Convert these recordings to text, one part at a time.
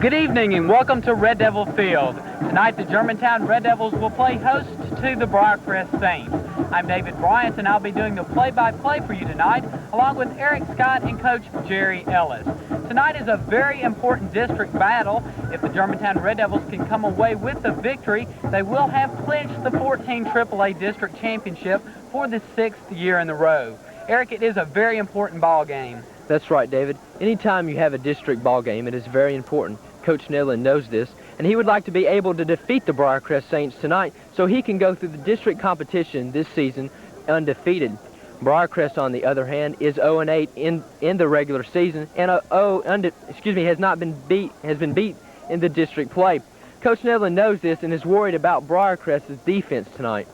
Good evening and welcome to Red Devil Field. Tonight the Germantown Red Devils will play host to the Briaircrest Saints. I'm David Bryant and I'll be doing the play-by-play for you tonight along with Eric Scott and Coach Jerry Ellis. Tonight is a very important district battle. If the Germantown Red Devils can come away with the victory, they will have clinched the 14 AAA District Championship for the 6th year in a row. Eric, it is a very important ball game. That's right, David. Anytime you have a district ball game, it is very important. Coach Nedlin knows this, and he would like to be able to defeat the Briaircrest Saints tonight so he can go through the district competition this season undefeated. Briaircrest, on the other hand, is 0-8 in the regular season and has been beat in the district play. Coach Nedlin knows this and is worried about Briaircrest's defense tonight.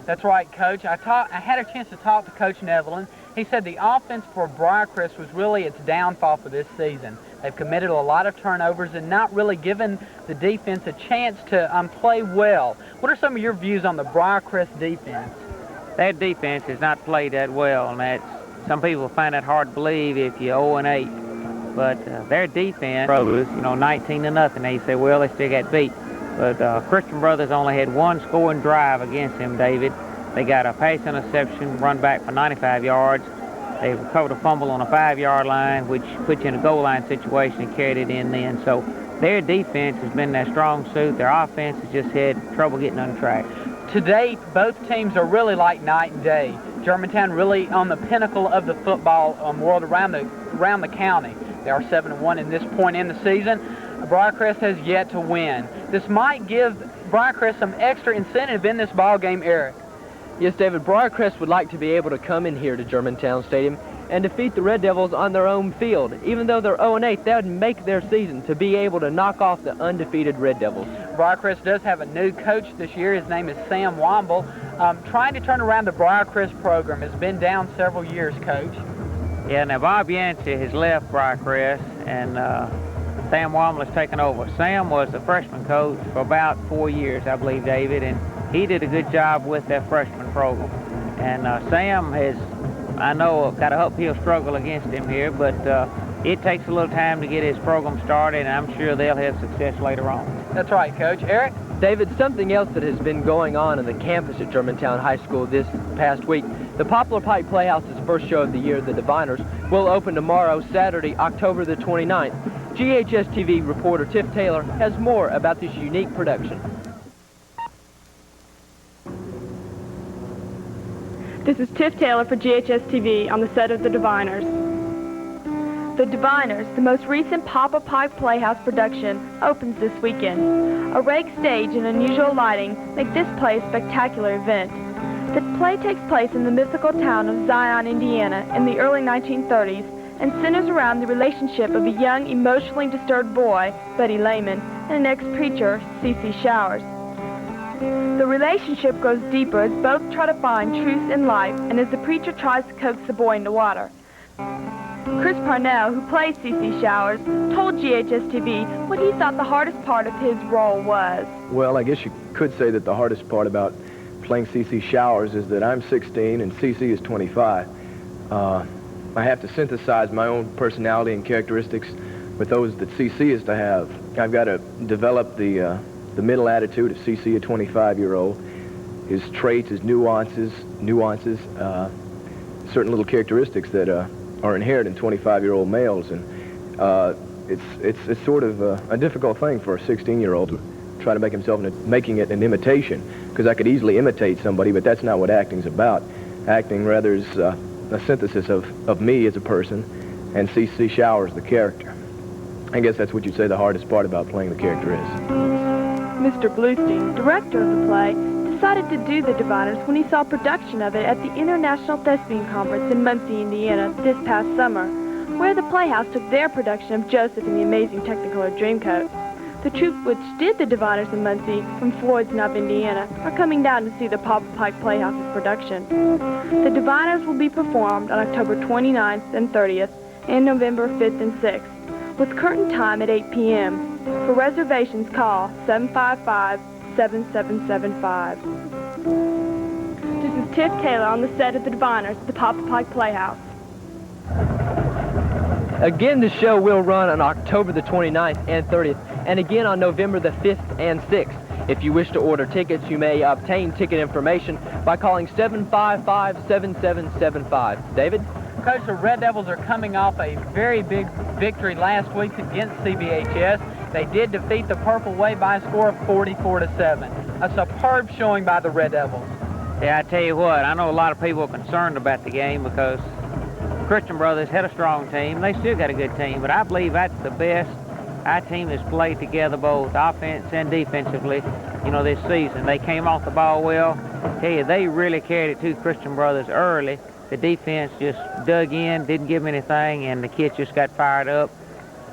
That's right, Coach. I had a chance to talk to Coach Nedlin. He said the offense for Briaircrest was really its downfall for this season. They've committed a lot of turnovers and not really given the defense a chance to play well. What are some of your views on the Briaircrest defense? That defense has not played that well, and some people find that hard to believe if you're 0-8. But their defense, 19-0. They say, well, they still got beat. But Christian Brothers only had one scoring drive against them, David. They got a pass interception, run back for 95 yards. They recovered a fumble on a 5-yard line, which put you in a goal line situation and carried it in then. So their defense has been their strong suit. Their offense has just had trouble getting on track. To date, both teams are really like night and day. Germantown really on the pinnacle of the football world around the county. They are 7-1 in this point in the season. Briaircrest has yet to win. This might give Briaircrest some extra incentive in this ball game, Eric. Yes, David, Briaircrest would like to be able to come in here to Germantown Stadium and defeat the Red Devils on their own field. Even though they're 0-8, that would make their season to be able to knock off the undefeated Red Devils. Briaircrest does have a new coach this year. His name is Sam Womble. Trying to turn around the Briaircrest program has been down several years, Coach. Yeah, now Bob Yancey has left Briaircrest, and Sam Womble has taken over. Sam was the freshman coach for about 4 years, I believe, David, and he did a good job with that freshman program. And Sam has, I know, got to hope he'll struggle against him here, but it takes a little time to get his program started, and I'm sure they'll have success later on. That's right, Coach. Eric? David, something else that has been going on in the campus at Germantown High School this past week, the Poplar Pike Playhouse's first show of the year, The Diviners, will open tomorrow, Saturday, October the 29th. GHS TV reporter Tiff Taylor has more about this unique production. This is Tiff Taylor for GHS TV on the set of The Diviners. The Diviners, the most recent Poplar Pike Playhouse production, opens this weekend. A raked stage and unusual lighting make this play a spectacular event. The play takes place in the mythical town of Zion, Indiana in the early 1930s and centers around the relationship of a young, emotionally disturbed boy, Buddy Lehman, and an ex-preacher, C.C. Showers. The relationship grows deeper as both try to find truth in life and as the preacher tries to coax the boy into water. Chris Parnell, who plays C.C. Showers, told GHS-TV what he thought the hardest part of his role was. Well, I guess you could say that the hardest part about playing C.C. Showers is that I'm 16 and C.C. is 25. I have to synthesize my own personality and characteristics with those that C.C. is to have. I've got to develop the middle attitude of C.C., a 25-year-old, his traits, his nuances, certain little characteristics that are inherent in 25-year-old males, and it's sort of a difficult thing for a 16-year-old to try to make himself making it an imitation, because I could easily imitate somebody, but that's not what acting's about. Acting rather is a synthesis of me as a person and C.C. Showers, the character. I guess that's what you'd say the hardest part about playing the character is. Mr. Bluestein, director of the play, decided to do The Diviners when he saw production of it at the International Thespian Conference in Muncie, Indiana this past summer, where the Playhouse took their production of Joseph and the Amazing Technicolor Dreamcoat. The troupe which did The Diviners in Muncie from Floyd's Knob, Indiana, are coming down to see the Poplar Pike Playhouse's production. The Diviners will be performed on October 29th and 30th and November 5th and 6th, with curtain time at 8 p.m. For reservations, call 755-7775. This is Tiff Taylor on the set of The Diviners at the Poplar Pike Playhouse. Again, the show will run on October the 29th and 30th, and again on November the 5th and 6th. If you wish to order tickets, you may obtain ticket information by calling 755-7775. David? Coach, the Red Devils are coming off a very big victory last week against CBHS. They did defeat the Purple Wave by a score of 44-7. A superb showing by the Red Devils. Yeah, I tell you what, I know a lot of people are concerned about the game because Christian Brothers had a strong team. They still got a good team, but I believe that's the best our team has played together both offense and defensively, this season. They came off the ball well. I tell you, they really carried it to Christian Brothers early. The defense just dug in, didn't give them anything, and the kids just got fired up,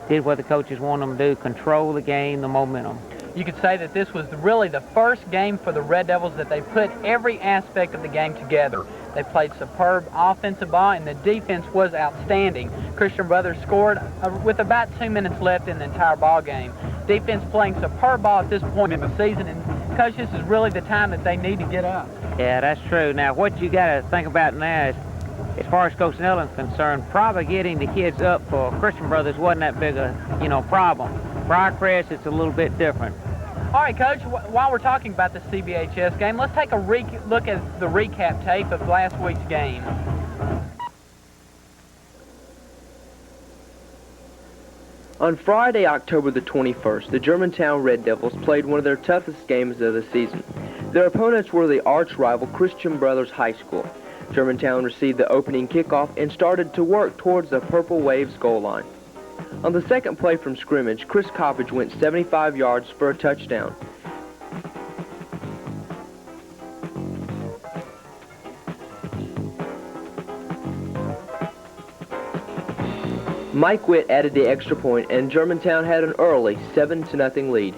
did what the coaches wanted them to do, control the game, the momentum. You could say that this was really the first game for the Red Devils that they put every aspect of the game together. They played superb offensive ball, and the defense was outstanding. Christian Brothers scored with about 2 minutes left in the entire ball game. Defense playing superb ball at this point in the season, and Coach, this is really the time that they need to get up. Yeah, that's true. Now, what you got to think about now is, as far as Coach Nellen's concerned, probably getting the kids up for Christian Brothers wasn't that big a, problem. Briaircrest, it's a little bit different. All right, Coach, while we're talking about the CBHS game, let's take a look at the recap tape of last week's game. On Friday, October the 21st, the Germantown Red Devils played one of their toughest games of the season. Their opponents were the arch-rival Christian Brothers High School. Germantown received the opening kickoff and started to work towards the Purple Waves goal line. On the second play from scrimmage, Chris Coppage went 75 yards for a touchdown. Mike Witt added the extra point, and Germantown had an early 7-0 lead.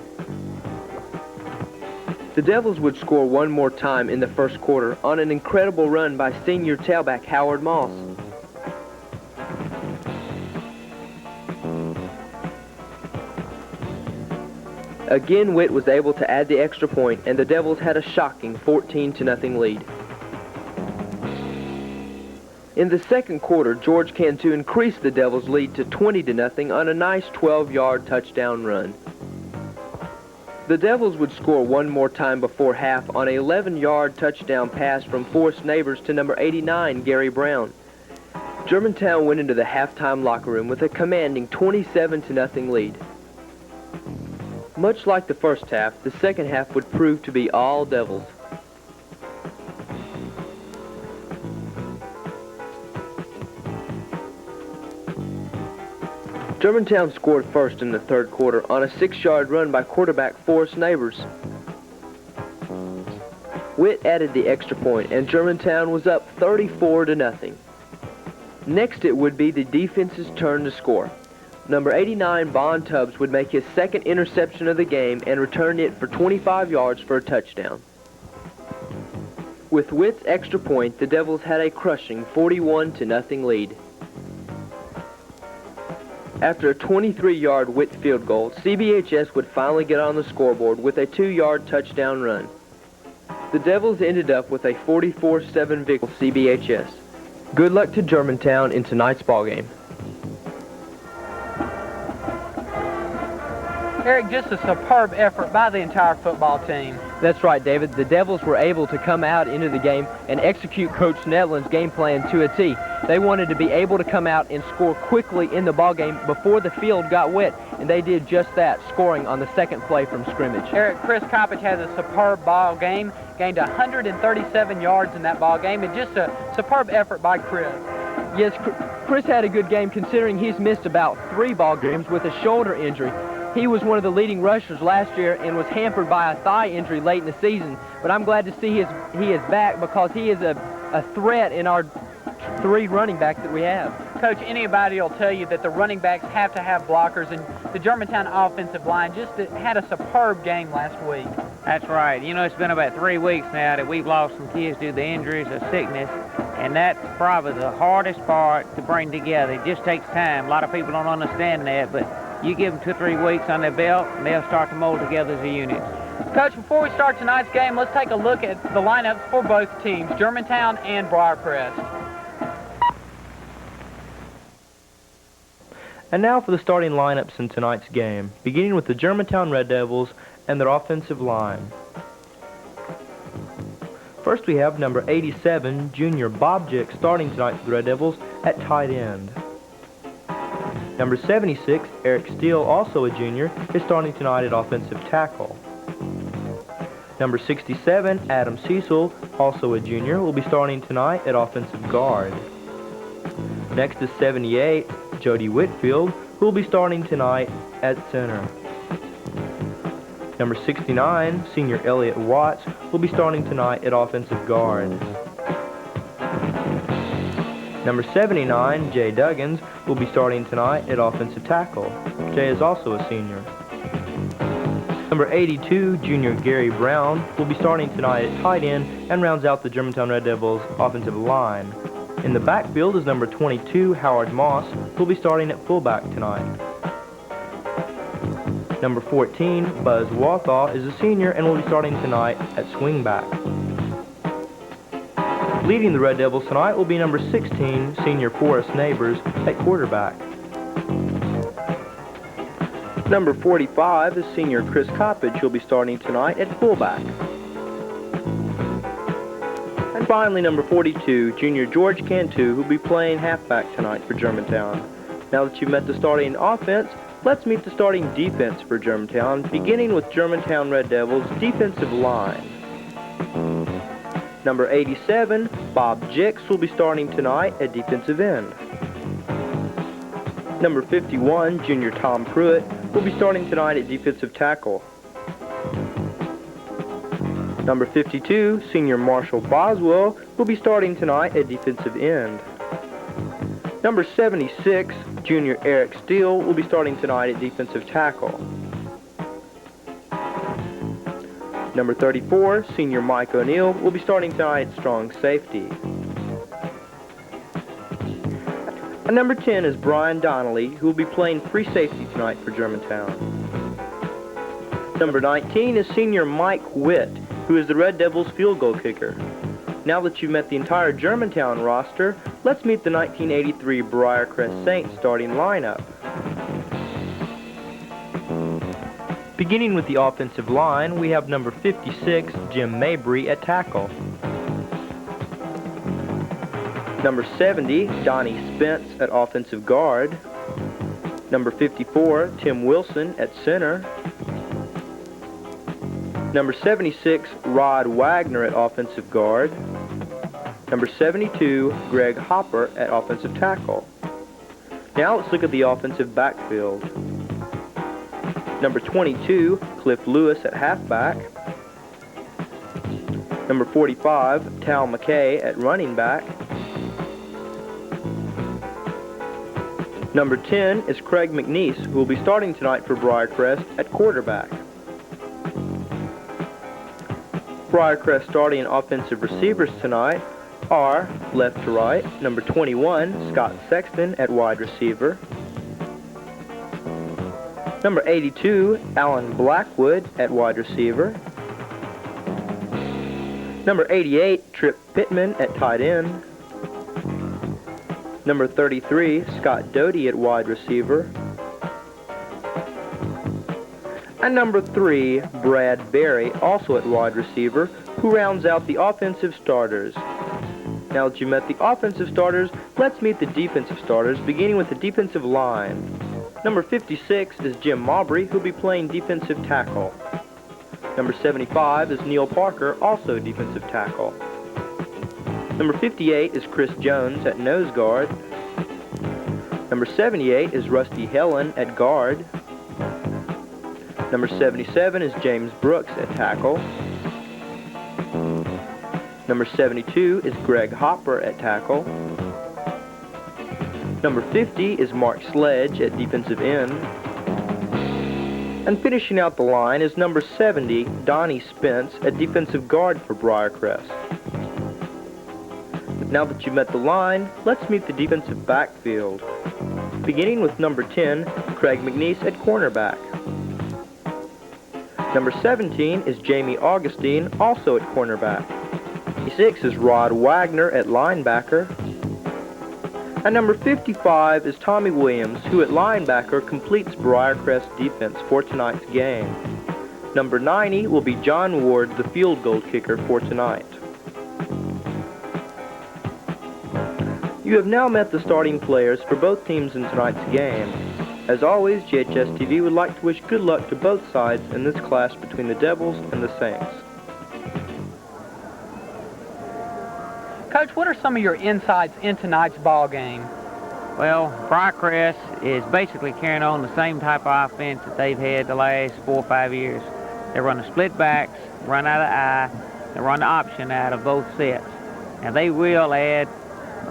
The Devils would score one more time in the first quarter on an incredible run by senior tailback Howard Moss. Again, Witt was able to add the extra point, and the Devils had a shocking 14-0 lead. In the second quarter, George Cantu increased the Devils' lead to 20-0 on a nice 12-yard touchdown run. The Devils would score one more time before half on an 11-yard touchdown pass from Forest Neighbors to number 89, Gary Brown. Germantown went into the halftime locker room with a commanding 27-0 lead. Much like the first half, the second half would prove to be all Devils. Germantown scored first in the third quarter on a 6-yard run by quarterback Forest Neighbors. Witt added the extra point, and Germantown was up 34-0. Next, it would be the defense's turn to score. Number 89, Bond Tubbs, would make his second interception of the game and return it for 25 yards for a touchdown. With Witt's extra point, the Devils had a crushing 41-0 lead. After a 23-yard Witt field goal, CBHS would finally get on the scoreboard with a 2-yard touchdown run. The Devils ended up with a 44-7 victory for CBHS. Good luck to Germantown in tonight's ballgame. Eric, just a superb effort by the entire football team. That's right, David. The Devils were able to come out into the game and execute Coach Netlin's game plan to a T. They wanted to be able to come out and score quickly in the ballgame before the field got wet, and they did just that, scoring on the second play from scrimmage. Eric, Chris Coppage has a superb ball game, gained 137 yards in that ball game, and just a superb effort by Chris. Yes, Chris had a good game considering he's missed about 3 ball games with a shoulder injury. He was one of the leading rushers last year and was hampered by a thigh injury late in the season. But I'm glad to see he is back because he is a threat in our 3 running backs that we have. Coach, anybody will tell you that the running backs have to have blockers, and the Germantown offensive line just had a superb game last week. That's right. It's been about 3 weeks now that we've lost some kids due to the injuries or sickness, and that's probably the hardest part to bring together. It just takes time. A lot of people don't understand that, but you give them 2 or 3 weeks on their belt, and they'll start to mold together as a unit. Coach, before we start tonight's game, let's take a look at the lineups for both teams, Germantown and Briarcrest. And now for the starting lineups in tonight's game, beginning with the Germantown Red Devils and their offensive line. First we have number 87, junior Bob Jick, starting tonight for the Red Devils at tight end. Number 76, Eric Steele, also a junior, is starting tonight at offensive tackle. Number 67, Adam Cecil, also a junior, will be starting tonight at offensive guard. Next is 78, Jody Whitfield, who will be starting tonight at center. Number 69, senior Elliott Watts, will be starting tonight at offensive guard. Number 79, Jay Duggins, will be starting tonight at offensive tackle. Jay is also a senior. Number 82, junior Gary Brown, will be starting tonight at tight end and rounds out the Germantown Red Devils offensive line. In the backfield is number 22, Howard Moss, who will be starting at fullback tonight. Number 14, Buzz Walthaw, is a senior and will be starting tonight at swingback. Leading the Red Devils tonight will be number 16, senior Forrest Neighbors, at quarterback. Number 45 is senior Chris Coppage, who will be starting tonight at fullback. And finally, number 42, junior George Cantu, who will be playing halfback tonight for Germantown. Now that you've met the starting offense, let's meet the starting defense for Germantown, beginning with Germantown Red Devils' defensive line. Number 87, Bob Jicks, will be starting tonight at defensive end. Number 51, junior Tom Pruitt, will be starting tonight at defensive tackle. Number 52, senior Marshall Boswell, will be starting tonight at defensive end. Number 76, junior Eric Steele, will be starting tonight at defensive tackle. Number 34, senior Mike O'Neill, will be starting tonight at strong safety. And number 10 is Brian Donnelly, who will be playing free safety tonight for Germantown. Number 19 is senior Mike Witt, who is the Red Devils' field goal kicker. Now that you've met the entire Germantown roster, let's meet the 1983 Briarcrest Saints starting lineup. Beginning with the offensive line, we have number 56, Jim Mabry, at tackle. Number 70, Donnie Spence, at offensive guard. Number 54, Tim Wilson, at center. Number 76, Rod Wagner, at offensive guard. Number 72, Greg Hopper, at offensive tackle. Now let's look at the offensive backfield. Number 22, Cliff Lewis, at halfback. Number 45, Tal McKay, at running back. Number 10 is Craig McNeese, who will be starting tonight for Briarcrest at quarterback. Briarcrest starting offensive receivers tonight are, left to right, number 21, Scott Sexton, at wide receiver. Number 82, Alan Blackwood, at wide receiver. Number 88, Trip Pittman, at tight end. Number 33, Scott Doty, at wide receiver. And number 3, Brad Berry, also at wide receiver, who rounds out the offensive starters. Now that you met the offensive starters, let's meet the defensive starters, beginning with the defensive line. Number 56 is Jim Mabry, who will be playing defensive tackle. Number 75 is Neil Parker, also defensive tackle. Number 58 is Chris Jones at nose guard. Number 78 is Rusty Helen at guard. Number 77 is James Brooks at tackle. Number 72 is Greg Hopper at tackle. Number 50 is Mark Sledge at defensive end. And finishing out the line is number 70, Donnie Spence, at defensive guard for Briarcrest. Now that you've met the line, let's meet the defensive backfield. Beginning with number 10, Craig McNeese at cornerback. Number 17 is Jamie Augustine, also at cornerback. 6 is Rod Wagner at linebacker. At number 55 is Tommy Williams, who at linebacker completes Briarcrest defense for tonight's game. Number 90 will be John Ward, the field goal kicker for tonight. You have now met the starting players for both teams in tonight's game. As always, GHS TV would like to wish good luck to both sides in this clash between the Devils and the Saints. Coach, what are some of your insights in tonight's ball game? Well, Briarcrest is basically carrying on the same type of offense that they've had the last 4 or 5 years. They run the split backs, run out of eye, and run the option out of both sets. Now they will add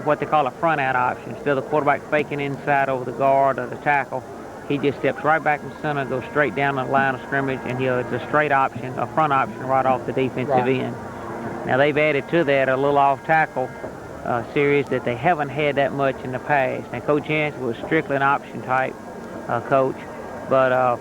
what they call a front out option. Instead of the quarterback faking inside over the guard or the tackle, he just steps right back in the center, goes straight down the line of scrimmage, and it's a straight option, a front option right off the defensive end. Now they've added to that a little off tackle series that they haven't had that much in the past. Now Coach Jansen was strictly an option type coach, but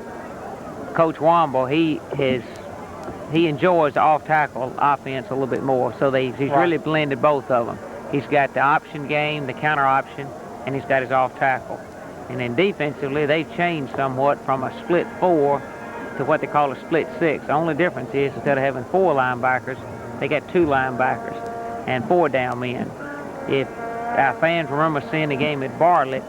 Coach Womble, he enjoys the off tackle offense a little bit more. So he's really blended both of them. He's got the option game, the counter option, and he's got his off tackle. And then defensively, they've changed somewhat from a split 4 to what they call a split 6. The only difference is instead of having 4 linebackers, they got 2 linebackers and 4 down men. If our fans remember seeing the game at Bartlett,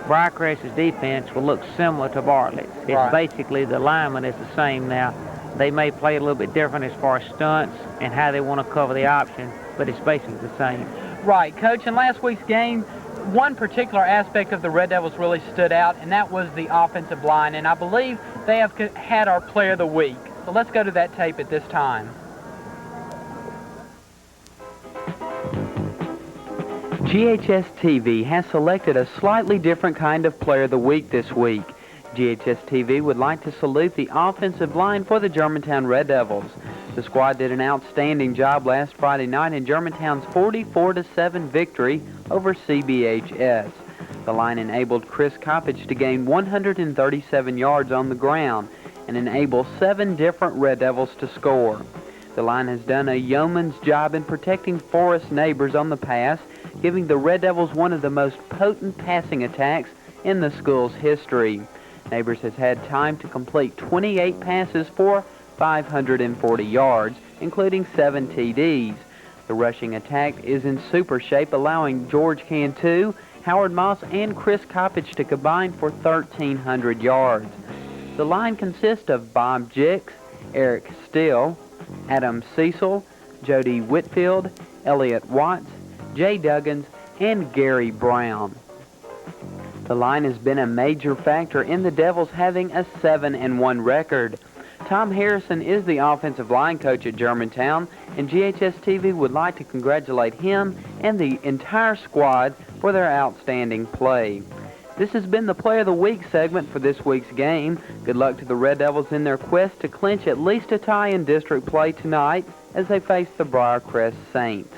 Briarcrest's defense will look similar to Bartlett's. It's basically the lineman is the same now. They may play a little bit different as far as stunts and how they want to cover the option, but it's basically the same. Right, Coach, in last week's game, one particular aspect of the Red Devils really stood out, and that was the offensive line, and I believe they have had our player of the week. So let's go to that tape at this time. GHS TV has selected a slightly different kind of player of the week this week. GHS TV would like to salute the offensive line for the Germantown Red Devils. The squad did an outstanding job last Friday night in Germantown's 44-7 victory over CBHS. The line enabled Chris Coppage to gain 137 yards on the ground and enable 7 different Red Devils to score. The line has done a yeoman's job in protecting Forest Neighbors on the pass, giving the Red Devils one of the most potent passing attacks in the school's history. Neighbors has had time to complete 28 passes for 540 yards, including 7 TDs. The rushing attack is in super shape, allowing George Cantu, Howard Moss, and Chris Coppage to combine for 1,300 yards. The line consists of Bob Jix, Eric Still, Adam Cecil, Jody Whitfield, Elliot Watts, Jay Duggins, and Gary Brown. The line has been a major factor in the Devils having a 7-1 record. Tom Harrison is the offensive line coach at Germantown, and GHS TV would like to congratulate him and the entire squad for their outstanding play. This has been the Player of the Week segment for this week's game. Good luck to the Red Devils in their quest to clinch at least a tie in district play tonight as they face the Briarcrest Saints.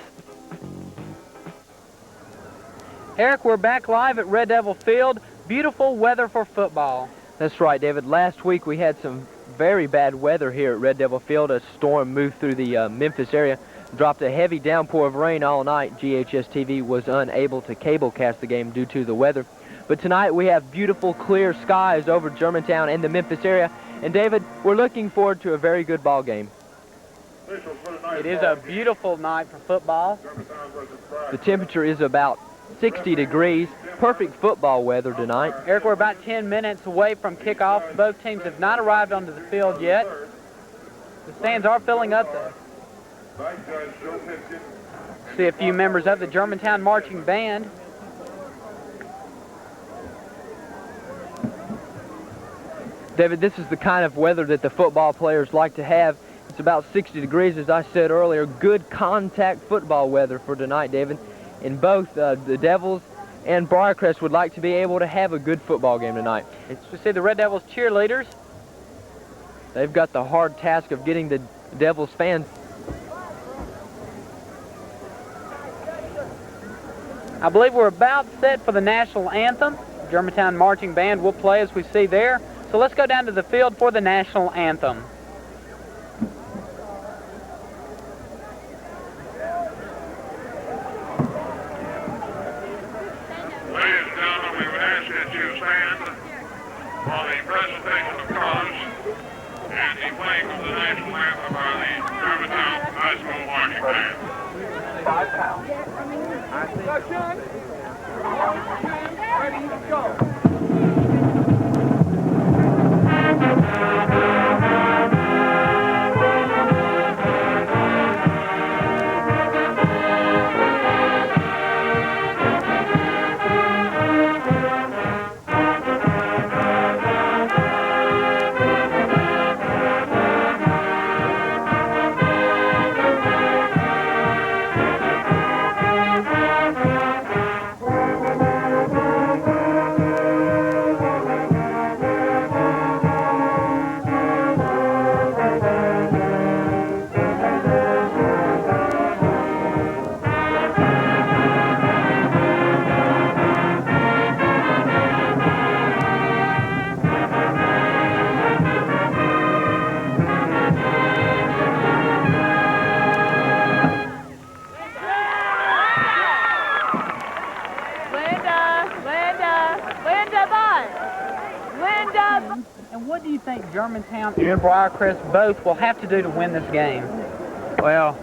Eric, we're back live at Red Devil Field. Beautiful weather for football. That's right, David. Last week we had some very bad weather here at Red Devil Field. A storm moved through the Memphis area, dropped a heavy downpour of rain all night. GHS TV was unable to cablecast the game due to the weather. But tonight we have beautiful clear skies over Germantown and the Memphis area. And David, we're looking forward to a very good ball game. It is a beautiful night for football. The temperature is about 60 degrees. Perfect football weather tonight. Eric, we're about 10 minutes away from kickoff. Both teams have not arrived onto the field yet. The stands are filling up, though. See a few members of the Germantown Marching Band. David, this is the kind of weather that the football players like to have. It's about 60 degrees, as I said earlier. Good contact football weather for tonight, David. And both the Devils and Briarcrest would like to be able to have a good football game tonight. We see the Red Devils cheerleaders. They've got the hard task of getting the Devils fans. I believe we're about set for the national anthem. Germantown Marching Band will play as we see there. So let's go down to the field for the national anthem. stand for the presentation of colors and the playing of the national anthem by the Germantown High School marching band. 5 pounds. Ready, go. And what do you think Germantown and Briarcrest both will have to do to win this game? Well,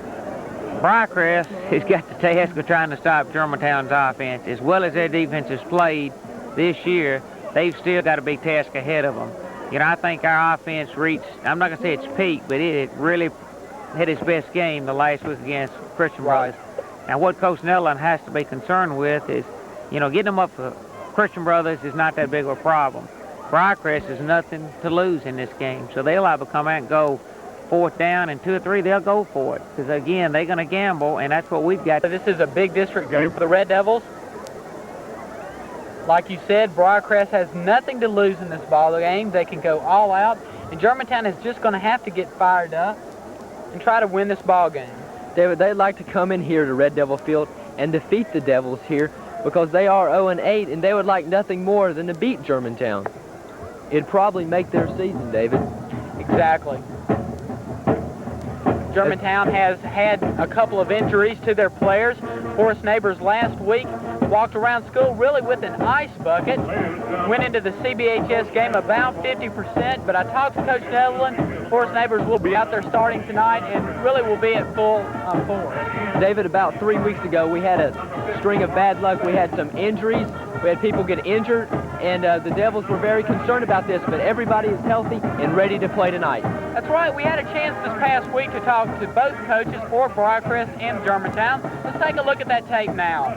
Braircrest has got the task of trying to stop Germantown's offense. As well as their defense has played this year, they've still got a big task ahead of them. You know, I think our offense reached, I'm not going to say it's peak, but it really hit its best game the last week against Christian Brothers. Now, what Coach Nelson has to be concerned with is, you know, getting them up for Christian Brothers is not that big of a problem. Briarcrest has nothing to lose in this game, so they'll either come out and go 4th down and 2 or 3, they'll go for it. Because, again, they're going to gamble, and that's what we've got. This is a big district game for the Red Devils. Like you said, Briarcrest has nothing to lose in this ball game. They can go all out, and Germantown is just going to have to get fired up and try to win this ball game. David, they'd like to come in here to Red Devil Field and defeat the Devils here because they are 0-8, and they would like nothing more than to beat Germantown. It'd probably make their season, David. Exactly. Germantown has had a couple of injuries to their players. Forest Neighbors last week walked around school really with an ice bucket. Went into the CBHS game about 50%, but I talked to Coach Netherland. Forest Neighbors will be out there starting tonight and really will be at full force. David, about 3 weeks ago, we had a string of bad luck. We had some injuries. We had people get injured, and the Devils were very concerned about this, but everybody is healthy and ready to play tonight. That's right. We had a chance this past week to talk to both coaches for Briarcrest and Germantown. Let's take a look at that tape now.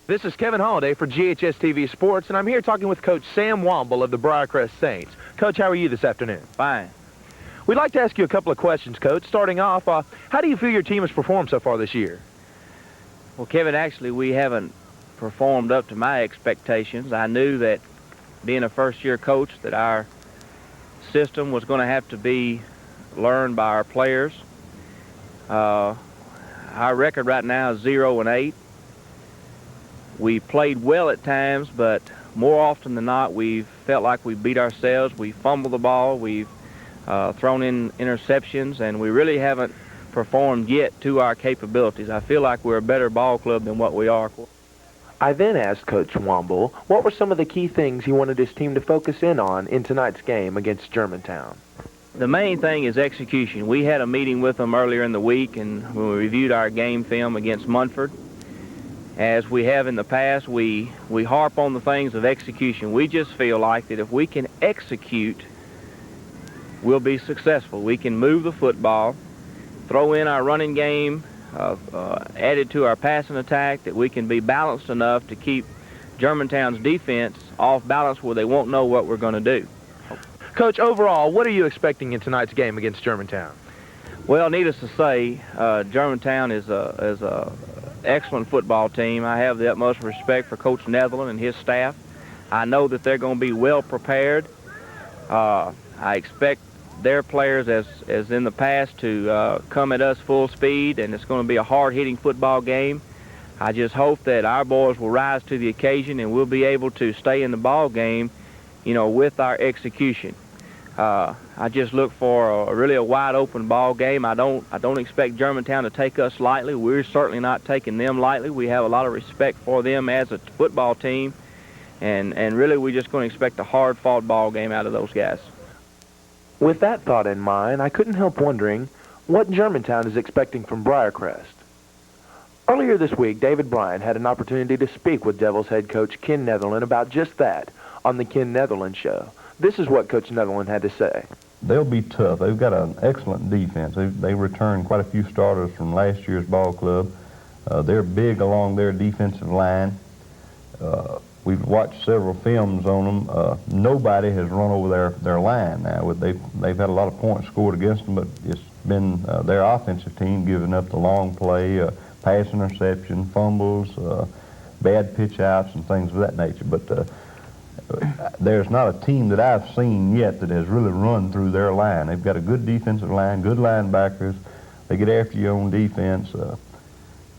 This is Kevin Holliday for GHS TV Sports, and I'm here talking with Coach Sam Womble of the Briarcrest Saints. Coach, how are you this afternoon? Fine. We'd like to ask you a couple of questions, Coach. Starting off, how do you feel your team has performed so far this year? Well, Kevin, actually, we haven't performed up to my expectations. I knew that being a first-year coach that our system was going to have to be learned by our players. Our record right now is 0-8. We played well at times, but more often than not, we've felt like we beat ourselves. We fumbled the ball. We've thrown in interceptions, and we really haven't performed yet to our capabilities. I feel like we're a better ball club than what we are. I then asked Coach Womble what were some of the key things he wanted his team to focus in on in tonight's game against Germantown. The main thing is execution. We had a meeting with them earlier in the week, and when we reviewed our game film against Munford, as we have in the past, we harp on the things of execution. We just feel like that if we can execute, we'll be successful. We can move the football, throw in our running game, added to our passing attack, that we can be balanced enough to keep Germantown's defense off balance where they won't know what we're going to do. Coach, overall, what are you expecting in tonight's game against Germantown? Well, needless to say, Germantown is a excellent football team. I have the utmost respect for Coach Netherland and his staff. I know that they're going to be well prepared. I expect their players, as in the past, to come at us full speed, and it's going to be a hard-hitting football game. I just hope that our boys will rise to the occasion and we'll be able to stay in the ball game, you know, with our execution. I just look for really a wide open ball game. I don't expect Germantown to take us lightly. We're certainly not taking them lightly. We have a lot of respect for them as a football team, and really we're just going to expect a hard-fought ball game out of those guys. With that thought in mind, I couldn't help wondering what Germantown is expecting from Briarcrest. Earlier this week, David Bryant had an opportunity to speak with Devils head coach Ken Netherland about just that on the Ken Netherland Show. This is what Coach Netherland had to say. They'll be tough. They've got an excellent defense. They returned quite a few starters from last year's ball club. They're big along their defensive line. We've watched several films on them. Nobody has run over their line now. They've had a lot of points scored against them, but it's been their offensive team giving up the long play, pass interception, fumbles, bad pitch outs, and things of that nature. But there's not a team that I've seen yet that has really run through their line. They've got a good defensive line, good linebackers. They get after you on defense.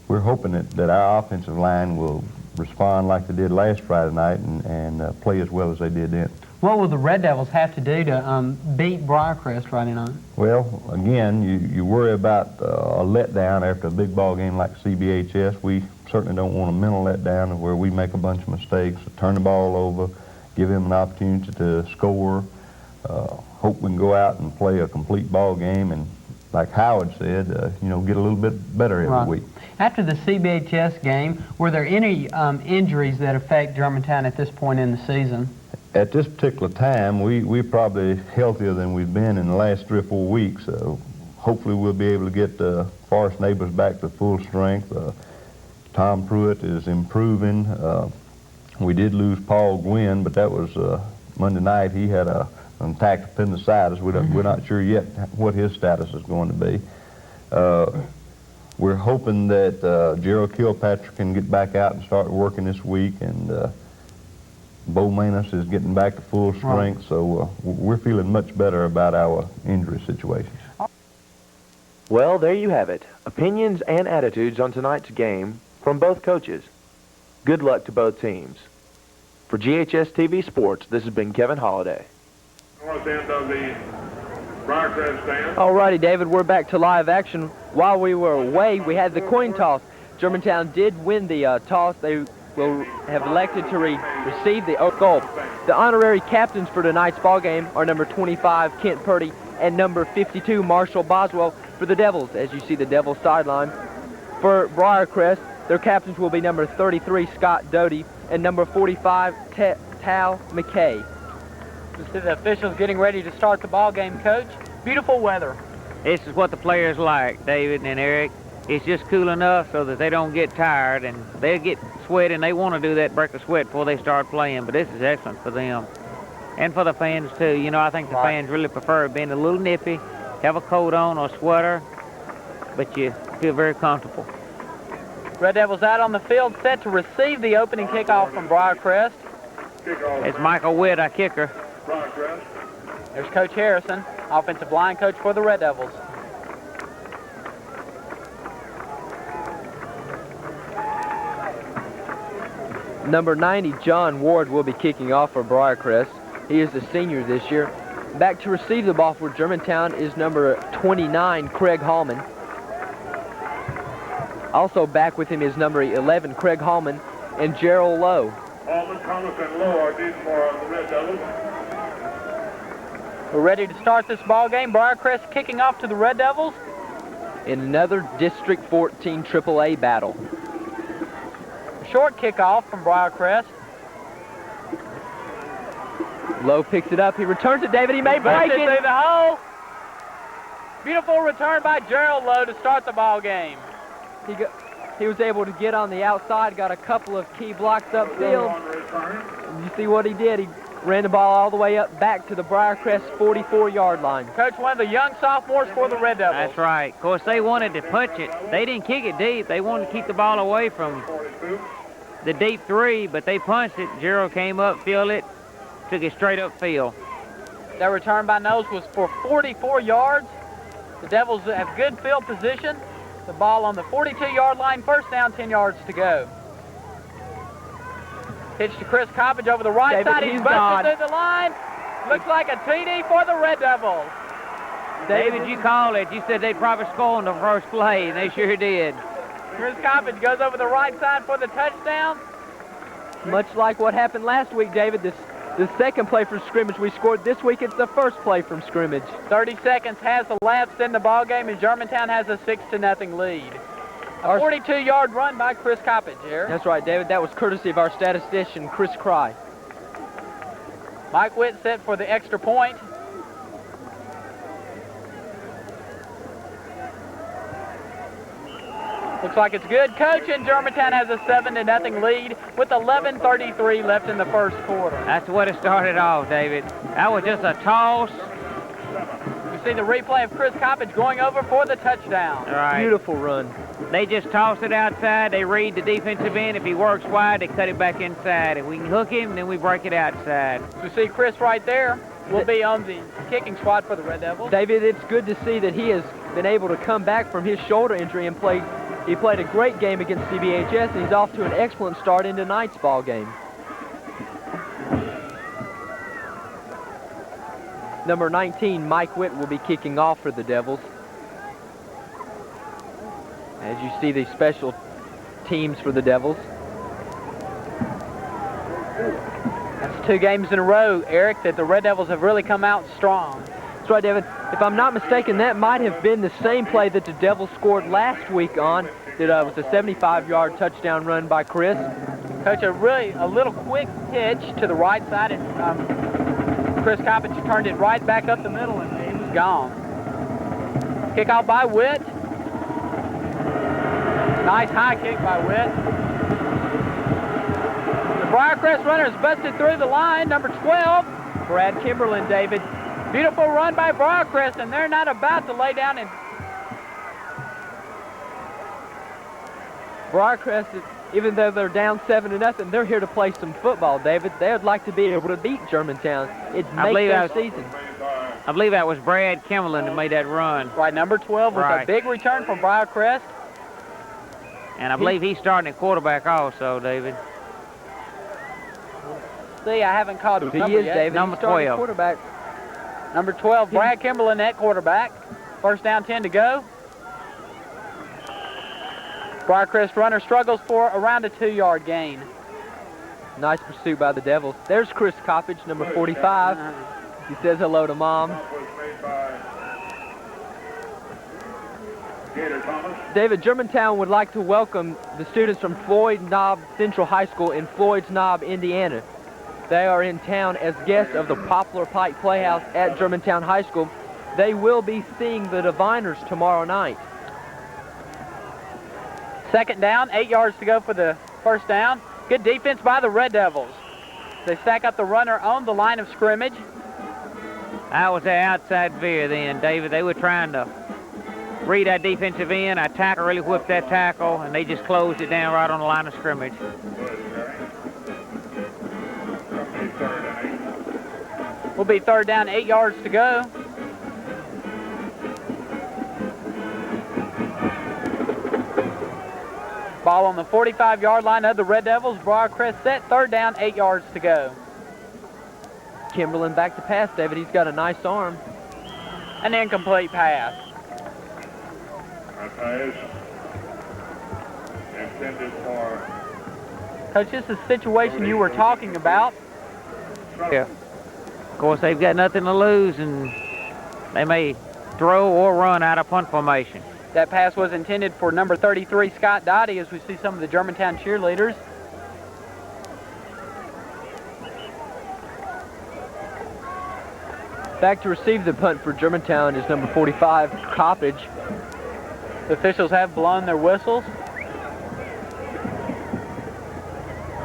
We're hoping that our offensive line will respond like they did last Friday night and play as well as they did then. What will the Red Devils have to do to beat Briarcrest Friday night? Well, again, you worry about a letdown after a big ball game like CBHS. We certainly don't want a mental letdown where we make a bunch of mistakes, turn the ball over, give him an opportunity to score. Hope we can go out and play a complete ball game and, like Howard said, get a little bit better every week. After the CBHS game, were there any injuries that affect Germantown at this point in the season? At this particular time, we're probably healthier than we've been in the last 3 or 4 weeks. Hopefully we'll be able to get Forest Neighbors back to full strength. Tom Pruitt is improving. We did lose Paul Gwynn, but that was Monday night. He had an attacked appendicitis. We're not sure yet what his status is going to be. We're hoping that Gerald Kilpatrick can get back out and start working this week, and Bo Manus is getting back to full strength, so we're feeling much better about our injury situations. Well, there you have it. Opinions and attitudes on tonight's game from both coaches. Good luck to both teams. For GHS TV Sports, this has been Kevin Holliday. North end of the Braircrest stand. Alrighty, David, we're back to live action. While we were away, we had the coin toss. Germantown did win the toss. They will have elected to receive the gold. The honorary captains for tonight's ball game are number 25, Kent Purdy, and number 52, Marshall Boswell for the Devils, as you see the Devils sideline. For Briarcrest, their captains will be number 33, Scott Doty, and number 45, Tal McKay. We see the officials getting ready to start the ball game, Coach. Beautiful weather. This is what the players like, David and Eric. It's just cool enough so that they don't get tired, and they get sweaty, and they want to do that break of sweat before they start playing, but this is excellent for them. And for the fans, too. You know, I think the fans really prefer being a little nippy, have a coat on or a sweater, but you feel very comfortable. Red Devils out on the field, set to receive the opening kickoff from Briarcrest. It's Michael Witt, our kicker. There's Coach Harrison, offensive line coach for the Red Devils. Number 90, John Ward, will be kicking off for Briarcrest. He is a senior this year. Back to receive the ball for Germantown is number 29, Craig Hallman. Also back with him is number 11, Craig Hallman, and Gerald Lowe. Hallman, Thomas, and Lowe are these for the Red Devils. We're ready to start this ball game. Briarcrest kicking off to the Red Devils. In another District 14 AAA battle. Short kickoff from Briarcrest. Lowe picks it up. He returns it, David. He may break it. Through the hole. Beautiful return by Gerald Lowe to start the ball game. He was able to get on the outside, got a couple of key blocks upfield. You see what he did. He ran the ball all the way up back to the Briarcrest 44-yard line. Coach, one of the young sophomores for the Red Devils. That's right. Of course, they wanted to punch it. They didn't kick it deep. They wanted to keep the ball away from the deep three, but they punched it. Gerald came up, fielded it, took it straight upfield. That return by Knowles was for 44 yards. The Devils have good field position. The ball on the 42-yard line, first down, 10 yards to go. Pitch to Chris Coppage over the right side. He's busted through the line. Looks like a TD for the Red Devils. David, you called it. You said they'd probably score on the first play, and they sure did. Chris Coppage goes over the right side for the touchdown. Much like what happened last week, David, the second play from scrimmage we scored. This week it's the first play from scrimmage. 30 seconds has elapsed in the ball game, and Germantown has a 6-0 lead. A 42-yard run by Chris Coppage here. That's right, David. That was courtesy of our statistician, Chris Cry. Mike Witt set for the extra point. Looks like it's good. Coach, and Germantown has a 7-0 lead with 11:33 left in the first quarter. That's what it started off, David. That was just a toss. You see the replay of Chris Coppage going over for the touchdown. All right. Beautiful run. They just toss it outside. They read the defensive end. If he works wide, they cut it back inside. If we can hook him, then we break it outside. You see Chris right there will be on the kicking squad for the Red Devils. David, it's good to see that he has been able to come back from his shoulder injury and he played a great game against CBHS, and he's off to an excellent start in tonight's ball game. Number 19, Mike Witt, will be kicking off for the Devils. As you see the special teams for the Devils. That's 2 games in a row, Eric, that the Red Devils have really come out strong. That's right, David. If I'm not mistaken, that might have been the same play that the Devils scored last week on. It was a 75-yard touchdown run by Chris. Coach, a little quick pitch to the right side, and Chris Coppage turned it right back up the middle, and he was gone. Kickoff by Witt. Nice high kick by Witt. The Briarcrest runner is busted through the line, number 12. Brad Kimberlin, David. Beautiful run by Briarcrest, and they're not about to lay down and Briarcrest, even though they're down 7-0, they're here to play some football, David. They would like to be able to beat Germantown. It makes their season. I believe that was Brad Kimberlin that made that run. Right, number 12 with a big return from Briarcrest. And I believe he's starting at quarterback also, David. See, I haven't called him He is, yet. David. Number He's starting 12. quarterback. Number 12, Brad Kimberlin at quarterback. First down, 10 to go. Briarcrest runner struggles for around a 2-yard gain. Nice pursuit by the Devils. There's Chris Coppage, number 45. He says hello to Mom. David, Germantown would like to welcome the students from Floyd Knob Central High School in Floyd's Knob, Indiana. They are in town as guests of the Poplar Pike Playhouse at Germantown High School. They will be seeing the Diviners tomorrow night. Second down, 8 yards to go for the first down. Good defense by the Red Devils. They stack up the runner on the line of scrimmage. That was the outside veer then, David. They were trying to read that defensive end. Our tackle really whipped that tackle, and they just closed it down right on the line of scrimmage. Will be third down, 8 yards to go. Ball on the 45-yard line of the Red Devils. Briarcrest set, third down, 8 yards to go. Kimberlin back to pass, David. He's got a nice arm. An incomplete pass. That pass intended for... Coach, this is the situation you were talking about. Yeah. Of course, they've got nothing to lose, and they may throw or run out of punt formation. That pass was intended for number 33, Scott Dottie, as we see some of the Germantown cheerleaders. Back to receive the punt for Germantown is number 45, Coppage. The officials have blown their whistles.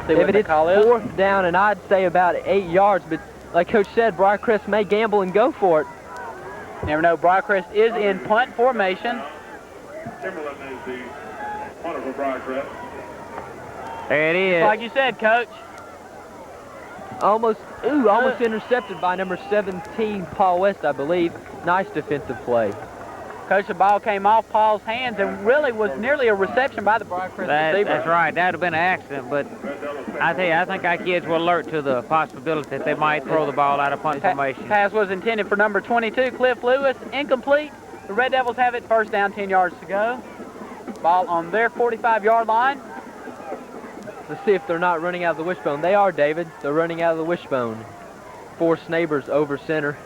See what the It's call is. fourth down, and I'd say about 8 yards, but like Coach said, Briarcrest may gamble and go for it. Never know, Briarcrest is in punt formation. Timberland is the punter for Briarcrest. There it is. Like you said, Coach. Almost intercepted by number 17, Paul West, I believe. Nice defensive play. Coach, the ball came off Paul's hands and really was nearly a reception by the Briarcrest receiver. That's right. That would have been an accident, but I tell you, I think our kids will alert to the possibility that they might throw the ball out of punt formation. Pass was intended for number 22, Cliff Lewis. Incomplete. The Red Devils have it. First down, 10 yards to go. Ball on their 45-yard line. Let's see if they're not running out of the wishbone. They are, David. They're running out of the wishbone. Force Neighbors over center.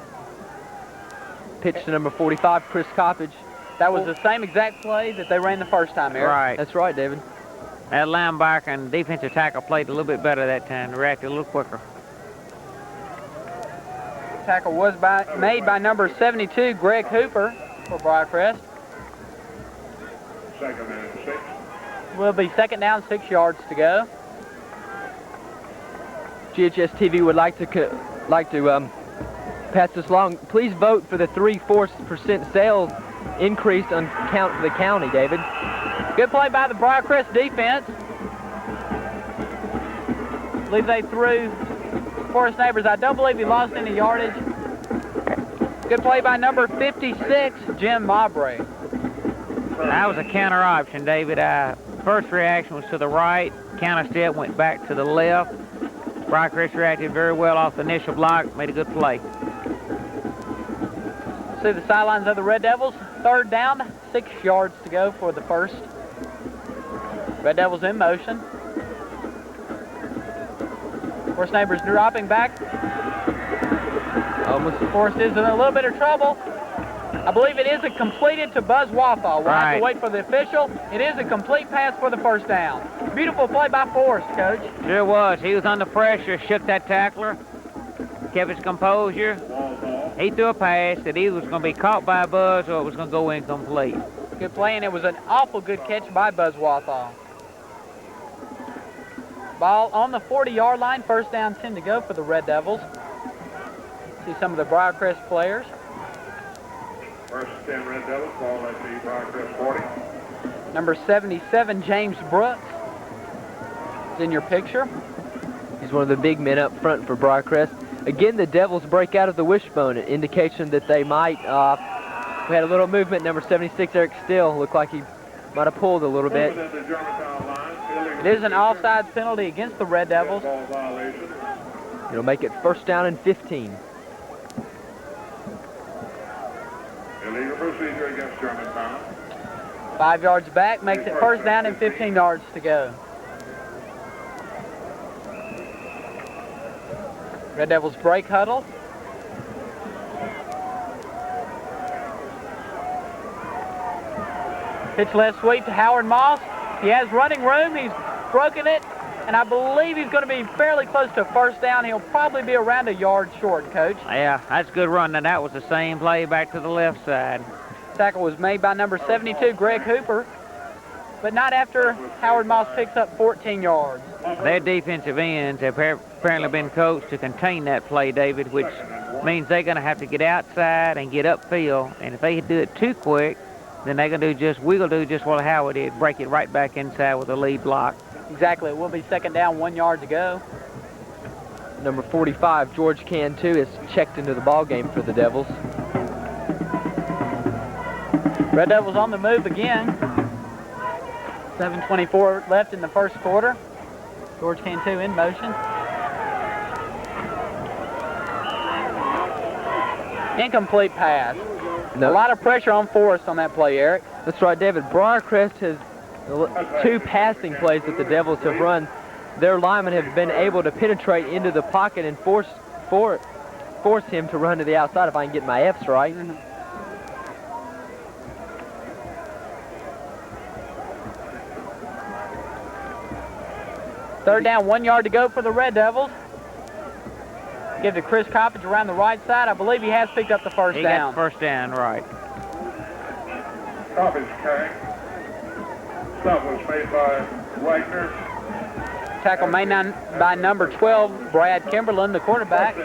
Pitch to number 45, Chris Coppage. That was the same exact play that they ran the first time, Eric. Right. That's right, David. That linebacker and defensive tackle played a little bit better that time. They reacted a little quicker. Tackle was made by number 72, Greg Hooper for Briaircrest. Second and 6. Will be second down, 6 yards to go. GHS TV would like to pass this along. Please vote for the 3/4% sales increase on count for the county, David. Good play by the Briaircrest defense. I believe they threw Forest Neighbors. I don't believe he lost any yardage. Good play by number 56, Jim Mowbray. That was a counter option, David. First reaction was to the right. Counter step went back to the left. Briaircrest reacted very well off the initial block, made a good play. See the sidelines of the Red Devils. Third down, 6 yards to go for the first. Red Devils in motion. Forest Neighbors dropping back. Forest is in a little bit of trouble. I believe it is completed to Buzz Wathall. We'll have to wait for the official. It is a complete pass for the first down. Beautiful play by Forrest, Coach. Sure was. He was under pressure, shook that tackler, kept his composure. He threw a pass that either was going to be caught by Buzz or it was going to go incomplete. Good play, and it was an awful good catch by Buzz Wathall. Ball on the 40-yard line. First down, 10 to go for the Red Devils. See some of the Briaircrest players. First 10 Red Devils, ball at the Briaircrest 40. Number 77, James Brooks, is in your picture. He's one of the big men up front for Briaircrest. Again, the Devils break out of the wishbone, an indication that they might. We had a little movement. Number 76, Eric Still, looked like he might have pulled a little bit. It is an offside penalty against the Red Devils. It'll make it first down and 15. Illegal procedure against Germantown. 5 yards back, makes it first down and 15 yards to go. Red Devils break huddle. Pitch left sweep to Howard Moss. He has running room. He's broken it, and I believe he's going to be fairly close to first down. He'll probably be around a yard short, Coach. Yeah, that's a good run. And that was the same play back to the left side. Tackle was made by number 72, Greg Hooper, but not after Howard Moss picks up 14 yards. Their defensive ends have apparently been coached to contain that play, David, which means they're going to have to get outside and get upfield. And if they do it too quick, then they're going to we're going to do just what Howard did, break it right back inside with a lead block. Exactly. It will be second down, 1 yard to go. Number 45, George Cantu, is checked into the ball game for the Devils. Red Devils on the move again. 7:24 left in the first quarter. George Cantu in motion. Incomplete pass. A lot of pressure on Forrest on that play, Eric. That's right, David. Briaircrest has 2 passing plays that the Devils have run. Their linemen have been able to penetrate into the pocket and force him to run to the outside, if I can get my F's right. Third down, 1 yard to go for the Red Devils. Give to Chris Coppage around the right side. I believe he has picked up the first down. He got the first down, right. Coppage carrying. Stop was made by Wagner. Tackle made by number 12, Brad Kimberlin, the quarterback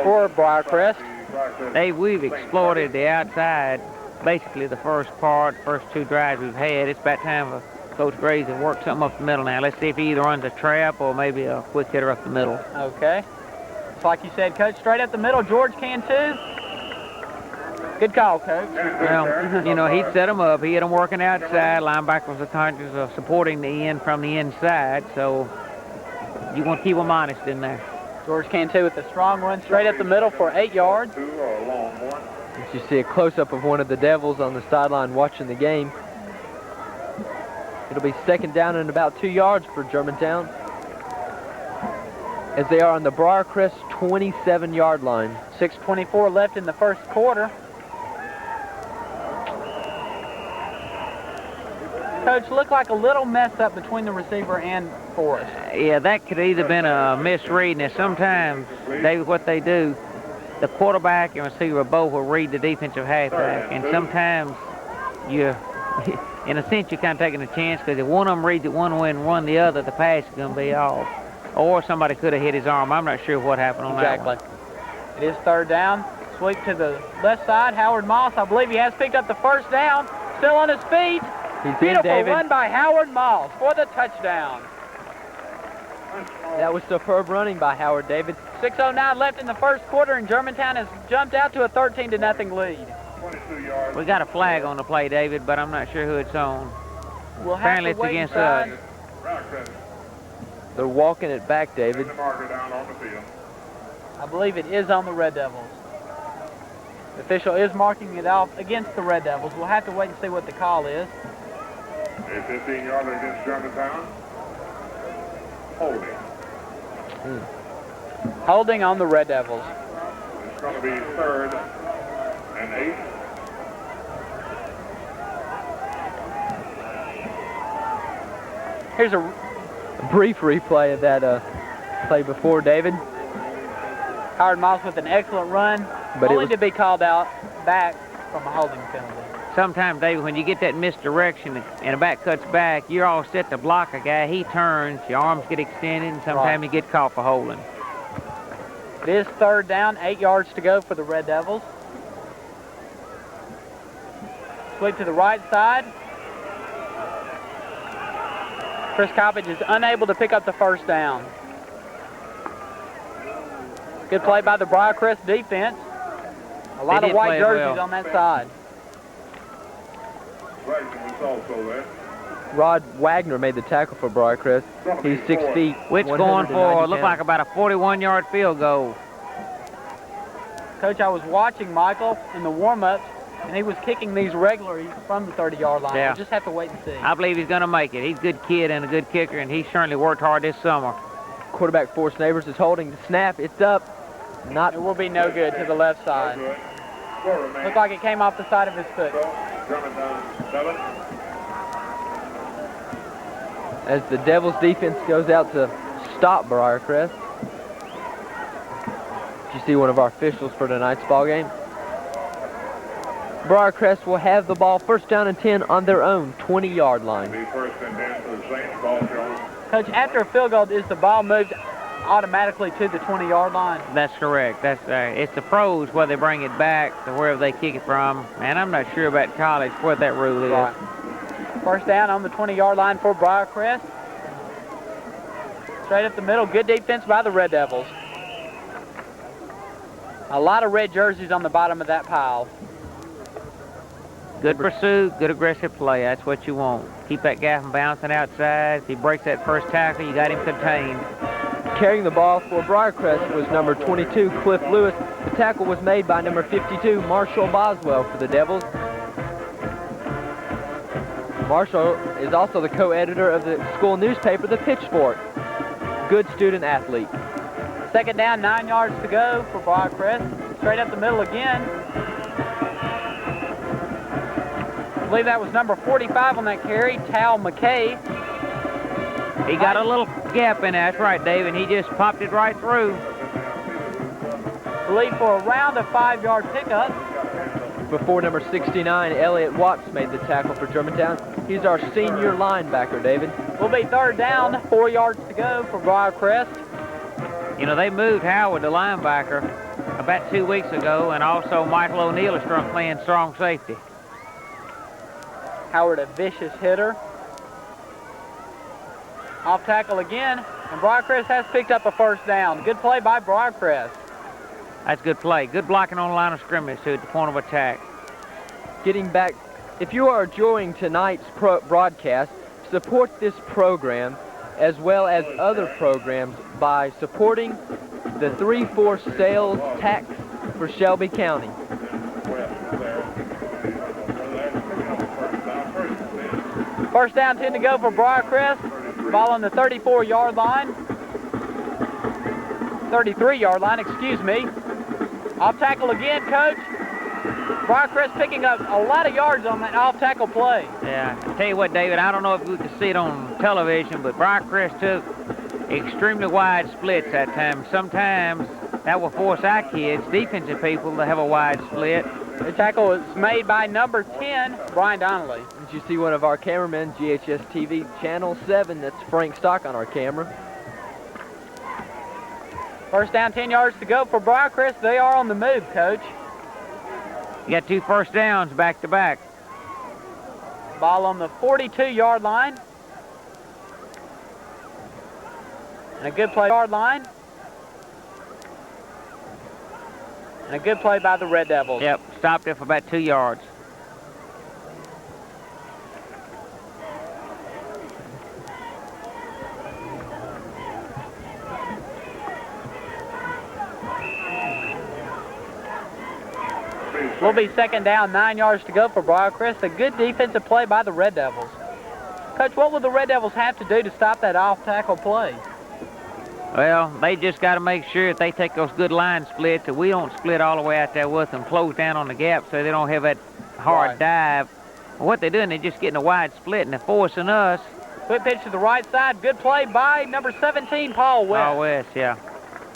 for Briaircrest. We've exploited the outside, basically the first 2 drives we've had. It's about time for Coach Graves to work something up the middle now. Let's see if he either runs a trap or maybe a quick hitter up the middle. Okay. It's like you said, Coach, straight up the middle, George Cantu. Good call, Coach. Well, you know, he'd set him up. He had him working outside. Linebacker was the conscious of supporting the end from the inside. So You want to keep them honest in there. George Cantu with a strong run straight up the middle for 8 yards. As you see a close-up of one of the Devils on the sideline watching the game. It'll be second down and about 2 yards for Germantown, as they are on the Briarcrest 27-yard line. 6:24 left in the first quarter. Coach, looked like a little mess up between the receiver and Forrest. Yeah, that could either been a misreading. And sometimes, David, what they do, the quarterback and receiver both will read the defensive halfback. And sometimes you, in a sense, you're kind of taking a chance, because if one of them reads it one way and run the other, the pass is going to be off. Or somebody could have hit his arm. I'm not sure what happened on that one. It is third down. Sweep to the left side. Howard Moss, I believe he has picked up the first down. Still on his feet. Beautiful run by Howard Moss for the touchdown. That was superb running by Howard, David. 6:09 left in the first quarter, and Germantown has jumped out to a 13-0 lead. We got a flag on the play, David, but I'm not sure who it's on. We'll have Apparently to it's wait against inside. us. They're walking it back, David. I believe it is on the Red Devils. The official is marking it off against the Red Devils. We'll have to wait and see what the call is. A 15-yarder against Germantown. Holding. Holding on the Red Devils. It's going to be 3rd and 8. Here's a brief replay of that play before, David. Howard Moss with an excellent run, but only to be called out back from a holding penalty. Sometimes, David, when you get that misdirection and a back cuts back, you're all set to block a guy. He turns, your arms get extended, and sometimes you get caught for holding. It is third down, 8 yards to go for the Red Devils. Sweep to the right side. Chris Coppage is unable to pick up the first down. Good play by the Briarcrest defense. A lot of white jerseys on that side. Rod Wagner made the tackle for Briarcrest. He's 6 feet. Which going for, looked like about a 41-yard field goal. Coach, I was watching Michael in the warm-ups, and he was kicking these regularly from the 30-yard line. Yeah. We'll just have to wait and see. I believe he's going to make it. He's a good kid and a good kicker, and he certainly worked hard this summer. Quarterback Forrest Neighbors is holding the snap. It's up. It will be no good to the left side. Looked like it came off the side of his foot. As the Devils defense goes out to stop Briarcrest. Did you see one of our officials for tonight's ball game? Briarcrest will have the ball first down and 10 on their own 20-yard line. Coach, after a field goal, is the ball moved automatically to the 20-yard line? That's correct. It's the pros where they bring it back to wherever they kick it from. And I'm not sure about college what that rule is. Right. First down on the 20-yard line for Briarcrest. Straight up the middle. Good defense by the Red Devils. A lot of red jerseys on the bottom of that pile. Good pursuit, good aggressive play. That's what you want. Keep that guy from bouncing outside. If he breaks that first tackle, you got him contained. Carrying the ball for Briarcrest was number 22, Cliff Lewis. The tackle was made by number 52, Marshall Boswell for the Devils. Marshall is also the co-editor of the school newspaper, The Pitchfork. Good student athlete. Second down, 9 yards to go for Briarcrest. Straight up the middle again. I believe that was number 45 on that carry, Tal McKay. He got a little gap in there. That's right, Dave, and he just popped it right through. I believe for around a 5-yard pickup. Before number 69, Elliott Watts made the tackle for Germantown. He's our senior linebacker, David. Will be third down, 4 yards to go for Briarcrest. You know, they moved Howard, the linebacker, about 2 weeks ago, and also Michael O'Neill is playing strong safety. Howard, a vicious hitter. Off tackle again, and Briarcrest has picked up a first down. Good play by Briarcrest. That's good play. Good blocking on the line of scrimmage to the point of attack. Getting back, if you are enjoying tonight's broadcast, support this program as well as other programs by supporting the 3-4 sales tax for Shelby County. First down, 10 to go for Briarcrest. Ball on the 34-yard line. 33-yard line, excuse me. Off tackle again, Coach. Briarcrest picking up a lot of yards on that off tackle play. Yeah, I tell you what, David, I don't know if we could see it on television, but Briarcrest took extremely wide splits that time. Sometimes that will force our kids, defensive people, to have a wide split. The tackle was made by number 10, Brian Donnelly. Did you see one of our cameramen, GHS TV, Channel 7, that's Frank Stock on our camera. First down, 10 yards to go for Briarcrest. They are on the move, Coach. You got 2 first downs back to back. Ball on the 42-yard line. And a good play yard line. And a good play by the Red Devils. Yep, stopped there for about 2 yards. Will be second down, 9 yards to go for Briarcrest. A good defensive play by the Red Devils. Coach, what will the Red Devils have to do to stop that off-tackle play? Well, they just got to make sure that they take those good line splits, that we don't split all the way out there with them, close down on the gap so they don't have that hard dive. What they're doing, they're just getting a wide split, and they're forcing us. Quick pitch to the right side. Good play by number 17, Paul West. Paul West, yeah.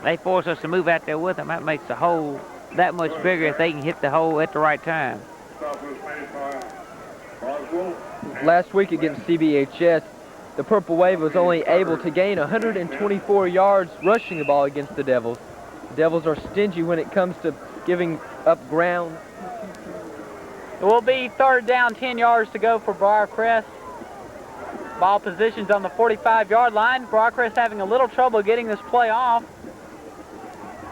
They force us to move out there with them. That makes the hole that much bigger if they can hit the hole at the right time. Last week against CBHS, the Purple Wave was only able to gain 124 yards rushing the ball against the Devils. The Devils are stingy when it comes to giving up ground. It will be third down, 10 yards to go for Briarcrest. Ball positions on the 45-yard line. Briarcrest having a little trouble getting this play off.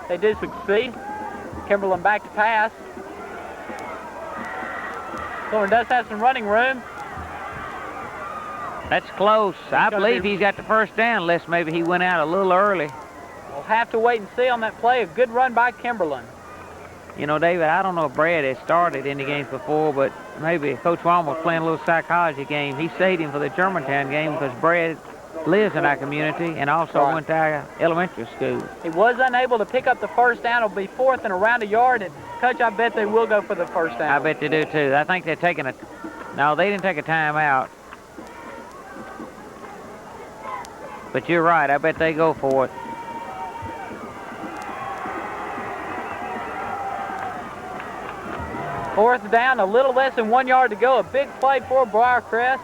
They do succeed. Kimberlin back to pass. Thorne does have some running room. That's close. I believe he's got the first down, unless maybe he went out a little early. We'll have to wait and see on that play. A good run by Kimberlin. You know, David, I don't know if Brad has started any games before, but maybe Coach Walm was playing a little psychology game. He saved him for the Germantown game because Brad lives in our community and also went to our elementary school. He was unable to pick up the first down. It'll be fourth and around a yard. And Coach, I bet they will go for the first down. I bet they do too. I think they're taking a... No, they didn't take a timeout. But you're right. I bet they go for it. Fourth down, a little less than 1 yard to go. A big play for Briarcrest.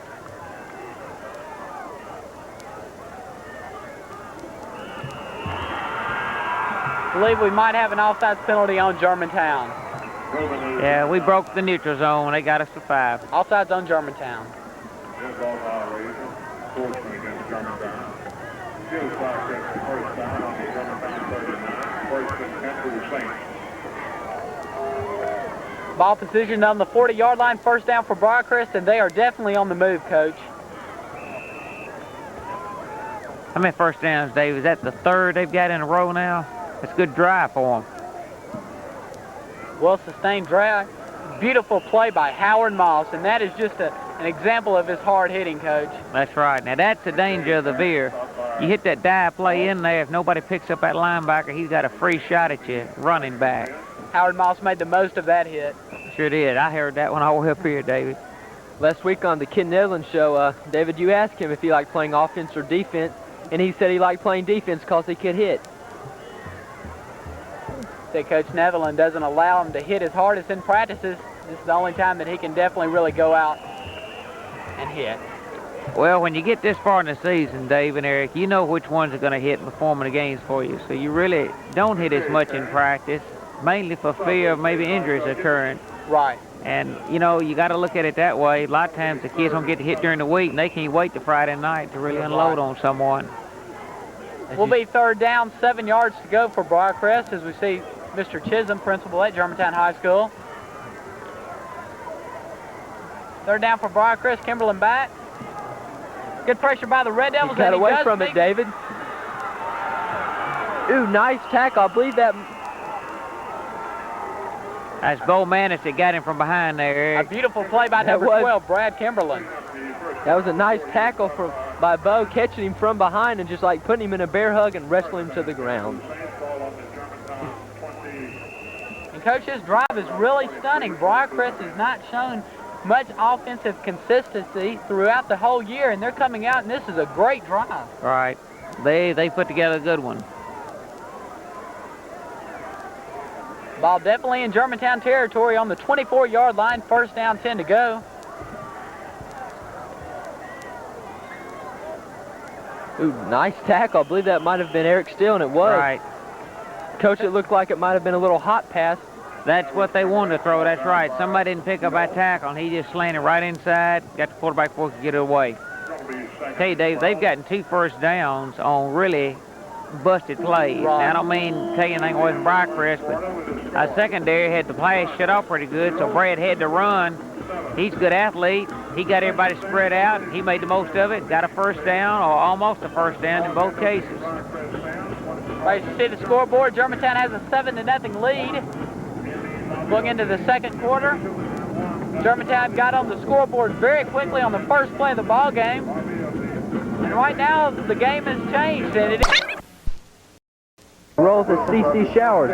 I believe we might have an offsides penalty on Germantown. Yeah, we broke the neutral zone. They got us to 5. Offsides on Germantown. Ball position on the 40-yard line. First down for Briarcrest, and they are definitely on the move, Coach. How many first downs, Dave? Is that the third they've got in a row now? It's a good drive for them. Well-sustained drive. Beautiful play by Howard Moss, and that is just an example of his hard hitting, Coach. That's right. Now, that's the danger of the veer. You hit that dive play in there, if nobody picks up that linebacker, he's got a free shot at you running back. Howard Moss made the most of that hit. Sure did. I heard that one all the way up here, David. Last week on the Ken Nevlin show, David, you asked him if he liked playing offense or defense, and he said he liked playing defense because he could hit. Coach Nevlin doesn't allow him to hit as hard as in practices. This is the only time that he can definitely really go out and hit. Well, when you get this far in the season, Dave and Eric, you know which ones are going to hit and perform in the games for you. So you really don't hit as much in practice, mainly for fear of maybe injuries occurring. Right. And, you know, you got to look at it that way. A lot of times the kids don't get to hit during the week, and they can't wait to Friday night to really unload on someone. We'll be third down, 7 yards to go for Briarcrest as we see Mr. Chisholm, principal at Germantown High School. Third down for Briarcrest, Kimberlin back. Good pressure by the Red Devils. He got and away does from it, make- David. Ooh, nice tackle. I believe that... That's Bo Manis that got him from behind there, A Eric. beautiful play by number 12, Brad Kimberlin. That was a nice tackle by Bo, catching him from behind and just like putting him in a bear hug and wrestling him to the ground. And Coach, his drive is really stunning. Briarcrest has not shown much offensive consistency throughout the whole year, and they're coming out, and this is a great drive. Right. They put together a good one. Ball definitely in Germantown territory on the 24-yard line, first down, 10 to go. Ooh, nice tackle. I believe that might have been Eric Steele, and it was. Right. Coach, it looked like it might have been a little hot pass. That's what they wanted to throw. That's right. Somebody didn't pick up that tackle, and he just slanted right inside, got the quarterback before he could get it away. Tell you, Dave, they've gotten 2 first downs on really busted plays. Now, I don't mean take anything away from Briarcrest, but our secondary had the pass shut off pretty good, so Brad had to run. He's a good athlete. He got everybody spread out. He made the most of it, got a first down, or almost a first down in both cases. Right, you see the scoreboard. Germantown has a 7-0 lead. Going into the second quarter. Germantown got on the scoreboard very quickly on the first play of the ball game. And right now, the game has changed, and it is... Rolls at C.C. Showers.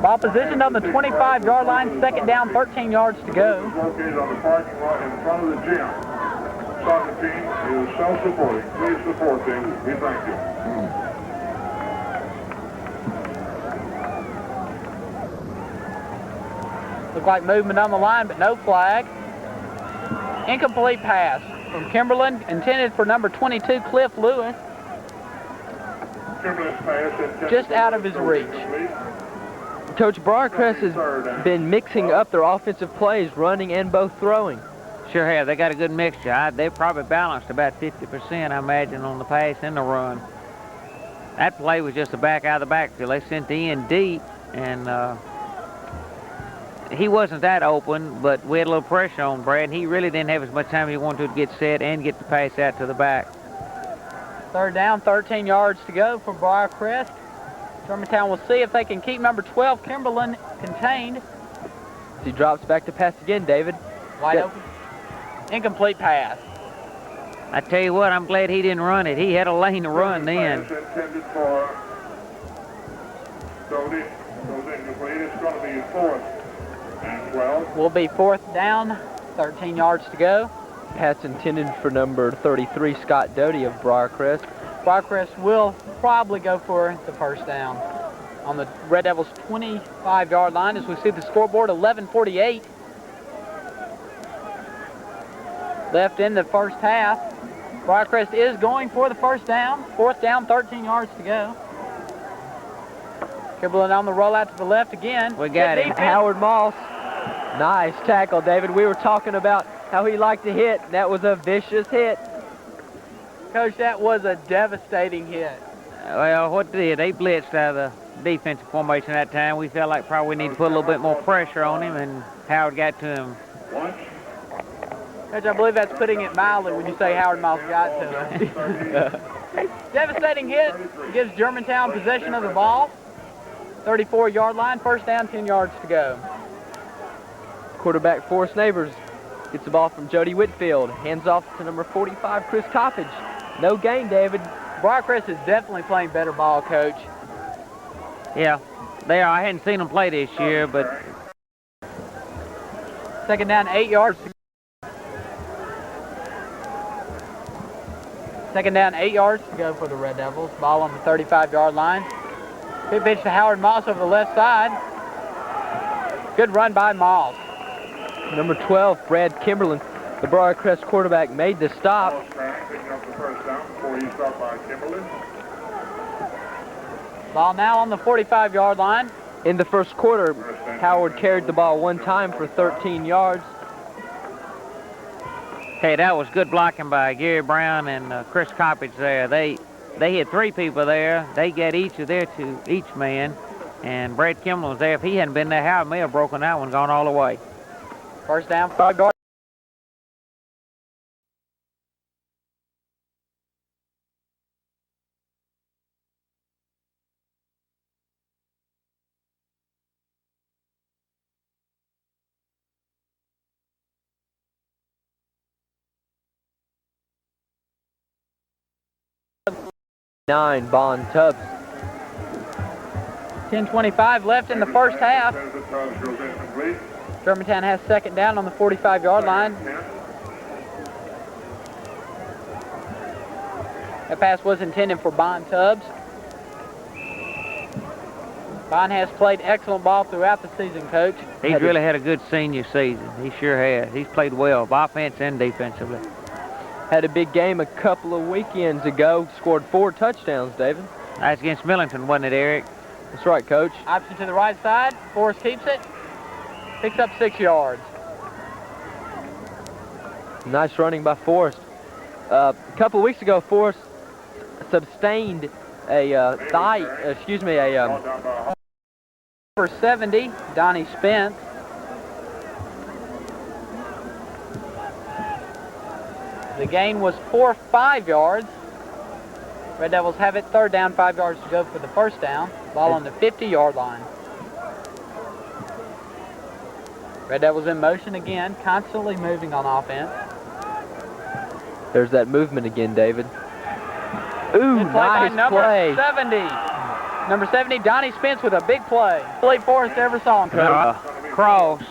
Ball positioned on the 25-yard line, second down, 13 yards to go. Located on the parking lot in front of the gym. Soccer team is self-supporting. Please support them. We thank you. Looked like movement on the line, but no flag. Incomplete pass from Kimberlin, intended for number 22, Cliff Lewis. Just out of his reach. Coach, Briarcrest has been mixing up their offensive plays, running and both throwing. Sure have. They got a good mixture. They're probably balanced about 50%, I imagine, on the pass and the run. That play was just a back out of the backfield. They sent the end deep, and he wasn't that open, but we had a little pressure on Brad, and he really didn't have as much time as he wanted to get set and get the pass out to the back. Third down, 13 yards to go for Briarcrest. Germantown will see if they can keep number 12, Kimberlin, contained. He drops back to pass again, David. Wide open. Incomplete pass. I tell you what, I'm glad he didn't run it. He had a lane to run then. Intended for Cody. Goes incomplete. It's going to be 4th and 12. Will be 4th down, 13 yards to go. Pass intended for number 33, Scott Doty of Briarcrest. Briarcrest will probably go for the first down on the Red Devils' 25-yard line as we see the scoreboard, 11:48 left in the first half. Briarcrest is going for the first down. 4th down, 13 yards to go. Kimberlin on the rollout to the left again. We got it. Howard Moss. Nice tackle, David. We were talking about how he liked to hit. That was a vicious hit. Coach, that was a devastating hit. Well, what did they blitzed out of the defensive formation that time. We felt like probably we need to put a little bit more pressure on him, and Howard got to him. Coach, I believe that's putting it mildly when you say Howard Miles got to him. Devastating hit gives Germantown possession of the ball. 34-yard line, first down, 10 yards to go. Quarterback Forrest Neighbors gets the ball from Jody Whitfield. Hands off to number 45, Chris Coppage. No gain, David. Briarcrest is definitely playing better ball, Coach. Yeah, they are. I hadn't seen them play this year, but... Second down, 8 yards. Second down, 8 yards to go for the Red Devils. Ball on the 35-yard line. Good pitch to Howard Moss over the left side. Good run by Moss. Number 12, Brad Kimberlin, the Briarcrest quarterback, made the stop. Ball now on the 45-yard line. In the first quarter, Howard carried the ball one time for 13 yards. Hey, that was good blocking by Gary Brown and Chris Coppage there. They had 3 people there. They got each man, and Brad Kimberlin was there. If he hadn't been there, Howard may have broken that one, gone all the way. First down, 5 yards. 9, Bond Tubbs. 10:25 left in the first half. Germantown has second down on the 45-yard line. That pass was intended for Bond Tubbs. Bond has played excellent ball throughout the season, Coach. He's really had a good senior season. He sure has. He's played well, offense and defensively. Had a big game a couple of weekends ago. Scored 4 touchdowns, David. That's against Millington, wasn't it, Eric? That's right, Coach. Option to the right side. Forrest keeps it. Picks up 6 yards. Nice running by Forrest. A couple of weeks ago, Forrest sustained a Number 70, Donnie Spence. The gain was 5 yards. Red Devils have it, third down, 5 yards to go for the first down. Ball on the 50-yard line. Red Devils in motion again, constantly moving on offense. There's that movement again, David. Ooh, nice number 70. Number 70, Donnie Spence with a big play. I believe Forrest ever saw him. Cross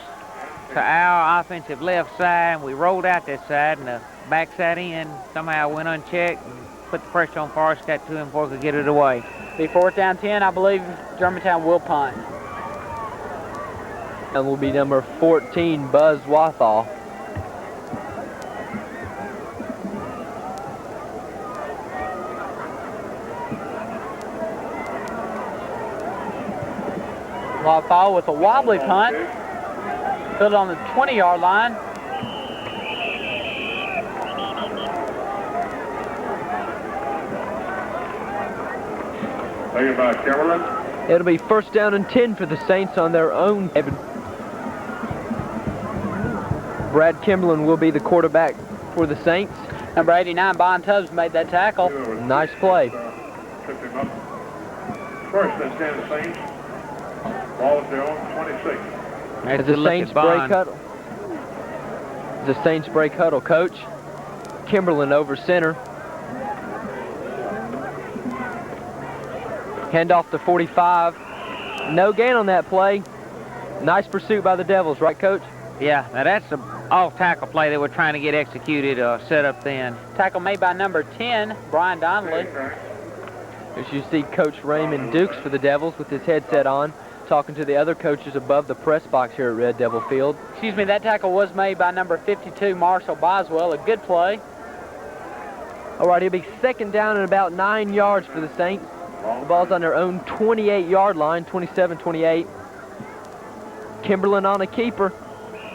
to our offensive left side, and we rolled out that side, and the backside end somehow went unchecked and put the pressure on Forrest, got to him before he could get it away. Be 4th down 10, I believe Germantown will punt. And will be number 14, Buzz Wathall. Wathall with a wobbly punt. Put it on the 20-yard line. Taken by Kimberlin. It'll be 1st down and 10 for the Saints on their own. Brad Kimberlin will be the quarterback for the Saints. Number 89, Bond Tubbs made that tackle. Nice play. Tripped him up. 1st and 10 Saints. Ball at their own 26. As the Saints break huddle. The Saints break huddle, Coach. Kimberlin over center. Handoff to 45. No gain on that play. Nice pursuit by the Devils, right, Coach? Yeah, now that's the off-tackle play that we're trying to get executed, set up then. Tackle made by number 10, Brian Donnelly. As you see Coach Raymond Dukes for the Devils with his headset on, talking to the other coaches above the press box here at Red Devil Field. Excuse me, that tackle was made by number 52, Marshall Boswell. A good play. All right, it'll be 2nd down and about 9 yards for the Saints. The ball's on their own 28-yard line, 27-28. Kimberlin on a keeper.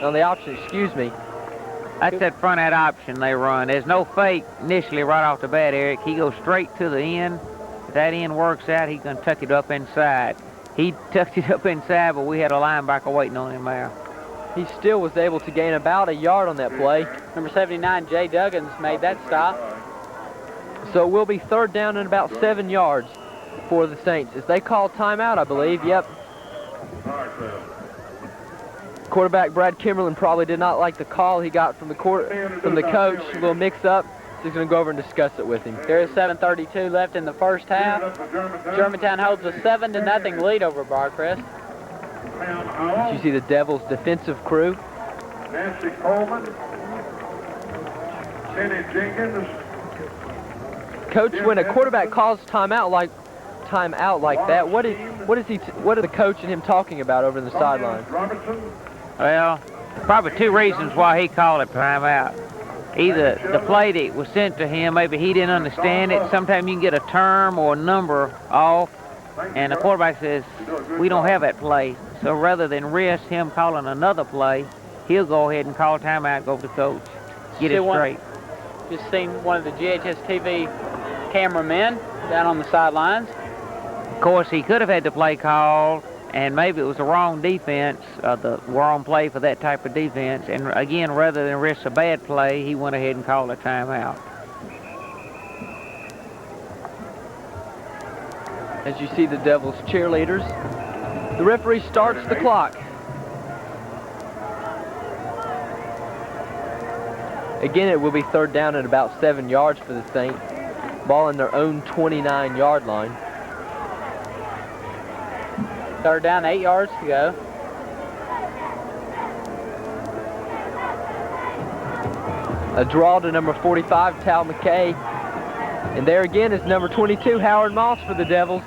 On the option, excuse me. That's that front end option they run. There's no fake initially right off the bat, Eric. He goes straight to the end. If that end works out, he's going to tuck it up inside. He tucked it up inside, but we had a linebacker waiting on him there. He still was able to gain about a yard on that play. Number 79, Jay Duggins, made that stop. So it will be 3rd down and about 7 yards for the Saints. As they call timeout, I believe. Yep. Quarterback Brad Kimberlin probably did not like the call he got from the coach. A little mix-up. So he's going to go over and discuss it with him. There is 7:32 left in the first half. Germantown holds a 7-0 lead over Braircrest. You see the Devils' defensive crew. Nancy Coleman. Kenny Jenkins. Coach, when a quarterback calls timeout like that, what are the coach and him talking about over in the sideline? Well, probably 2 reasons why he called it timeout. Either the play that was sent to him, maybe he didn't understand it. Sometimes you can get a term or a number off, and the quarterback says, we don't have that play. So rather than risk him calling another play, he'll go ahead and call timeout, go to the coach, get it straight. Just seen one of the GHS TV cameramen down on the sidelines. Of course, he could have had the play called, and maybe it was the wrong defense, the wrong play for that type of defense. And again, rather than risk a bad play, he went ahead and called a timeout. As you see the Devils cheerleaders, the referee starts the clock. Again, it will be 3rd down and about 7 yards for the Saints. Ball in their own 29-yard line. Third down, 8 yards to go. A draw to number 45, Tal McKay. And there again is number 22, Howard Moss for the Devils.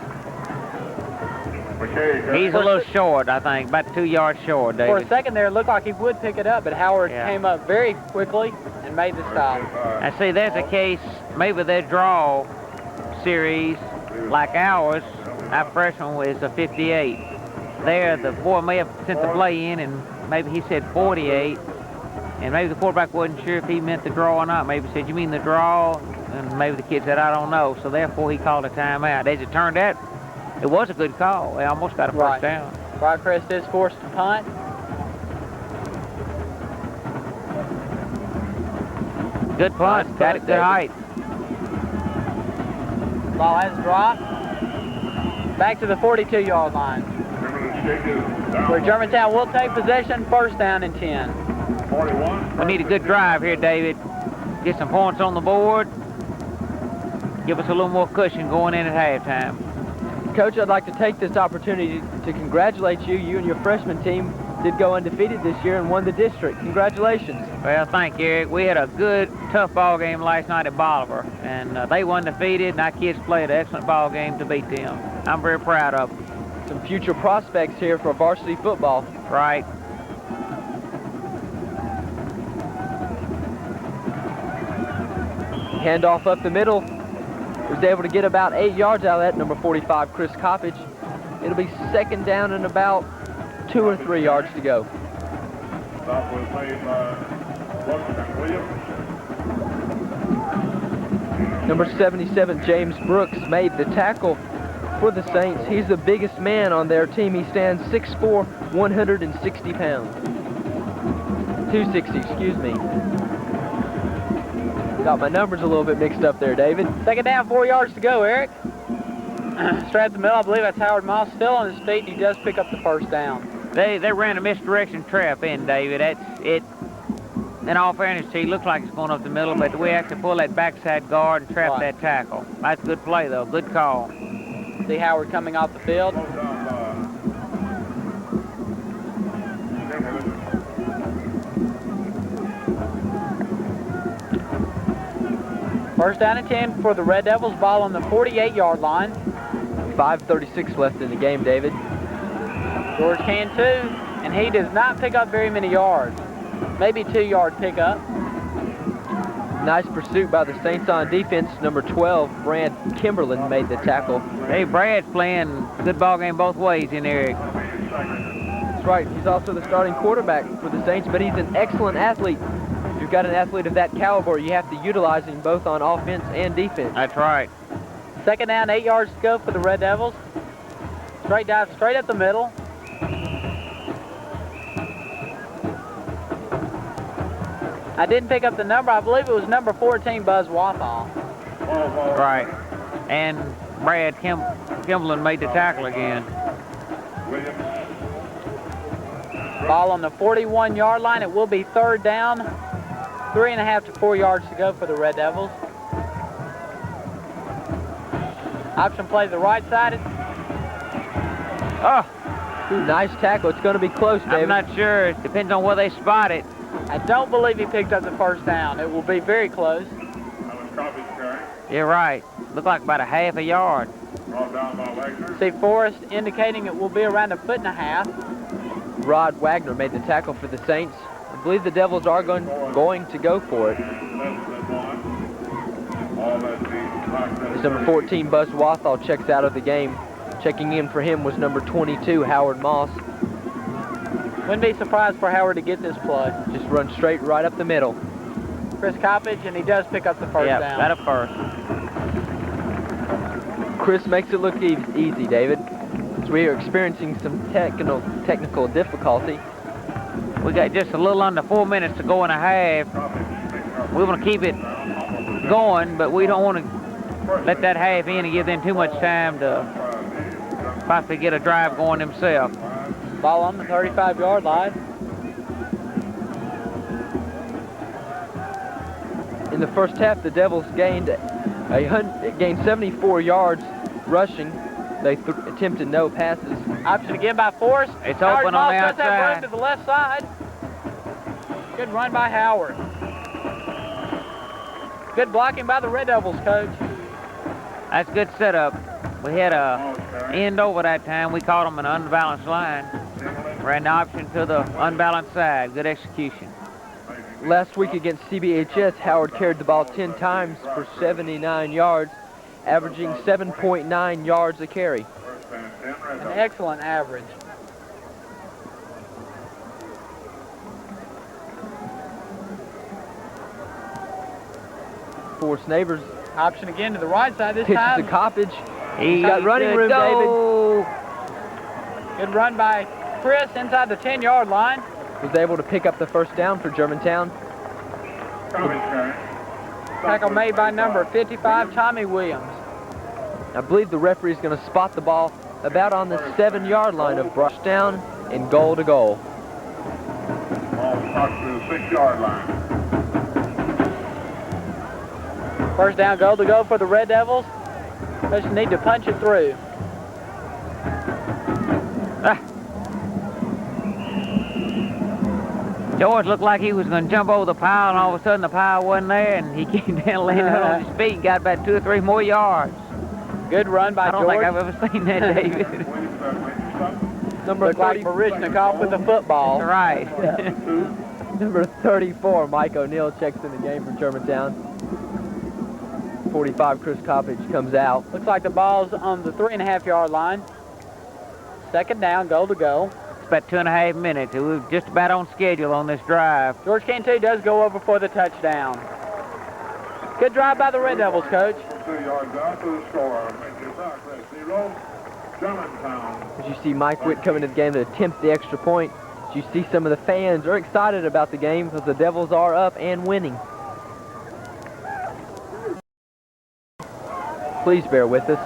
He's a little short, I think, about 2 yards short, David. For a second there, it looked like he would pick it up, but Howard came up very quickly and made the stop. I see there's a case, maybe their draw series, like ours, our freshman was a 58. There, the boy may have sent the play in, and maybe he said 48, and maybe the quarterback wasn't sure if he meant the draw or not. Maybe he said, you mean the draw? And maybe the kid said, I don't know. So therefore, he called a timeout. As it turned out, it was a good call. They almost got a first down. Braircrest is forced to punt. Good punt. Got it good height. Ball has dropped. Back to the 42-yard line, where Germantown will take possession, first down and 10. We need a good drive here, David. Get some points on the board. Give us a little more cushion going in at halftime. Coach, I'd like to take this opportunity to congratulate you. You and your freshman team did go undefeated this year and won the district. Congratulations. Well, thank you, Eric. We had a good, tough ball game last night at Bolivar, and they won undefeated, and our kids played an excellent ball game to beat them. I'm very proud of them. Some future prospects here for varsity football. Right. Handoff up the middle. Was able to get about 8 yards out of that, number 45, Chris Coppage. It'll be second down and about 2 or 3 yards to go. Stop was made by Williams. Number 77, James Brooks, made the tackle for the Saints. He's the biggest man on their team. He stands 6'4", 160 pounds. 260, excuse me. Got my numbers a little bit mixed up there, David. Second down, 4 yards to go, Eric. Straight at the middle, I believe that's Howard Moss still on his feet. He does pick up the first down. They ran a misdirection trap in, David. That's it. In all fairness to you, looks like it's going up the middle, but we have to pull that backside guard and trap that tackle. That's a good play, though. Good call. See Howard coming off the field. First down and 10 for the Red Devils. Ball on the 48-yard line. 5:36 left in the game, David. George can too, and he does not pick up very many yards. Maybe 2-yard pickup. Nice pursuit by the Saints on defense. Number 12, Brad Kimberlin, made the tackle. Hey, Brad's playing a good ball game both ways in Eric. That's right. He's also the starting quarterback for the Saints, but he's an excellent athlete. If you've got an athlete of that caliber, you have to utilize him both on offense and defense. That's right. Second down, 8 yards to go for the Red Devils. Straight dive, straight up the middle. I didn't pick up the number. I believe it was number 14, Buzz Wathall. Right. And Brad Kimberlin made the tackle again. Ball on the 41-yard line. It will be third down. 3.5 to 4 yards to go for the Red Devils. Option play to the right side. Oh, nice tackle. It's going to be close, David. I'm not sure. It depends on where they spot it. I don't believe he picked up the first down. It will be very close. You're right. Looked like about a half a yard. See Forrest indicating it will be around 1.5 feet. Rod Wagner made the tackle for the Saints. I believe the Devils are going to go for it. As number 14, Buzz Wathall, checks out of the game. Checking in for him was number 22, Howard Moss. Wouldn't be surprised for Howard to get this play. Just run straight right up the middle. Chris Coppage, and he does pick up the first down. Got a first. Chris makes it look easy, David. As we are experiencing some technical difficulty. We got just a little under 4 minutes to go and a half. We want to keep it going, but we don't want to let that half in and give them too much time to possibly get a drive going themselves. Ball on the 35-yard line. In the first half, the Devils gained Gained 74 yards rushing. They attempted no passes. Option again by Forrest. It's Howard open on the Moss does have room outside. to the left side. Good run by Howard. Good blocking by the Red Devils, Coach. That's a good setup. We had a end over that time. We caught them in an unbalanced line. Ran the option to the unbalanced side. Good execution. Last week against CBHS, Howard carried the ball 10 times for 79 yards, averaging 7.9 yards a carry. An excellent average. Forrest Neighbors Option again to the right side this pitches time. to Coppage. He's got running room, David. Good run by Chris inside the 10-yard line. Was able to pick up the first down for Germantown. Tackle made by number 55, Tommy Williams. I believe the referee is going to spot the ball about on the 7-yard line of brush down and goal to goal. Ball stuck to the 6-yard line. First down, goal to go for the Red Devils. Just need to punch it through. George looked like he was going to jump over the pile, and all of a sudden the pile wasn't there, and he came down, landed on his feet, and got about 2 or 3 more yards. Good run by George. I don't think I've ever seen that, David. Number Looked like 30 Barishnikov with the football. That's right. Number 34, Mike O'Neill, checks in the game for Germantown. 45, Chris Coppage comes out. Looks like the ball's on the 3.5-yard line. Second down, goal to go. It's about 2.5 minutes. We're just about on schedule on this drive. George Cantu does go over for the touchdown. Good drive by the Red Devils, Coach. 2 yards out to the score. Braircrest 0, Germantown. As you see Mike Witt coming to the game to attempt the extra point, as you see some of the fans are excited about the game because the Devils are up and winning. Please bear with us.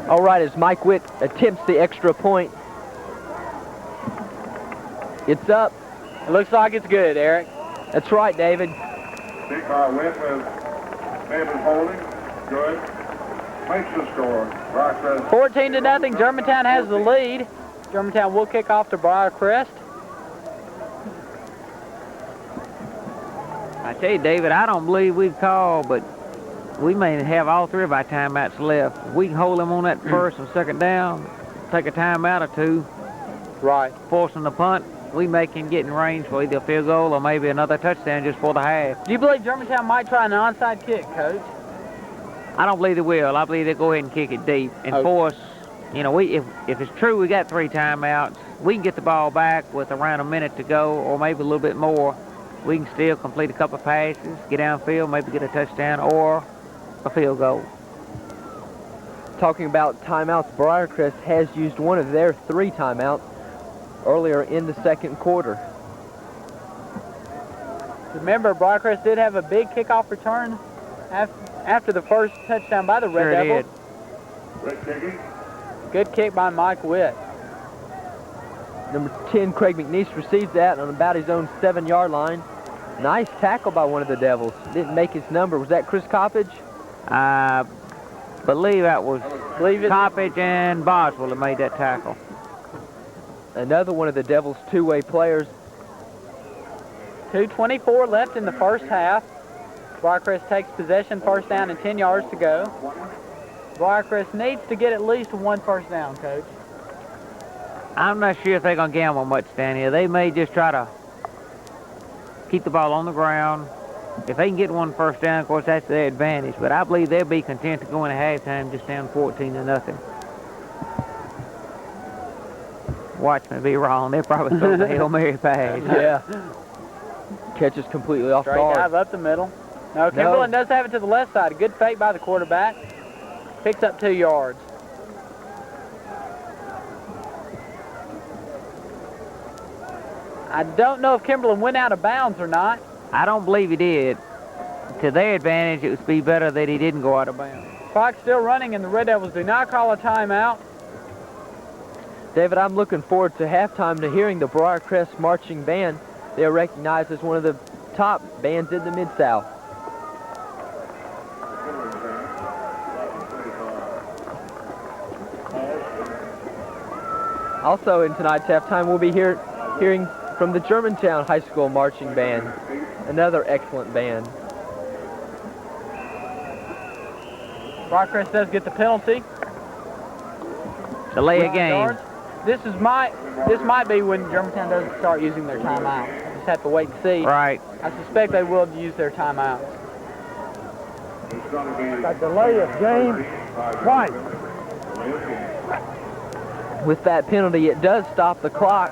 All right, as Mike Witt attempts the extra point, it's up. It looks like it's good, Eric. That's right, David. T-Car went with David holding. Good. Makes the score. Braircrest 14-0, Germantown has the lead. Germantown will kick off to Briarcrest. I tell you, David, I don't believe we've called, but we may have all 3 of our timeouts left. If we can hold them on that first and second down, take a timeout or 2, Right. forcing the punt, we may can get in range for either a field goal or maybe another touchdown just for the half. Do you believe Germantown might try an onside kick, Coach? I don't believe they will. I believe they'll go ahead and kick it deep and force. You know, if it's true we got 3 timeouts, we can get the ball back with around a minute to go or maybe a little bit more. We can still complete a couple of passes, get downfield, maybe get a touchdown or a field goal. Talking about timeouts, Briarcrest has used one of their 3 timeouts earlier in the second quarter. Remember, Briarcrest did have a big kickoff return after the first touchdown by the Red Devils. Red kicking. Good kick by Mike Witt. Number 10, Craig McNeese receives that on about his own 7-yard line. Nice tackle by one of the Devils. Didn't make his number. Was that Chris Coppage? I believe that was Coppage and Boswell that made that tackle. Another one of the Devils' 2-way players. 2:24 left in the first half. Briarcrest takes possession, first down and 10 yards to go. Briarcrest needs to get at least 1 first down, Coach. I'm not sure if they're going to gamble much down here. They may just try to keep the ball on the ground. If they can get 1 first down, of course, that's their advantage. But I believe they'll be content to go into halftime just down 14-0. Watch me be wrong. They'll probably throw the Hail Mary pass. Yeah. Catches completely off Straight guard. dive up the middle. No, Kimberlin does have it to the left side. A good fake by the quarterback. Picks up 2 yards. I don't know if Kimberlin went out of bounds or not. I don't believe he did. To their advantage, it would be better that he didn't go out of bounds. Clock still running, and the Red Devils do not call a timeout. David, I'm looking forward to halftime to hearing the Briarcrest marching band. They are recognized as one of the top bands in the Mid-South. Also in tonight's halftime, we'll be hearing from the Germantown High School Marching Band, another excellent band. Braircrest does get the penalty. Delay a game. This might be when Germantown doesn't start using their timeout. Just have to wait and see. Right. I suspect they will use their timeouts. A delay of game twice. With that penalty, it does stop the clock.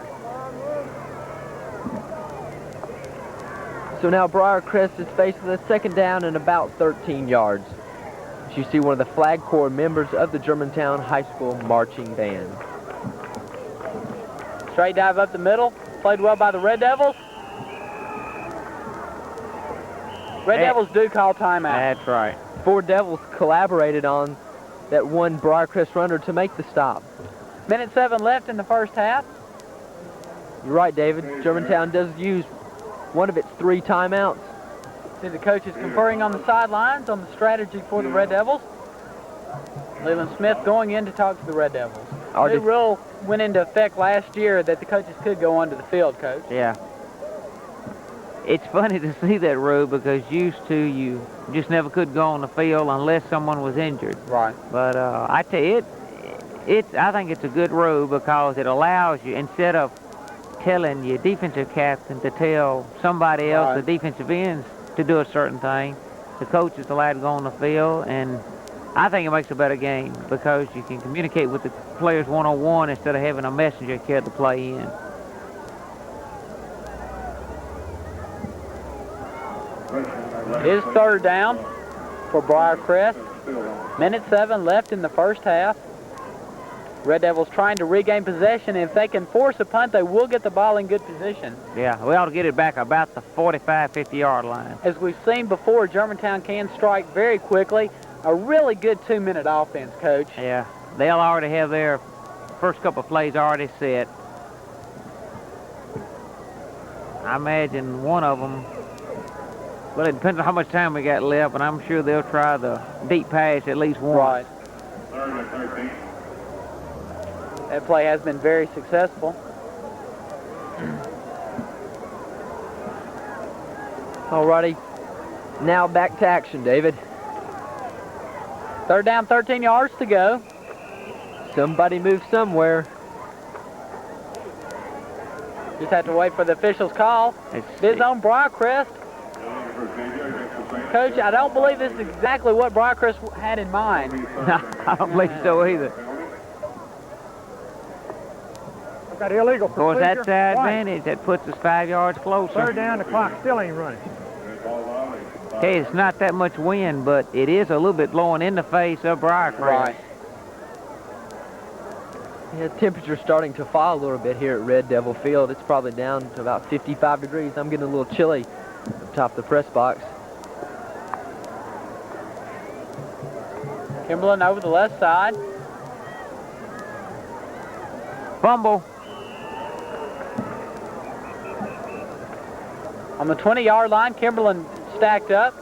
So now Briarcrest is faced with a second down and about 13 yards. As you see one of the flag corps members of the Germantown High School Marching Band. Straight dive up the middle. Played well by the Red Devils. Red Devils do call timeout. That's right. 4 Devils collaborated on that one Briarcrest runner to make the stop. Minute 7 left in the first half. You're right, David. Germantown does use one of its 3 timeouts. See the coaches conferring on the sidelines on the strategy for the Red Devils. Leland Smith going in to talk to the Red Devils. The rule went into effect last year that the coaches could go onto the field, Coach. Yeah. It's funny to see that rule because used to you just never could go on the field unless someone was injured. Right. But I tell you, I think it's a good rule because it allows you, instead of telling your defensive captain to tell somebody else, the defensive ends, to do a certain thing, the coach is allowed to go on the field, and I think it makes a better game because you can communicate with the players one-on-one instead of having a messenger carry the play in. It is third down for Briarcrest. Minute 7 left in the first half. Red Devils trying to regain possession. If they can force a punt, they will get the ball in good position. Yeah, we ought to get it back about the 45, 50-yard line. As we've seen before, Germantown can strike very quickly. A really good 2-minute offense, Coach. Yeah, they'll already have their first couple of plays already set. I imagine one of them, well, it depends on how much time we got left, but I'm sure they'll try the deep pass at least once. Right. That play has been very successful. Alrighty, now back to action, David. Third down, 13 yards to go. Somebody move somewhere. Just have to wait for the official's call. This on Briarcrest. Coach, I don't believe this is exactly what Briarcrest had in mind. I don't believe so either. Got illegal Of course, procedure. that's the advantage. That puts us 5 yards closer. Third down, the clock still ain't running. Okay, it's not that much wind, but it is a little bit blowing in the face of Briarcrest. Right. Yeah, temperature's starting to fall a little bit here at Red Devil Field. It's probably down to about 55 degrees. I'm getting a little chilly up top of the press box. Kimberlin over the left side. Fumble. On the 20-yard line, Kimberlin stacked up.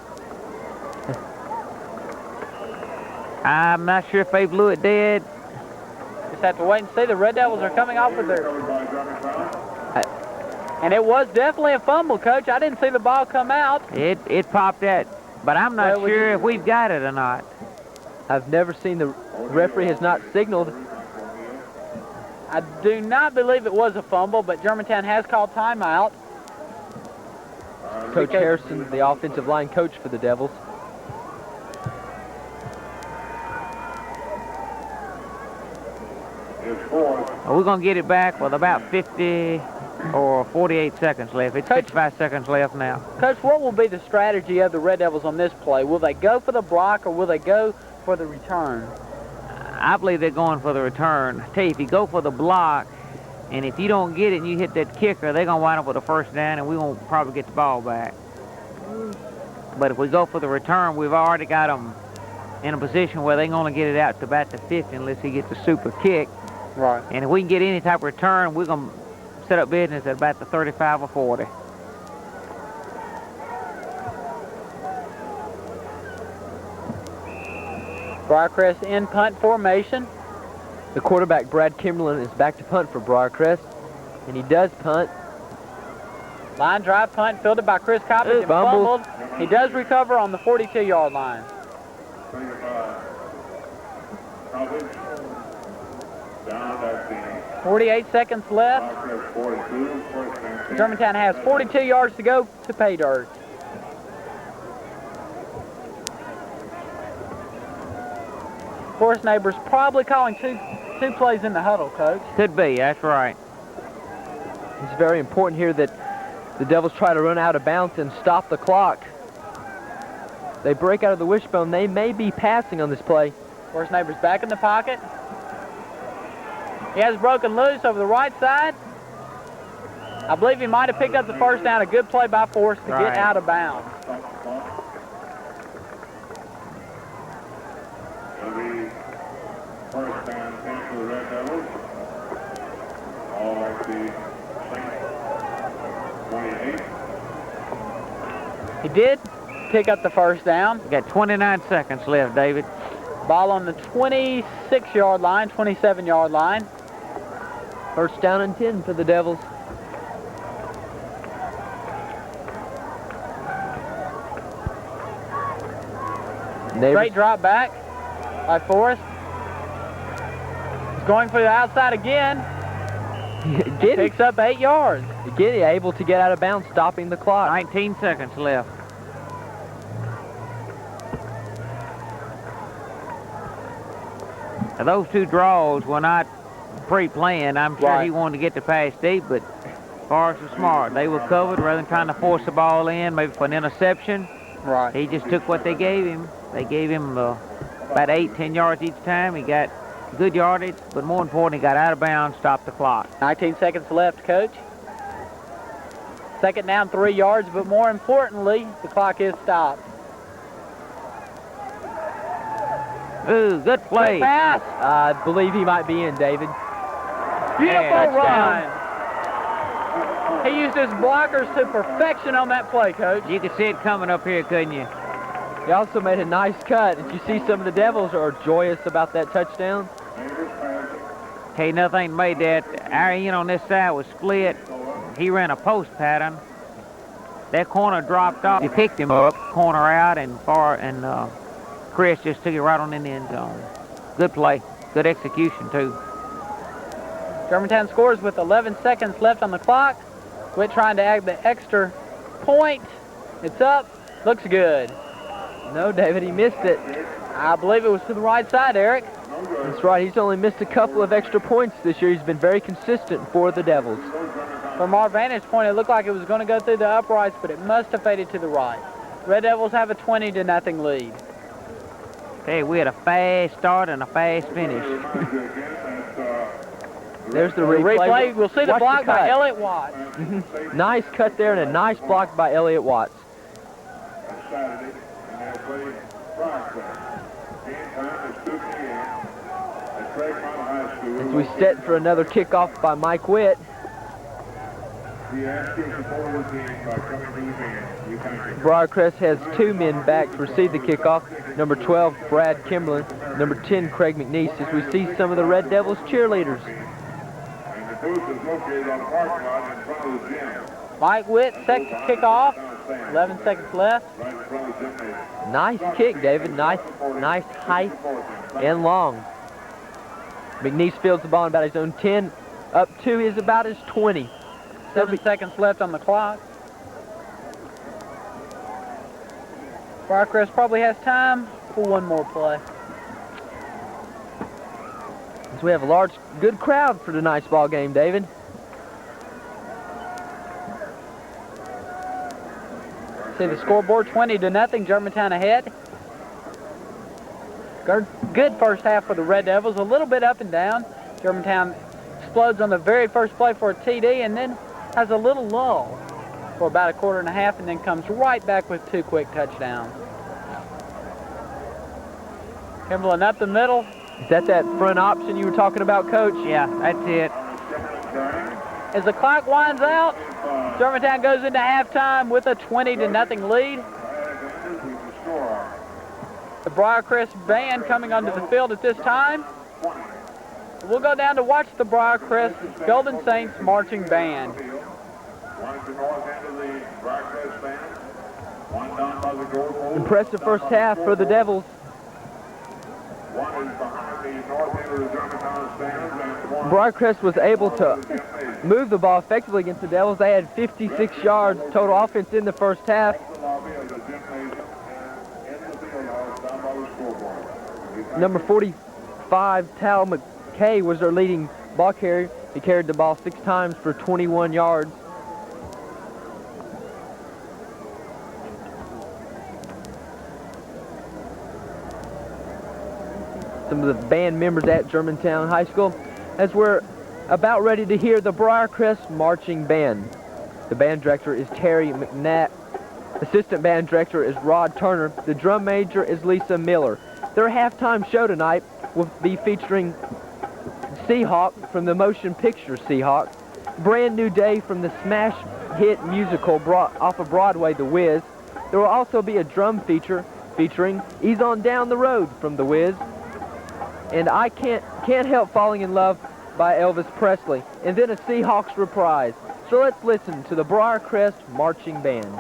I'm not sure if they blew it dead. Just have to wait and see. The Red Devils are coming off with their... And it was definitely a fumble, Coach. I didn't see the ball come out. It popped out, but I'm not sure if we've got it or not. I've never seen the referee has not signaled. I do not believe it was a fumble, but Germantown has called timeout. Coach Harrison, the offensive line coach for the Devils. We're going to get it back with about 50 or 48 seconds left. It's 55 seconds left now. Coach, what will be the strategy of the Red Devils on this play? Will they go for the block or will they go for the return? I believe they're going for the return. I tell you, if you go for the block, and if you don't get it and you hit that kicker, they're going to wind up with a first down, and we won't probably get the ball back. But if we go for the return, we've already got them in a position where they're going to get it out to about the 50 unless he gets a super kick. Right. And if we can get any type of return, we're going to set up business at about the 35 or 40. Briarcrest in punt formation. The quarterback, Brad Kimberlin, is back to punt for Briarcrest, and he does punt. Line drive punt fielded by Chris Coppage and fumbled. He does recover on the 42-yard line. 48 seconds left. Germantown has 42 yards to go to pay dirt. Forest Neighbors probably calling two plays in the huddle, Coach. Could be, that's right. It's very important here that the Devils try to run out of bounds and stop the clock. They break out of the wishbone. They may be passing on this play. Forest Neighbors back in the pocket. He has broken loose over the right side. I believe he might have picked up the first down. A good play by Forest to get out of bounds. First down, for the Red Devils. All at the 28. He did pick up the first down. We got 29 seconds left, David. Ball on the 26-yard line, 27-yard line. First down and 10 for the Devils. Straight drop back by Forrest. He's going for the outside again. Picks up 8 yards. Again, able to get out of bounds, stopping the clock. 19 seconds left. Now, those two draws were not pre-planned. I'm sure he wanted to get the pass deep, but Forrest was smart. They were covered rather than trying to force the ball in, maybe for an interception. Right. He just took what they gave him. They gave him about 8-10 yards each time. He got good yardage, but more important, he got out of bounds, stopped the clock. 19 seconds left, Coach. Second down, 3 yards, but more importantly, the clock is stopped. Ooh, good play. Good pass. I believe he might be in, David. Beautiful run. He used his blockers to perfection on that play, Coach. You could see it coming up here, couldn't you? He also made a nice cut. Did you see some of the Devils are joyous about that touchdown? Hey, nothing made that. Our end on this side was split. He ran a post pattern. That corner dropped off. He picked him up, corner out, and Chris just took it right on in the end zone. Good play. Good execution, too. Germantown scores with 11 seconds left on the clock. Quit trying to add the extra point. It's up. Looks good. No, David, he missed it. I believe it was to the right side, Eric. That's right. He's only missed a couple of extra points this year. He's been very consistent for the Devils. From our vantage point, it looked like it was going to go through the uprights, but it must have faded to the right. Red Devils have a 20-0 lead. Hey, we had a fast start and a fast finish. There's the replay. We'll see the block by Elliott Watts. Nice cut there and a nice block by Elliott Watts. As we set for another kickoff by Mike Witt. Briarcrest has 2 men back to receive the kickoff. Number 12, Brad Kimberlin. Number 10, Craig McNeese, as we see some of the Red Devils cheerleaders. Mike Witt set to kick off. 11 seconds left. Nice kick, David. Nice height and long. McNeese fields the ball in about his own 10. Up to is about his 20. 7 seconds left on the clock. Briarcrest probably has time for one more play. So we have a large, good crowd for tonight's ball game, David. See the scoreboard, 20-0, Germantown ahead. Good first half for the Red Devils, a little bit up and down. Germantown explodes on the very first play for a TD and then has a little lull for about a quarter and a half and then comes right back with 2 quick touchdowns. Kimberlin up the middle. Is that front option you were talking about, Coach? Yeah, that's it. As the clock winds out, Germantown goes into halftime with a 20-0 lead. The Briarcrest band coming onto the field at this time. We'll go down to watch the Briarcrest Golden Saints Marching Band. One at the north end of the Braircrest stand. One down by the door. Impressive first half for the Devils. One is behind the north end of the Germantown stand. And one Briarcrest was able to move the ball effectively against the Devils. They had 56 yards total offense in the first half. the lobby of the gymnasium and in the field house down by the scoreboard. Number 45, Tal McKay, was their leading ball carrier. He carried the ball 6 times for 21 yards. Some of the band members at Germantown High School, as we're about ready to hear the Briarcrest Marching Band. The band director is Terry McNatt. Assistant band director is Rod Turner. The drum major is Lisa Miller. Their halftime show tonight will be featuring Seahawk from the motion picture Seahawk, Brand New Day from the smash hit musical off of Broadway, The Wiz. There will also be a drum feature featuring Ease On Down the Road from The Wiz, and I Can't Help Falling in Love by Elvis Presley, and then a Seahawks reprise. So let's listen to the Briarcrest Marching Band.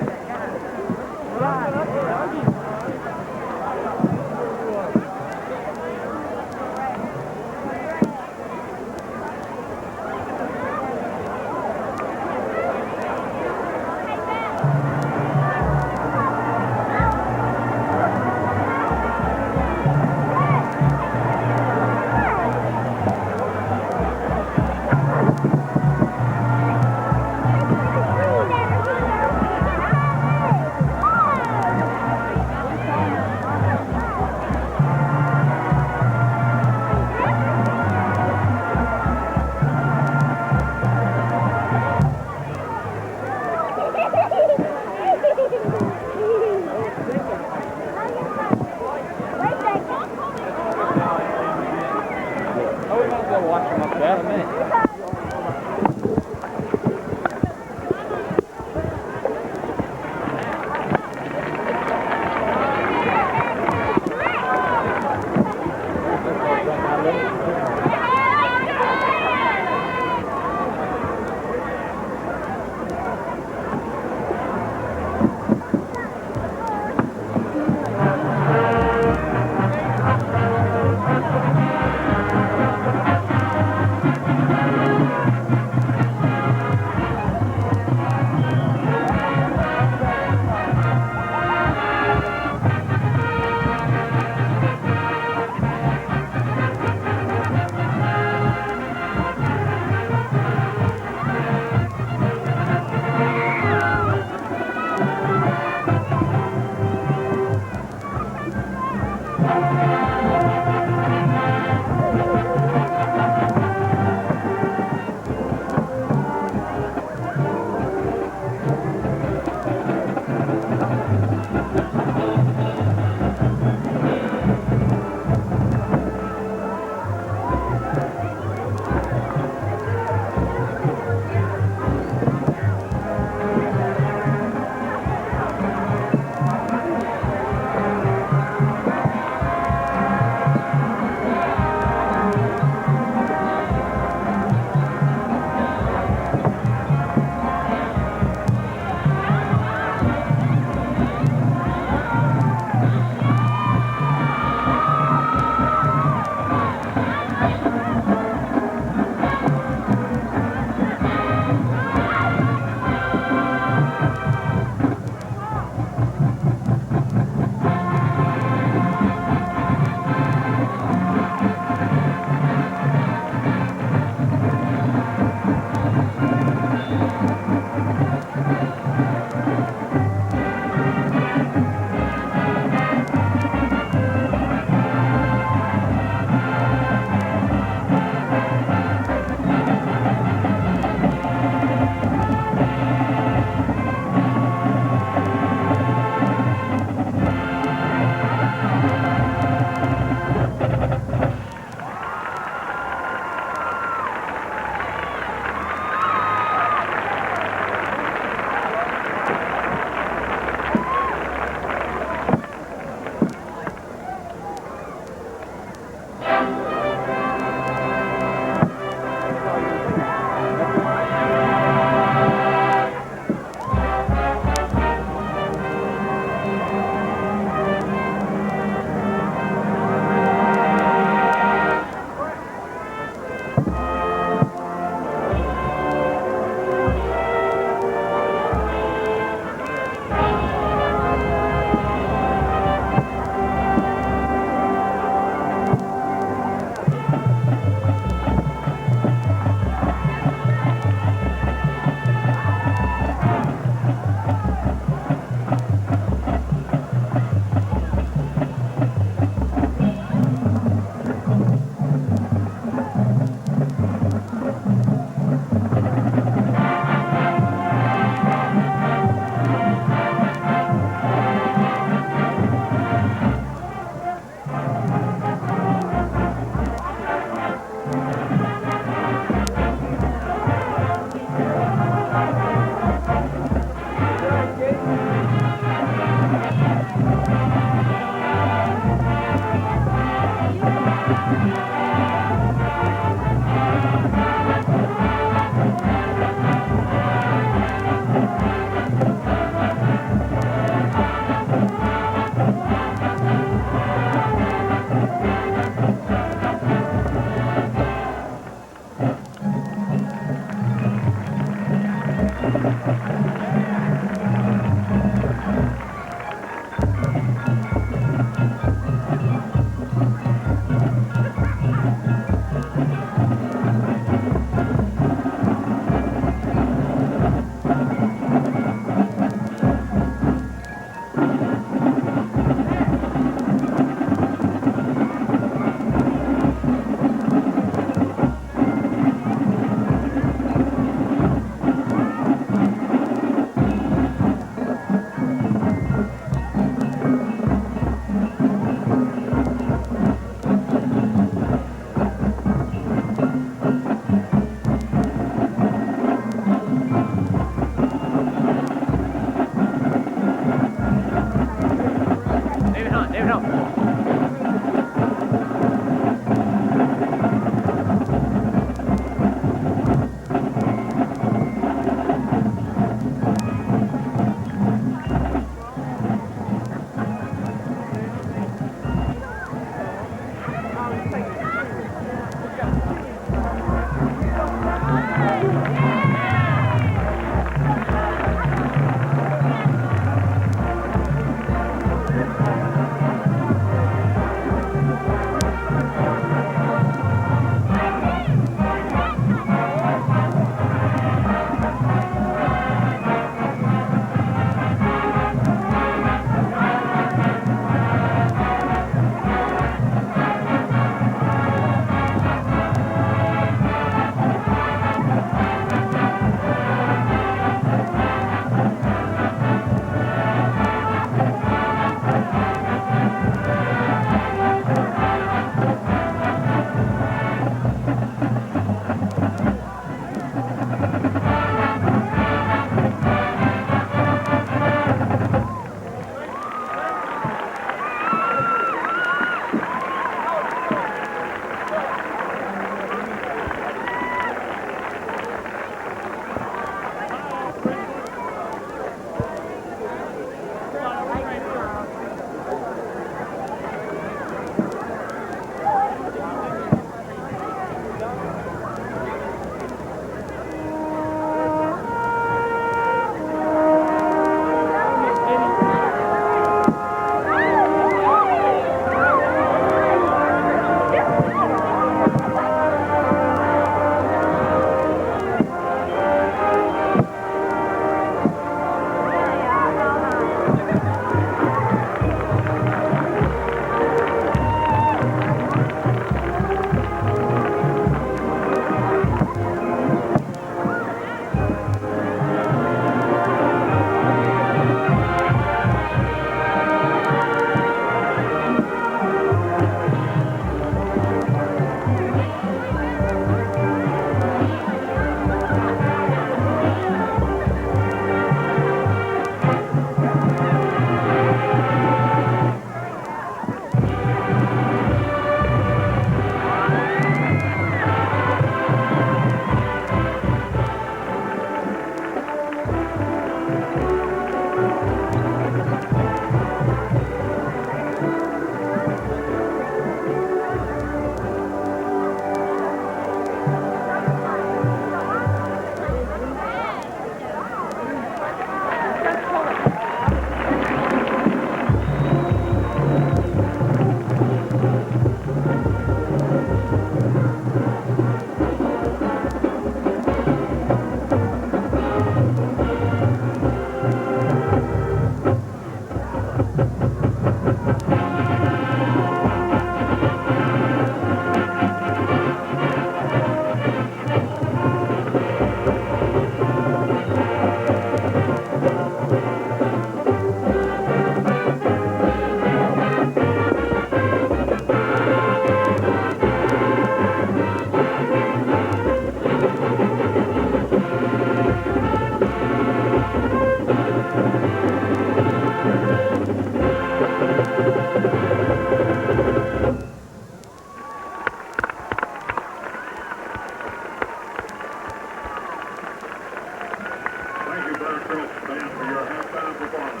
Briaircrest band for your halftime performance.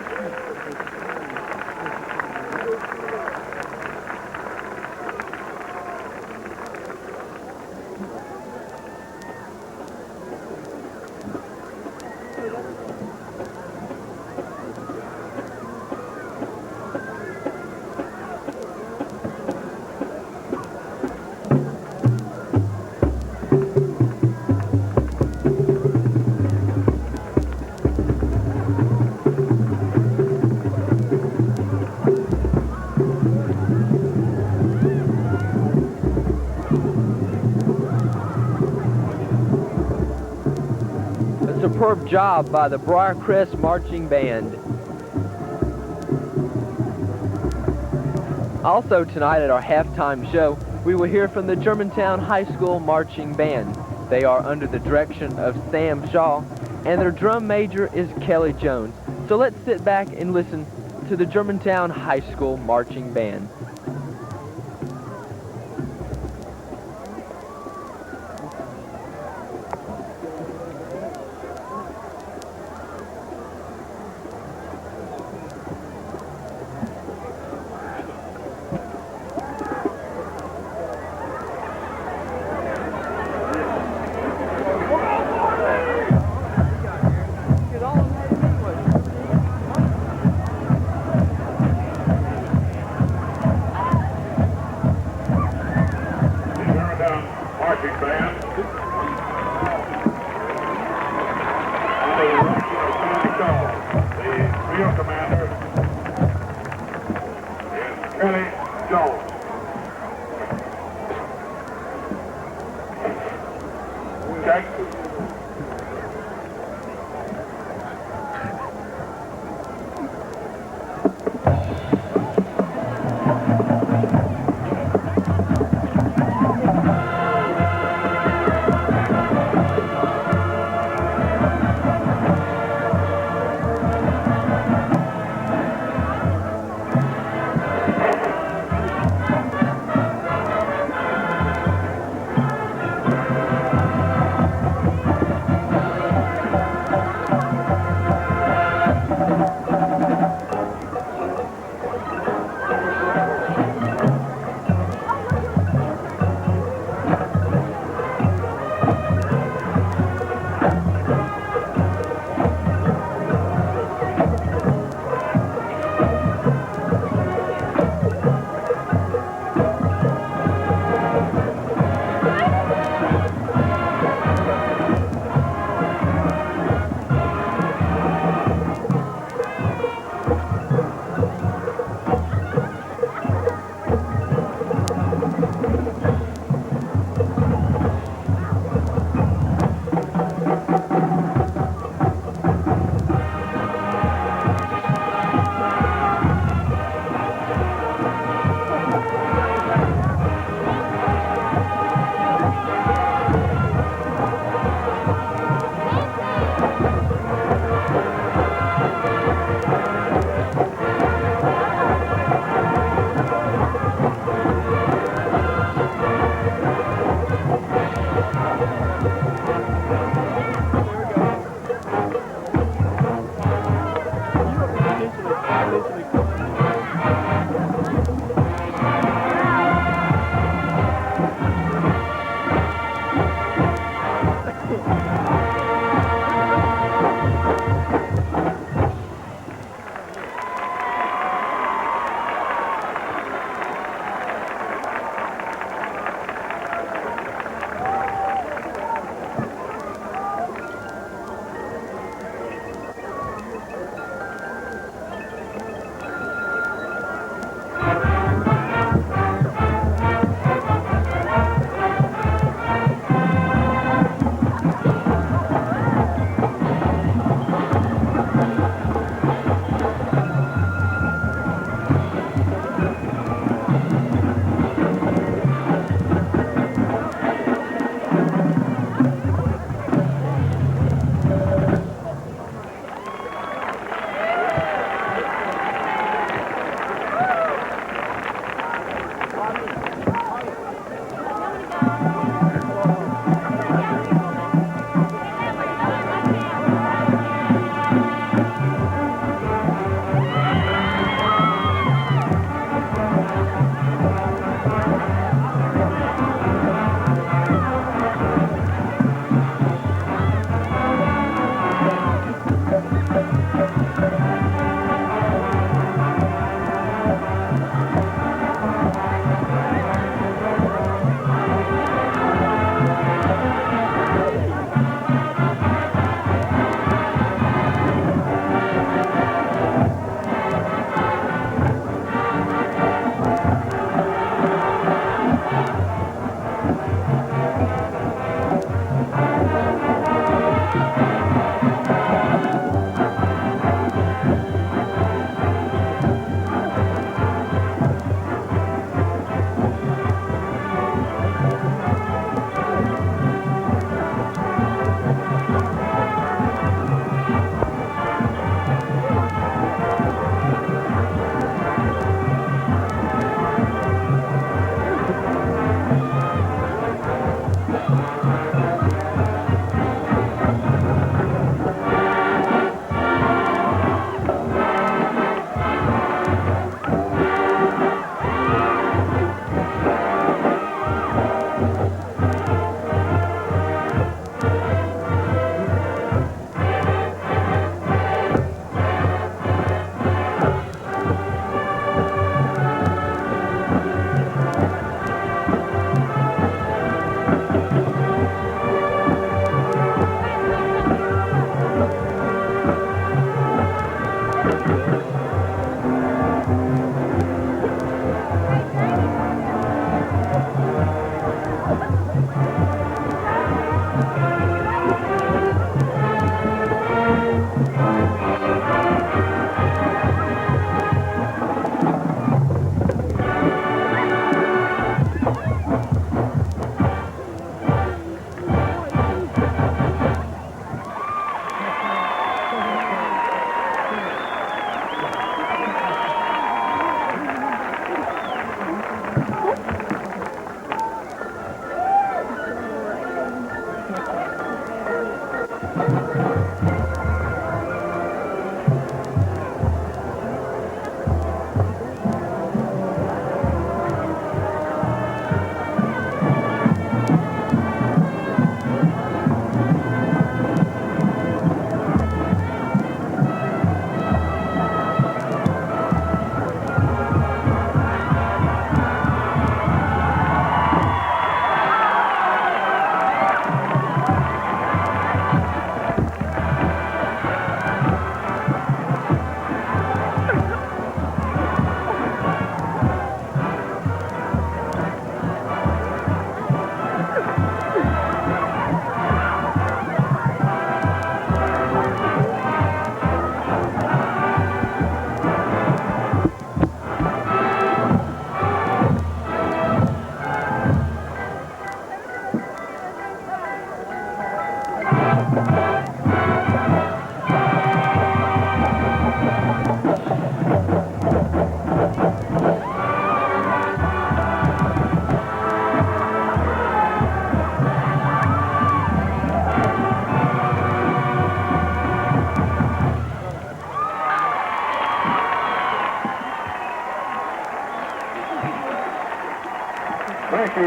A superb job by the Briarcrest Marching Band. Also tonight at our halftime show, we will hear from the Germantown High School Marching Band. They are under the direction of Sam Shaw, and their drum major is Kelly Jones. So let's sit back and listen to the Germantown High School Marching Band. Marching band. Under the direction of Sam Shaw, the field commander is Kelly Jones. Check.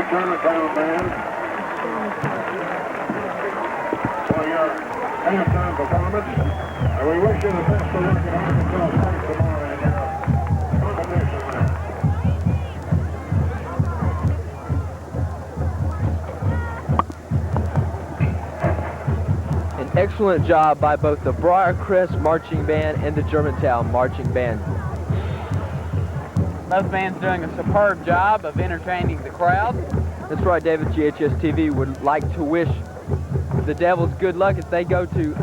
Germantown band for your halftime performance. And we wish you the best of luck at Arkansas State tomorrow in your competition there. An excellent job by both the Briarcrest Marching Band and the Germantown Marching Band. Both bands doing a superb job of entertaining the crowd. That's right, David. GHS TV would like to wish the Devils good luck as they go to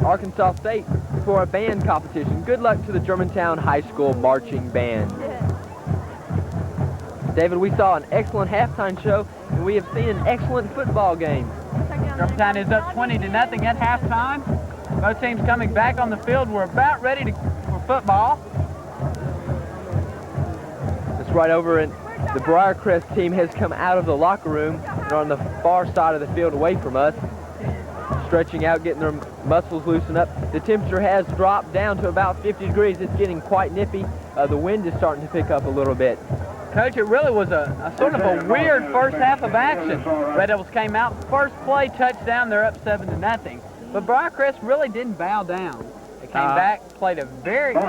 Arkansas State for a band competition. Good luck to the Germantown High School Marching Band. David, we saw an excellent halftime show, and we have seen an excellent football game. Germantown is up 20-0 at halftime. Both teams coming back on the field. We're about ready for football. That's right, over in the Briarcrest team has come out of the locker room and are on the far side of the field away from us, stretching out, getting their muscles loosened up. The temperature has dropped down to about 50 degrees. It's getting quite nippy. The wind is starting to pick up a little bit. Coach, it really was a sort of a weird first half of action. Red Devils came out, first play, touchdown, they're up 7-0. But Briarcrest really didn't bow down. They came back, played a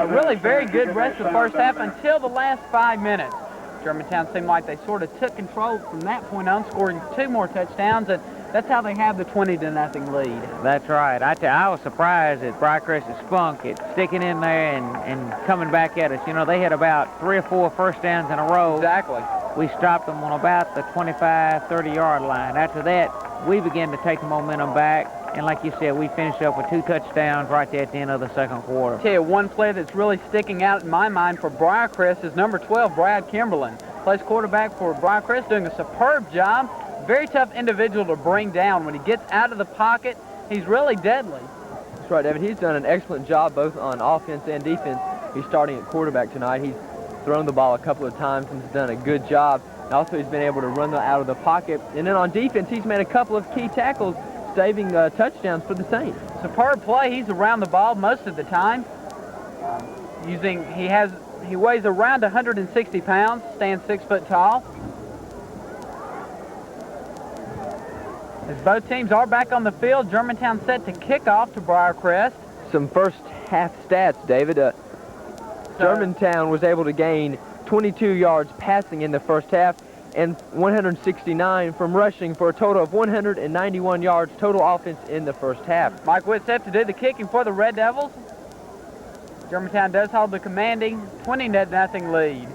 really very good rest of the first half until the last 5 minutes. Germantown seemed like they sort of took control from that point on, scoring 2 more touchdowns, and that's how they have the 20-0 lead. That's right. I was surprised at Briarcrest's spunk. It's sticking in there and coming back at us. You know, they had about 3 or 4 first downs in a row. Exactly. We stopped them on about the 25, 30-yard line. After that, we began to take the momentum back. And like you said, we finished up with 2 touchdowns right there at the end of the second quarter. I'll tell you, one play that's really sticking out in my mind for Briarcrest is number 12, Brad Kimberlin. Plays quarterback for Briarcrest, doing a superb job. Very tough individual to bring down. When he gets out of the pocket, he's really deadly. That's right, David. He's done an excellent job both on offense and defense. He's starting at quarterback tonight. He's thrown the ball a couple of times and has done a good job. And also, he's been able to run out of the pocket. And then on defense, he's made a couple of key tackles, saving touchdowns for the Saints. Superb play. He's around the ball most of the time. He weighs around 160 pounds, stands 6 foot tall. As both teams are back on the field, Germantown set to kick off to Briarcrest. Some first half stats, David. Germantown was able to gain 22 yards passing in the first half and 169 from rushing for a total of 191 yards total offense in the first half. Mike Witt set to do the kicking for the Red Devils. Germantown does hold the commanding 20-0 lead.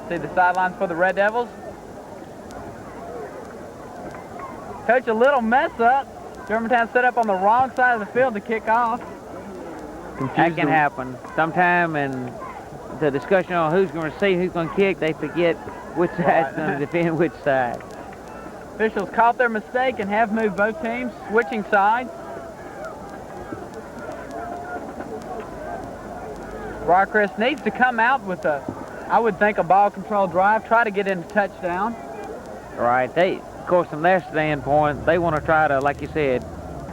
See the sidelines for the Red Devils. Coach, a little mess up. Germantown set up on the wrong side of the field to kick off. That can happen. Sometime in the discussion on who's going to receive, who's going to kick, they forget which side's going to defend which side. Officials caught their mistake and have moved both teams, switching sides. Briarcrest needs to come out with I would think, a ball control drive, try to get into touchdown. Right. Of course, from their standpoint, they want to try to, like you said,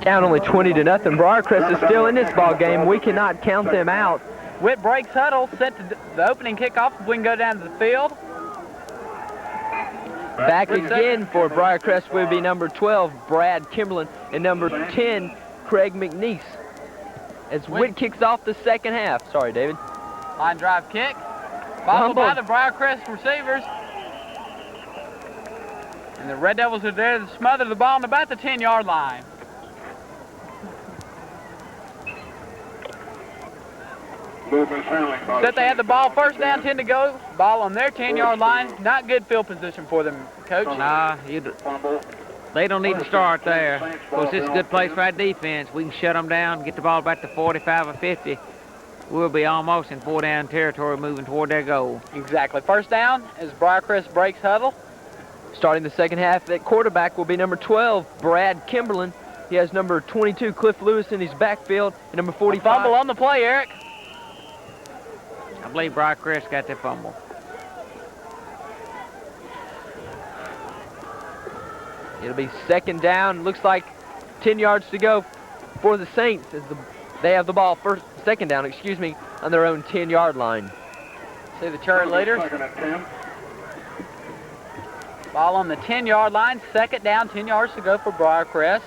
down only 20-0. Briarcrest is still in this ball game. We cannot count them out. Witt breaks huddle, set to the opening kickoff. If we can go down to the field. Back again for Briarcrest would be number 12, Brad Kimberlin, and number 10, Craig McNeese. As Witt kicks off the second half. Sorry, David. Line drive kick. Bobbled by the Briarcrest receivers. And the Red Devils are there to smother the ball on about the 10-yard line. Said they had the ball first down, 10 to go. Ball on their 10-yard line. Not good field position for them, Coach. Nah, they don't need to start there. Of course, this is a good place for our defense. We can shut them down, get the ball back to 45 or 50. We'll be almost in 4-down territory moving toward their goal. Exactly. First down as Briarcrest breaks huddle. Starting the second half, at quarterback will be number 12, Brad Kimberlin. He has number 22, Cliff Lewis, in his backfield, and number 45. A fumble on the play, Eric. I believe Briarcrest got that fumble. It'll be second down. Looks like 10 yards to go for the Saints as they have the ball second down, on their own 10-yard line. See the cheerleaders. Ball on the 10-yard line, second down, 10 yards to go for Briarcrest.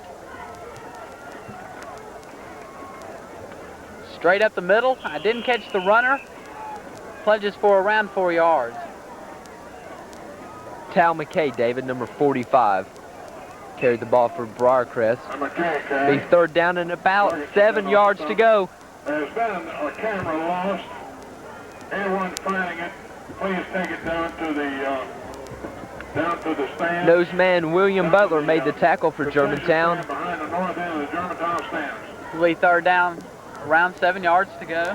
Straight up the middle. I didn't catch the runner. Pledges for around 4 yards. Tal McKay, David, number 45, carried the ball for Briarcrest. Be third down and about 7 yards to go. There's been a camera lost. Anyone finding it, please take it down to the stand. Noseman William Butler made the tackle for Germantown. Behind the north end of the Germantown stands. It'll be third down, around 7 yards to go.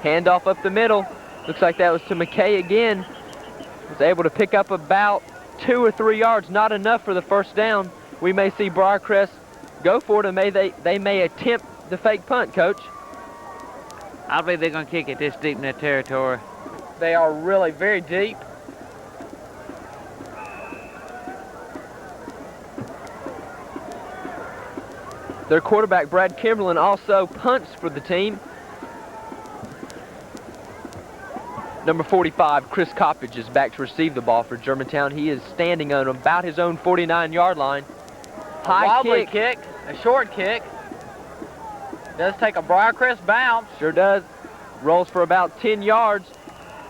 Handoff up the middle. Looks like that was to McKay again. Was able to pick up about 2 or 3 yards, not enough for the first down. We may see Briarcrest go for it, and they may attempt the fake punt, Coach. I believe they're going to kick it this deep in their territory. They are really very deep. Their quarterback, Brad Kimberlin, also punts for the team. Number 45, Chris Coppage, is back to receive the ball for Germantown. He is standing on about his own 49-yard line. High wobbly kick, a short kick. Does take a Briarcrest bounce. Sure does. Rolls for about 10 yards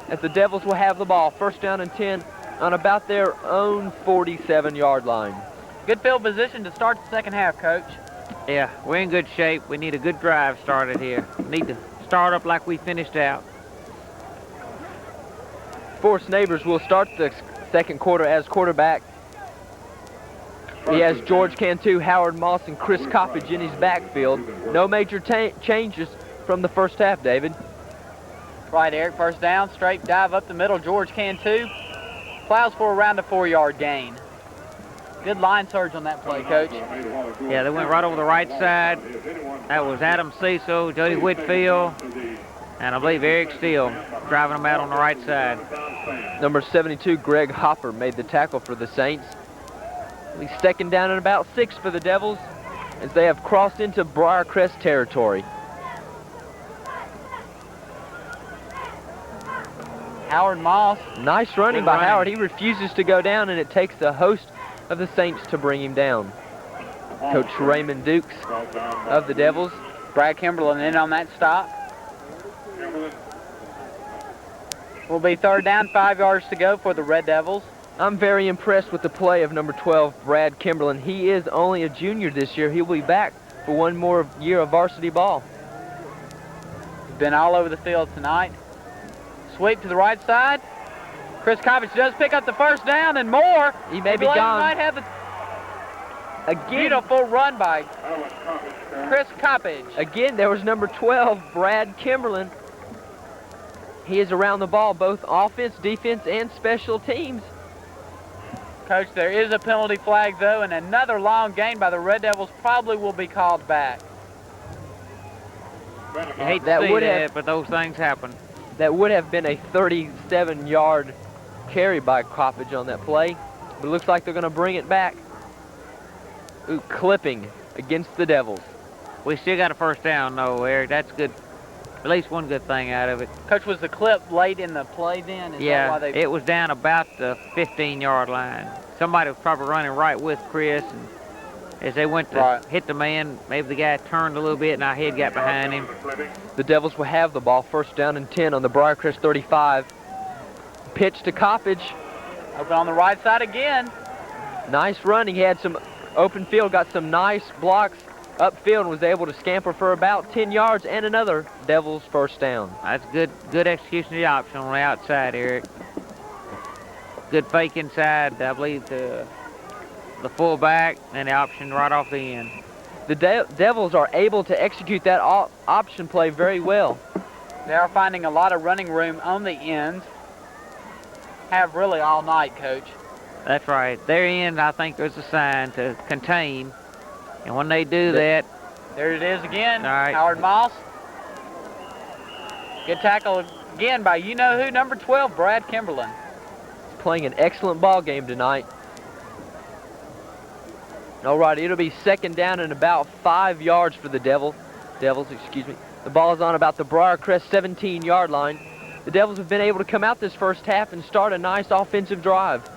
as the Devils will have the ball. First down and 10 on about their own 47-yard line. Good field position to start the second half, Coach. Yeah, we're in good shape. We need a good drive started here. We need to start up like we finished out. Forrest Neighbors will start the second quarter as quarterback. He has George Cantu, Howard Moss, and Chris Coppage in his backfield. No major changes from the first half, David. Right, Eric, first down, straight dive up the middle. George Cantu plows for around a 4-yard gain. Good line surge on that play, Coach. Yeah, they went right over the right side. That was Adam Cecil, Jody Whitfield, and I believe Eric Steele driving them out on the right side. Number 72, Greg Hopper, made the tackle for the Saints. He's second down and about 6 for the Devils as they have crossed into Briarcrest territory. Howard Moss. Nice running by Howard. He refuses to go down, and it takes the host of the Saints to bring him down. Coach Raymond Dukes of the Devils. Brad Kimberlin in on that stop. Will be third down, 5 yards to go for the Red Devils. I'm very impressed with the play of number 12, Brad Kimberlin. He is only a junior this year. He'll be back for one more year of varsity ball. He's been all over the field tonight. Sweep to the right side. Chris Coppage does pick up the first down and more. He may be gone. Might have a beautiful run by Chris Coppage. Again, there was number 12, Brad Kimberlin. He is around the ball, both offense, defense, and special teams. Coach, there is a penalty flag, though, and another long gain by the Red Devils probably will be called back. You hate to see that, but those things happen. That would have been a 37-yard carry by Coppage on that play, but it looks like they're going to bring it back. Ooh, clipping against the Devils. We still got a first down, though, Eric. That's good. At least one good thing out of it. Coach, was the clip late in the play then? Is yeah, that why it was down about the 15-yard line. Somebody was probably running right with Chris, and as they went to hit the man, maybe the guy turned a little bit and our head got behind him. The Devils will have the ball, first down and 10 on the Briarcrest 35. Pitch to Coppage. Open on the right side again. Nice running. He had some open field, got some nice blocks upfield, and was able to scamper for about 10 yards and another Devils first down. That's good execution of the option on the outside, Eric. Good fake inside, I believe, the fullback, and the option right off the end. The Devils are able to execute that option play very well. They are finding a lot of running room on the ends. Have really all night, Coach. That's right. Their end, I think, is a sign to contain. And when they do that... There it is again. All right. Howard Moss. Good tackle again by you-know-who, number 12, Brad Kimberlin. Playing an excellent ball game tonight. All right, it'll be second down and about 5 yards for the Devils. The ball is on about the Briarcrest 17-yard line. The Devils have been able to come out this first half and start a nice offensive drive.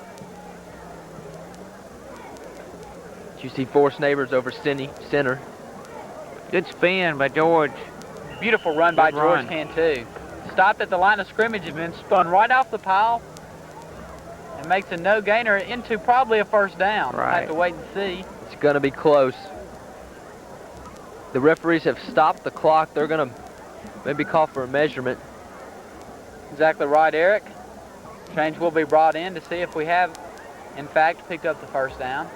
You see Forrest Neighbors over center. Good spin by George. Beautiful run by Good George run. Cantu. Stopped at the line of scrimmage and been spun right off the pile and makes a no-gainer into probably a first down. Right. Have to wait and see. It's going to be close. The referees have stopped the clock. They're going to maybe call for a measurement. Exactly right, Eric. Change will be brought in to see if we have, in fact, picked up the first down.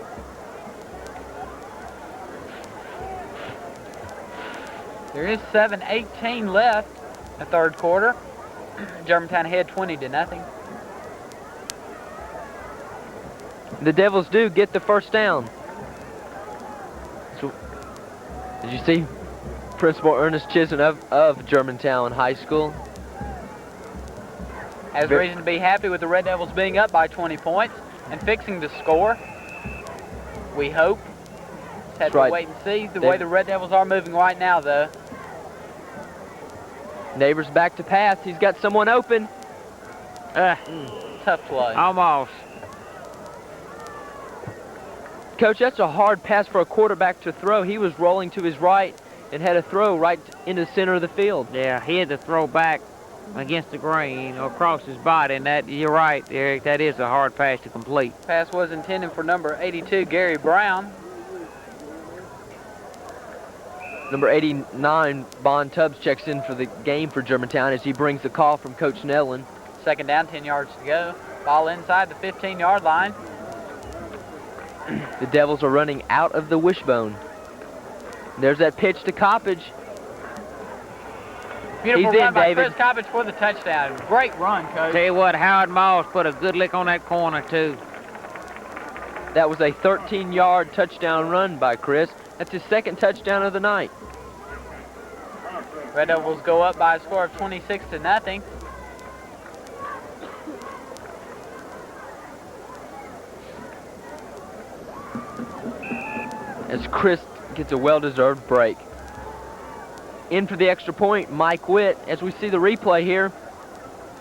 There is 7:18 left in the third quarter. Germantown ahead 20-0. The Devils do get the first down. So, did you see Principal Ernest Chisholm of Germantown High School? Has reason to be happy with the Red Devils being up by 20 points and fixing the score. We hope. Just have to right. wait and see the way the Red Devils are moving right now, though. Neighbors back to pass. He's got someone open. Tough play. Almost. Coach, that's a hard pass for a quarterback to throw. He was rolling to his right and had a throw right into the center of the field. Yeah, he had to throw back against the grain or across his body, and that, you're right, Eric, that is a hard pass to complete. Pass was intended for number 82, Gary Brown. Number 89, Bon Tubbs, checks in for the game for Germantown as he brings the call from Coach Nellen. Second down, 10 yards to go. Ball inside the 15-yard line. The Devils are running out of the wishbone. There's that pitch to Coppage. Beautiful He's run in, by David. Chris Coppage for the touchdown. Great run, Coach. Tell you what, Howard Moss put a good lick on that corner, too. That was a 13-yard touchdown run by Chris. That's his second touchdown of the night. Red Devils go up by a score of 26-0. As Chris gets a well-deserved break. In for the extra point, Mike Witt, as we see the replay here.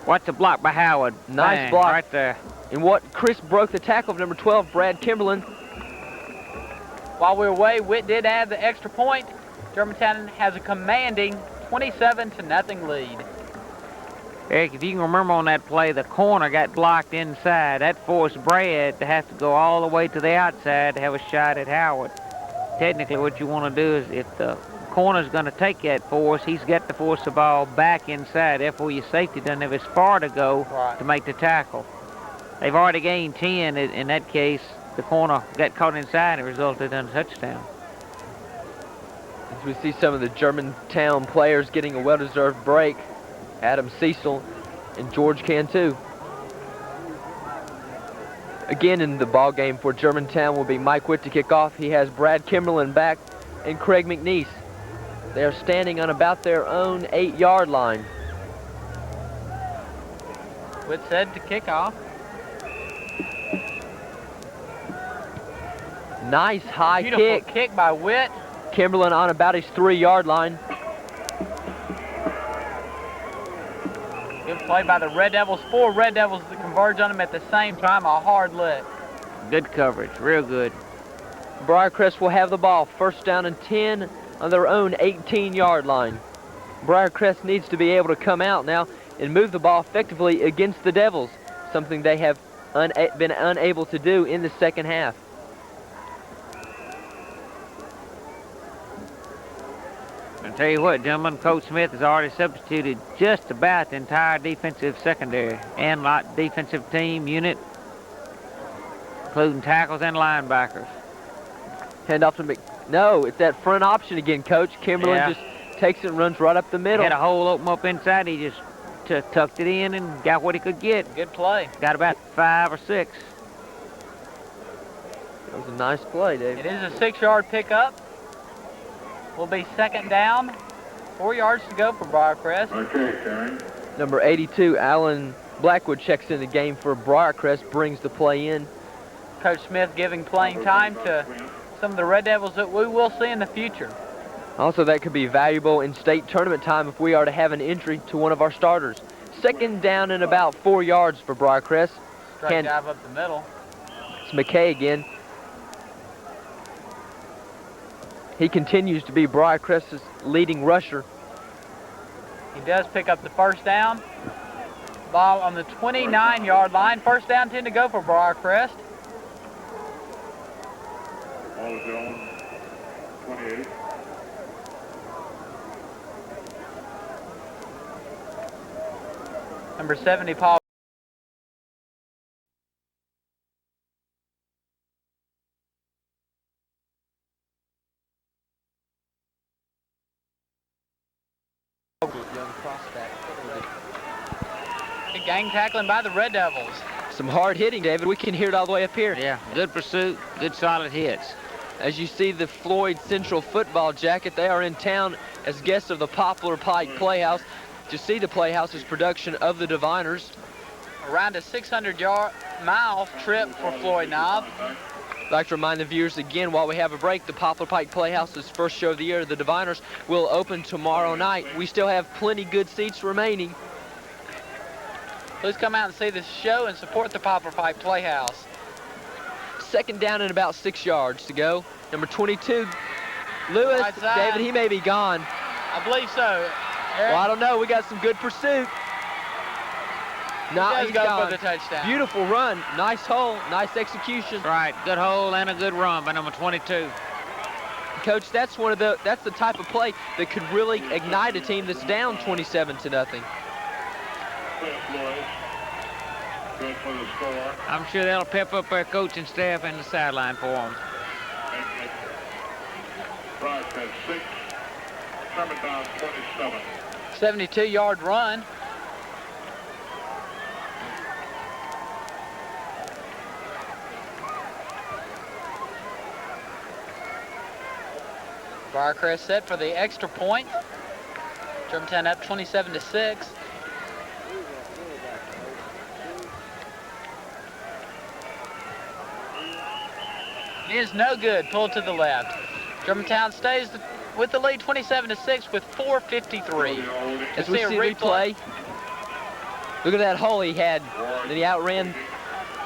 Watch the block by Howard. Nice Bang, block. right there. And what Chris broke the tackle of number 12, Brad Kimberlin. While we're away, Witt did add the extra point. Germantown has a commanding 27-0 lead. Eric, if you can remember on that play, the corner got blocked inside. That forced Brad to have to go all the way to the outside to have a shot at Howard. Technically, what you want to do is if the corner's going to take that force, he's got to force the ball back inside. Therefore, your safety doesn't have as far to go to make the tackle. They've already gained 10. In that case, the corner got caught inside and resulted in a touchdown. As we see some of the Germantown players getting a well-deserved break, Adam Cecil and George Cantu. Again in the ball game for Germantown will be Mike Witt to kick off. He has Brad Kimberlin back and Craig McNeese. They are standing on about their own 8-yard line. Witt said to kick off. Nice high Beautiful kick by Witt. Kimberlin on about his 3-yard line. Good play by the Red Devils. 4 Red Devils that converge on them at the same time. A hard lick. Good coverage, real good. Briarcrest will have the ball. First down and 10 on their own 18-yard line. Briarcrest needs to be able to come out now and move the ball effectively against the Devils, something they have been unable to do in the second half. I'll tell you what, gentlemen, Coach Smith has already substituted just about the entire defensive secondary and defensive team unit, including tackles and linebackers. Hand off to No, it's that front option again, Coach. Kimberlin just takes it and runs right up the middle. Had a hole open up inside. He just tucked it in and got what he could get. Good play. Got about 5 or 6. That was a nice play, Dave. It is a 6-yard pickup. Will be second down. 4 yards to go for Briarcrest. Number 82, Alan Blackwood, checks in the game for Briarcrest, brings the play in. Coach Smith giving playing time to some of the Red Devils that we will see in the future. Also, that could be valuable in state tournament time if we are to have an injury to one of our starters. Second down and about 4 yards for Briarcrest. Straight dive up the middle. It's McKay again. He continues to be Briarcrest's leading rusher. He does pick up the first down. Ball on the 29-yard line. First down, 10 to go for Briarcrest. Ball Jones, 28. Number 70, Paul. Young prospect. Good gang tackling by the Red Devils. Some hard hitting, David. We can hear it all the way up here. Yeah, good pursuit, good solid hits. As you see the Floyd Central football jacket, they are in town as guests of the Poplar Pike Playhouse to see the Playhouse's production of the Diviners. Around a 600-mile trip for Floyd Knob. I'd like to remind the viewers again, while we have a break, the Poplar Pike Playhouse's first show of the year, the Diviners, will open tomorrow night. We still have plenty good seats remaining. Please come out and see this show and support the Poplar Pike Playhouse. Second down and about 6 yards to go. Number 22, Lewis. Right side. David, he may be gone. I believe so. Eric? Well, I don't know. We got some good pursuit. No, He does he's go gone. for the touchdown. Beautiful run. Nice hole. Nice execution. Right, good hole and a good run by number 22. Coach, that's the type of play that could really ignite a team that's down 27-0. Good for the score. I'm sure that'll pep up our coaching staff and the sideline for them. Briaircrest 6, Germantown 27. 72-yard run. Briarcrest set for the extra point. Germantown up 27-6. It is no good. Pulled to the left. Germantown stays with the lead 27-6 with 4:53. As we see replay, look at that hole he had. Then he outran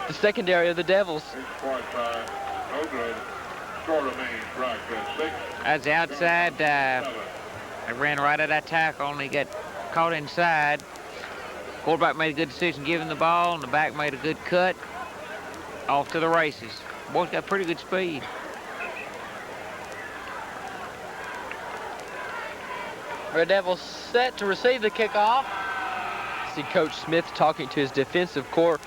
the secondary of the Devils. No good. Score remains Briaircrest 6. That's the outside. I ran right at that tackle, only got caught inside. Quarterback made a good decision giving the ball, and the back made a good cut. Off to the races. Boy's got pretty good speed. Red Devils set to receive the kickoff. See Coach Smith talking to his defensive corps.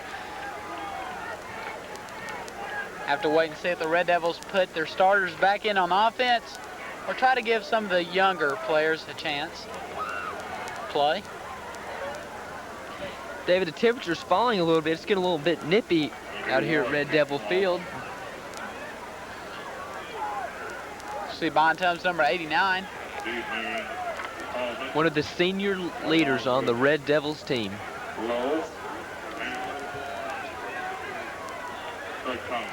Have to wait and see if the Red Devils put their starters back in on offense or try to give some of the younger players a chance to play. David, the temperature's falling a little bit. It's getting a little bit nippy out here at Red Devil Field. See Bontum's number 89. One of the senior leaders on the Red Devils team. Low. Good count.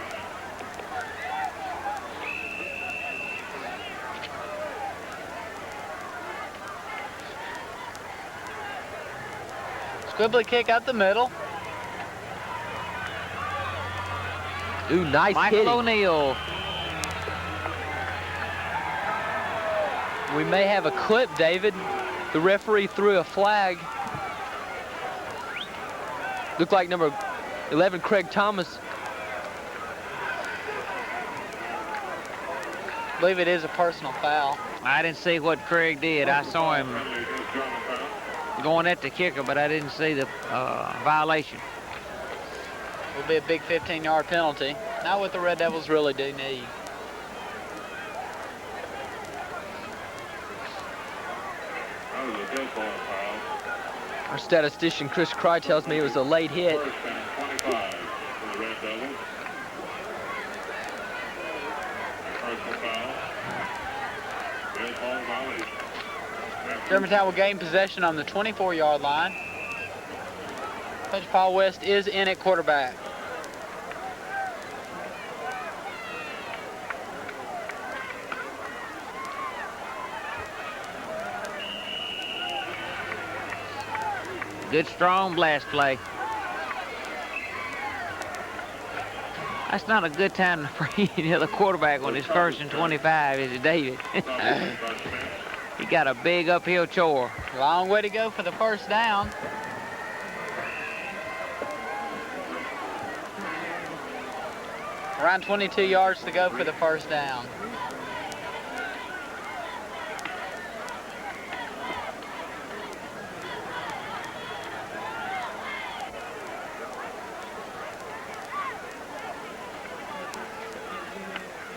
Squibbly kick up the middle. Ooh, nice Michael hitting. O'Neill. We may have a clip, David. The referee threw a flag. Looked like number 11, Craig Thomas. I believe it is a personal foul. I didn't see what Craig did. I saw him going at the kicker, but I didn't see the violation. Will be a big 15-yard penalty. Not what the Red Devils really do need. That was a good ball foul. Our statistician, Chris Cry, tells me it was a late hit. First and 25 for the Red Devils. Personal foul. Good ball violation. Germantown will gain possession on the 24-yard line. Coach Paul West is in at quarterback. Good, strong blast play. That's not a good time for the quarterback when it's 1st and 25, is it, David? He got a big uphill chore. Long way to go for the first down. Around 22 yards to go for the first down.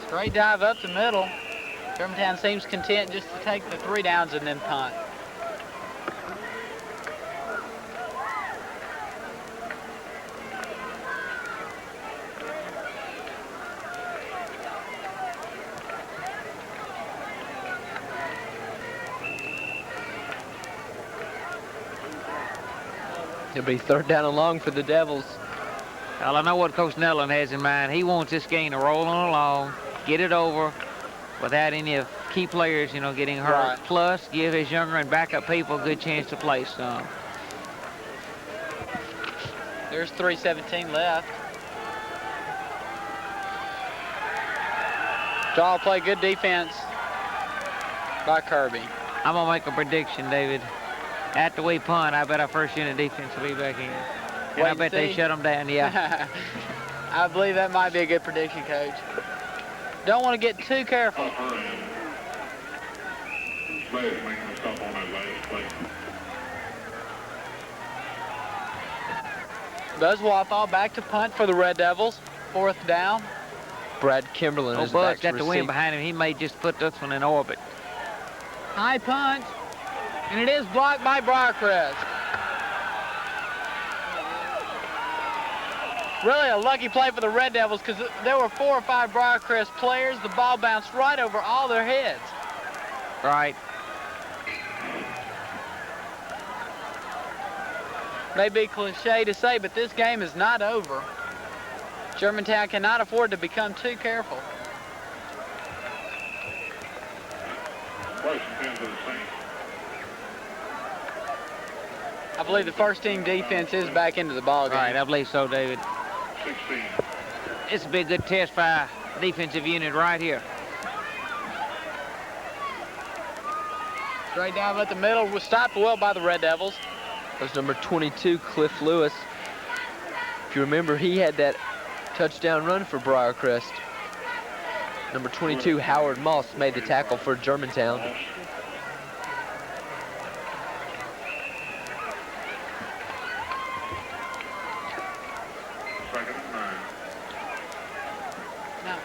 Straight dive up the middle. Germantown seems content just to take the 3 downs and then punt. It'll be 3rd down and long for the Devils. Well, I know what Coach Nellen has in mind. He wants this game to roll on along, get it over without any of key players, getting hurt. Right. Plus, give his younger and backup people a good chance to play some. There's 3:17 left. Draw play, good defense by Kirby. I'm going to make a prediction, David. After we punt, I bet our first unit defense will be back in. And Wait I and bet they see. shut them down, yeah. I believe that might be a good prediction, Coach. Don't want to get too careful. Buzz Wathall back to punt for the Red Devils. 4th down. Brad Kimberlin is Buzz back to got the wind receive. behind him. He may just put this one in orbit. High punt. And it is blocked by Briarcrest. Really a lucky play for the Red Devils because there were 4 or 5 Briarcrest players. The ball bounced right over all their heads. Right. May be cliche to say, but this game is not over. Germantown cannot afford to become too careful. I believe the first team defense is back into the ball game. Right, I believe so, David. 16. This will be a good test for our defensive unit right here. Straight down at the middle was stopped well by the Red Devils. That's number 22, Cliff Lewis. If you remember, he had that touchdown run for Briarcrest. Number 22, Howard Moss, made the tackle for Germantown. Second and 9. No.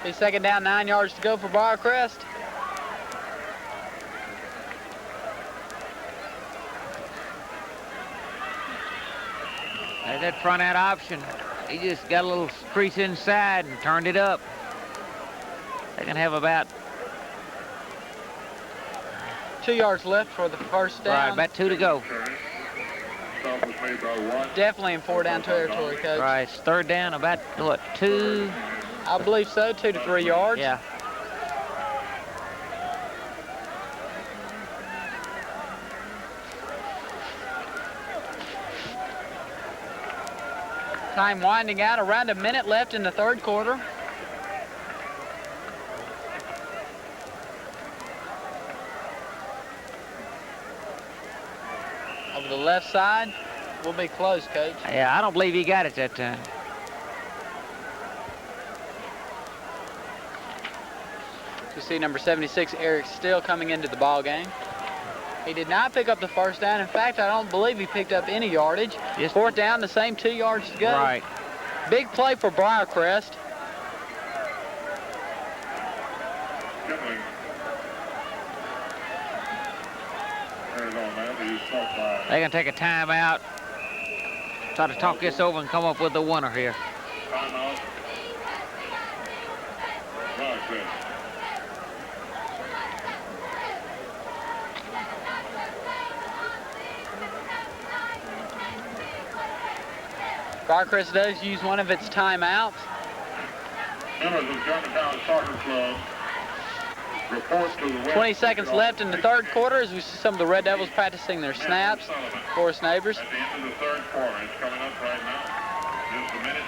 Be 2nd down, 9 yards to go for Briarcrest. There's that front out option. He just got a little crease inside and turned it up. They can have about 2 yards left for the first down. right, about 2 to go. Stop was made by Watt. Definitely in 4-down territory, Coach. Right, it's 3rd down, about what, 2? I believe so, 2 to 3 yards. Yeah. Time winding out, around a minute left in the 3rd quarter. Over the left side, we'll be close, Coach. Yeah, I don't believe he got it that time. You see number 76, Eric Still, coming into the ball game. He did not pick up the first down. In fact, I don't believe he picked up any yardage. Yes. 4th down, the same 2 yards to go. Right. Big play for Briarcrest. Kimling. Carries on that. He's stopped by They're going to take a timeout. Try to talk this over and come up with a winner here. timeout. Briarcrest. Briarcrest does use one of its timeouts. Members of Germantown Soccer Club Report to the west. 20 seconds left in the third quarter as we see some of the Red Devils practicing their snaps. Forest Neighbors. At the end of the third quarter. It's coming up right now. Just a minute.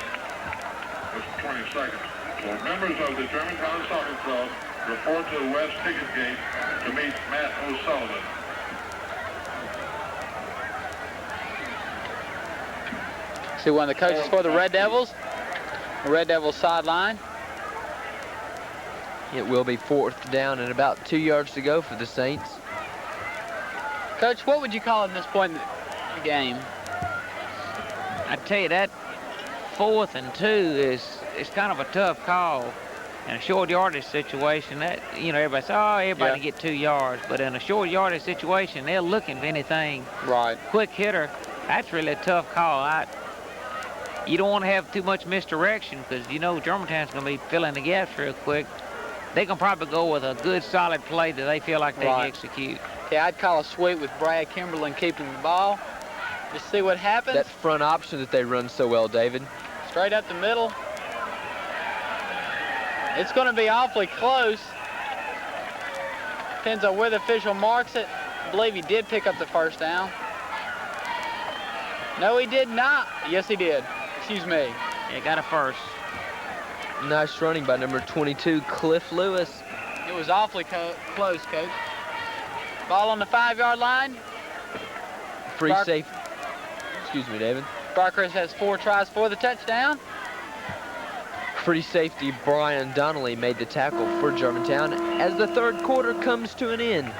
Just 20 seconds. So members of the Germantown Soccer Club report to the west ticket gate to meet Matt O'Sullivan. See one of the coaches for the Red Devils. The Red Devils sideline. It will be 4th down and about 2 yards to go for the Saints. Coach, what would you call it at this point in the game? I tell you, that 4th and 2 is kind of a tough call. In a short yardage situation, that, you know, everybody says, oh, everybody get 2 yards. But in a short yardage situation, they're looking for anything. Right. Quick hitter, that's really a tough call. You don't want to have too much misdirection because, you know, Germantown's going to be filling the gaps real quick. They can probably go with a good, solid play that they feel like they can execute. Yeah, I'd call a sweep with Brad Kimberlin keeping the ball. Just see what happens. That front option that they run so well, David. Straight up the middle. It's going to be awfully close. Depends on where the official marks it. I believe he did pick up the first down. No, he did not. Yes, he did. Excuse me. Yeah, got a first. Nice running by number 22, Cliff Lewis. It was awfully close, Coach. Ball on the 5-yard line. Free safe. Excuse me, David. Braircrest has 4 tries for the touchdown. Free safety Brian Donnelly made the tackle for Germantown as the third quarter comes to an end.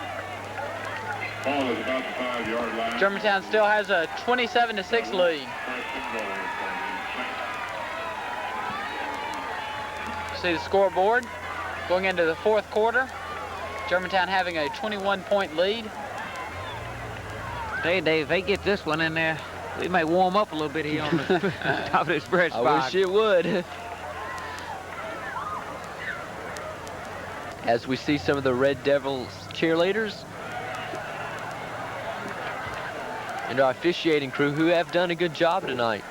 Ball is about the 5-yard line. Germantown still has a 27-6 lead. See the scoreboard going into the fourth quarter. Germantown having a 21-point lead. Hey, Dave, if they get this one in there, we may warm up a little bit here on the top of this bread spot. I wish it would. As we see some of the Red Devils cheerleaders and our officiating crew who have done a good job tonight.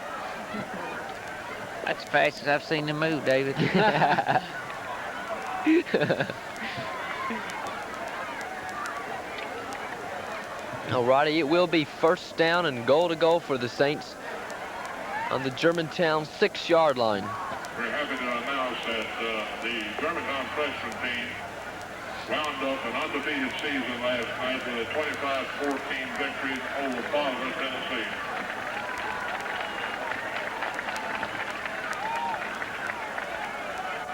That's the fastest I've seen them move, David. Alrighty, it will be first down and goal to go for the Saints on the Germantown 6-yard line. We're happy to announce that the Germantown freshman team wound up an undefeated season last night with a 25-14 victory over Bolivar, Tennessee.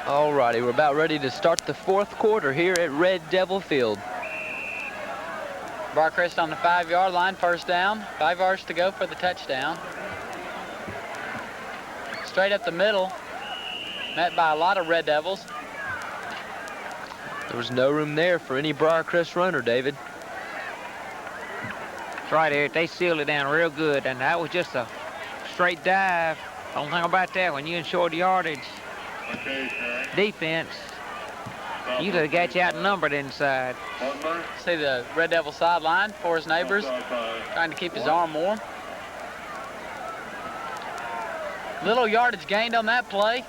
Alrighty, we're about ready to start the fourth quarter here at Red Devil Field. Braircrest on the 5-yard line, first down. 5 yards to go for the touchdown. Straight up the middle, met by a lot of Red Devils. There was no room there for any Briarcrest runner, David. That's right, Eric. They sealed it down real good, and that was just a straight dive. Only thing about that, when you're in short yardage defense, usually got you outnumbered inside. See the Red Devil sideline for his neighbors, trying to keep his arm warm. Little yardage gained on that play.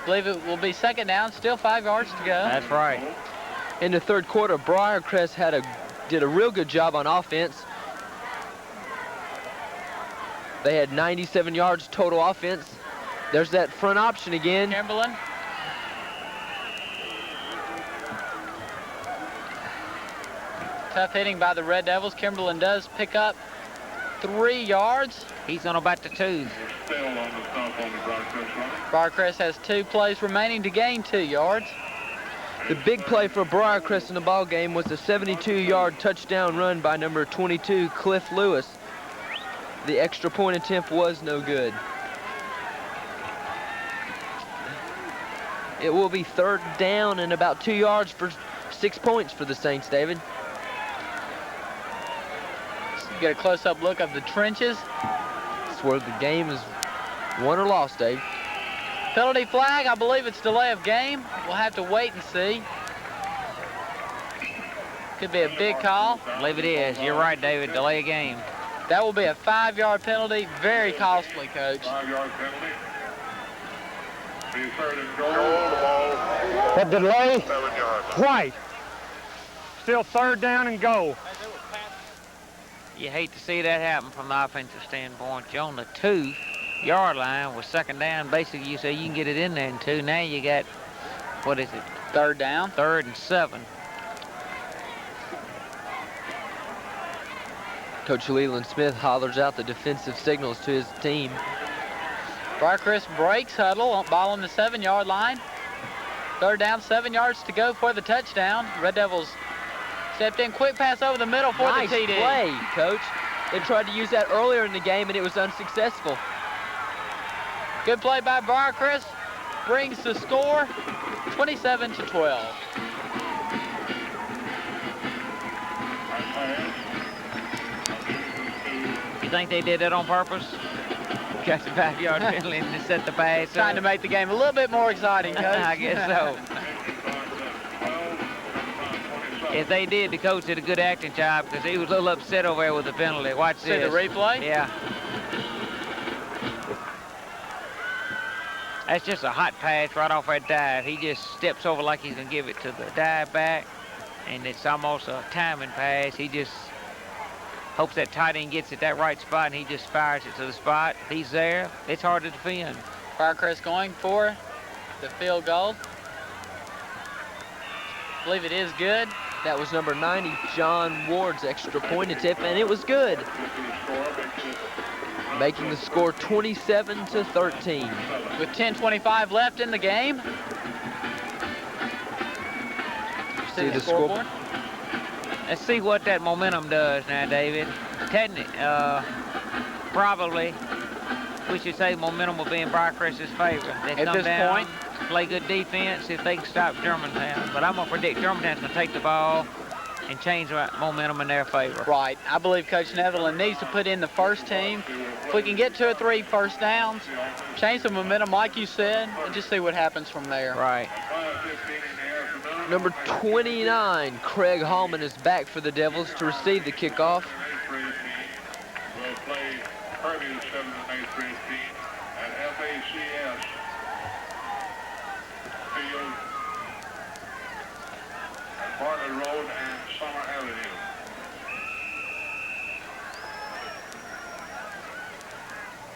Believe it will be second down, still 5 yards to go. That's right. In the third quarter, Briarcrest did a real good job on offense. They had 97 yards total offense. There's that front option again. Kimberlin. Tough hitting by the Red Devils. Kimberlin does pick up 3 yards. He's on about the 2. Still on the stump on the Braircrest run. Braircrest has 2 plays remaining to gain 2 yards. The big play for Briarcrest in the ball game was a 72-yard touchdown run by number 22, Cliff Lewis. The extra point attempt was no good. It will be third down and about 2 yards for 6 points for the Saints, David. Get a close-up look of the trenches. That's where the game is won or lost, Dave. Penalty flag, I believe it's delay of game. We'll have to wait and see. Could be a big call. I believe it is. You're right, David. Delay of game. That will be a 5-yard penalty. Very costly, Coach. 5-yard penalty. Be third and goal. The ball. That delay, 7 yards. White. Still third down and goal. You hate to see that happen from the offensive standpoint. You're on the 2-yard line with second down. Basically, you say you can get it in there in 2. Now you got, what is it? Third down. 3rd and 7. Coach Leland Smith hollers out the defensive signals to his team. Briaircrest breaks huddle, ball on the 7-yard line. Third down, 7 yards to go for the touchdown. Red Devils stepped in, quick pass over the middle for Nice the TD. play, Coach. They tried to use that earlier in the game, and it was unsuccessful. Good play by Briaircrest. Brings the score 27-12. You think they did that on purpose? Got the 5-yard penalty and to set the pass. Trying to make the game a little bit more exciting, Coach. I guess so. If they did, the coach did a good acting job because he was a little upset over there with the penalty. Watch See this. the replay? Yeah. That's just a hot pass right off that dive. He just steps over like he's going to give it to the dive back, and it's almost a timing pass. He just hopes that tight end gets it that right spot, and he just fires it to the spot. If he's there, it's hard to defend. Briaircrest going for the field goal. I believe it is good. That was number 90, John Ward's extra point attempt, and it was good. Making the score 27-13. With 10:25 left in the game. See the scoreboard? Let's see what that momentum does now, David. Probably, we should say momentum will be in Briaircrest's favor. They At come this down, point, play good defense if they can stop Germantown. But I'm going to predict Germantown's going to take the ball and change the momentum in their favor. Right. I believe Coach Netherland needs to put in the first team. If we can get 2 or 3 first downs, change the momentum like you said, and just see what happens from there. Right. Number 29, Craig Hallman is back for the Devils to receive the kickoff. Will play Kirby 7th and 8th grade team at FACS Field at Bartlett Road and Summer Avenue.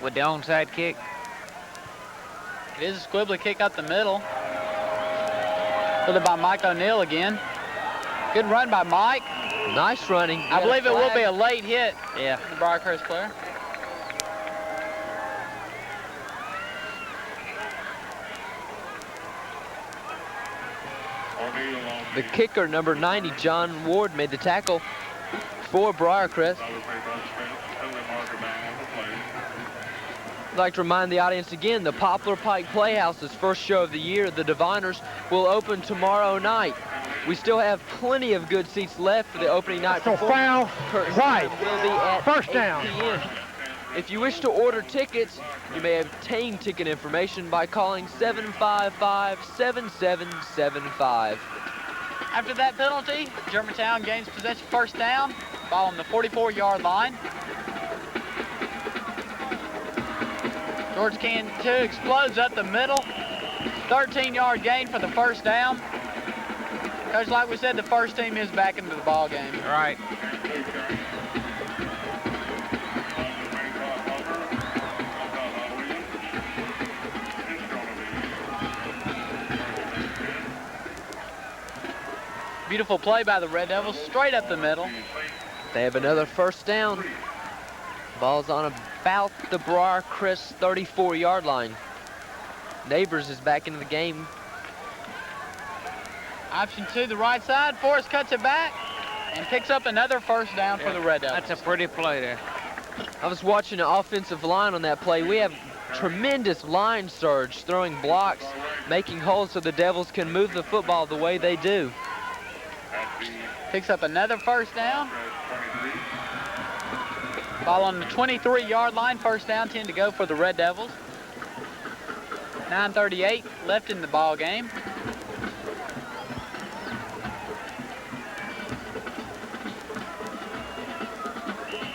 With the onside kick. It is a squibbly kick up the middle. Fielded by Mike O'Neill again. Good run by Mike. Nice running. I believe it will be a late hit. Yeah. The Briaircrest player. The kicker, number 90, John Ward, made the tackle for Briaircrest. I'd like to remind the audience again, the Poplar Pike Playhouse's first show of the year, the Diviners, will open tomorrow night. We still have plenty of good seats left for the opening night performance. Curtain White. will be at First 8 down. p.m. If you wish to order tickets, you may obtain ticket information by calling 755-7775. After that penalty, Germantown gains possession first down, ball on the 44-yard line. George Cantu explodes up the middle. 13-yard gain for the first down. Coach, like we said, the first team is back into the ball game. Right. Beautiful play by the Red Devils, straight up the middle. They have another first down. Ball's on about the Braircrest 34-yard line. Neighbors is back into the game. Option to the right side. Forrest cuts it back and picks up another first down for the Red Devils. That's a pretty play there. I was watching the offensive line on that play. We have tremendous line surge, throwing blocks, making holes so the Devils can move the football the way they do. Picks up another first down. Ball on the 23-yard line, first down, 10 to go for the Red Devils. 9:38 left in the ball game.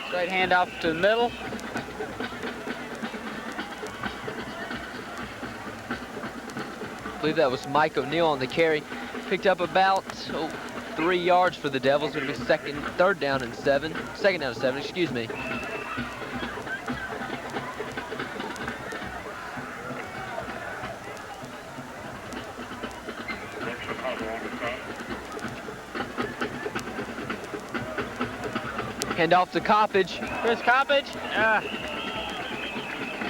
Straight handoff to the middle. believe that was Mike O'Neill on the carry. Picked up about 3 yards for the Devils. It'll be third down and 7. Second down and 7, excuse me. Hand off to Coppage. Chris Coppage,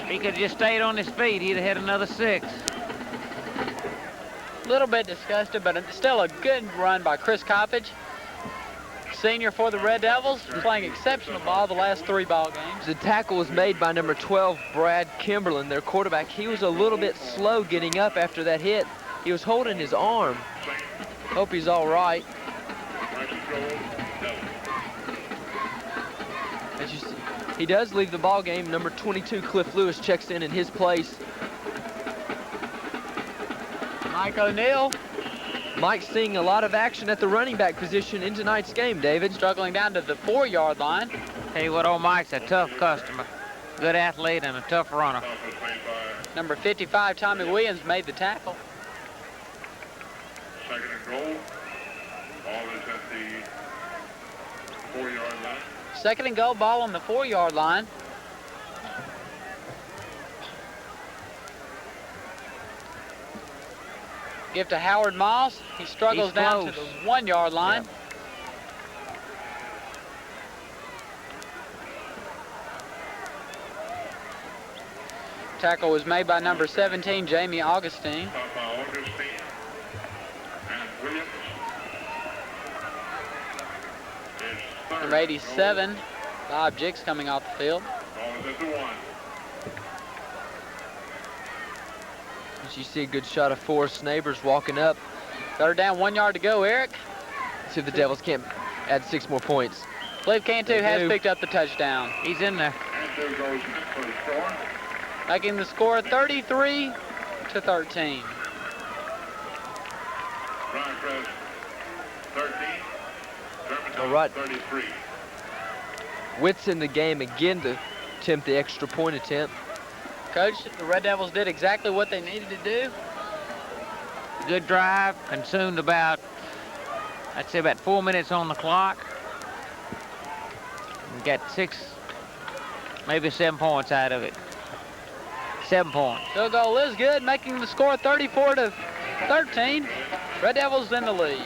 he could have just stayed on his feet. He'd have had another 6. A little bit disgusted, but still a good run by Chris Coppage. Senior for the Red Devils, playing exceptional ball the last 3 ball games. The tackle was made by number 12, Brad Kimberlin, their quarterback. He was a little bit slow getting up after that hit. He was holding his arm. Hope he's all right. As you see, he does leave the ball game. Number 22, Cliff Lewis, checks in his place. Mike O'Neill. Mike's seeing a lot of action at the running back position in tonight's game, David. Struggling down to the 4-yard line. Tell you what, old Mike's a tough customer. Good athlete and a tough runner. Number 55, Tommy Williams, made the tackle. Second and goal. Ball is at the 4-yard line. Second and goal, ball on the 4-yard line. Give to Howard Moss. He struggles down to the 1-yard line. Yep. Tackle was made by number 17, Jamie Augustine. Number 87, Bob Jiggs coming off the field. As you see a good shot of Forrest Neighbors walking up. Third down, 1 yard to go, Eric. See if the Devils can't add 6 more points. I believe Cantu has picked up the touchdown. He's in there. Making the score 33-13. Braircrest 13, All right. 33. Witt's in the game again to attempt the extra point attempt. Coach, the Red Devils did exactly what they needed to do. Good drive, consumed about, I'd say about 4 minutes on the clock. We got 6, maybe 7 points out of it. 7 points. Field goal is good, making the score 34-13. Red Devils in the lead.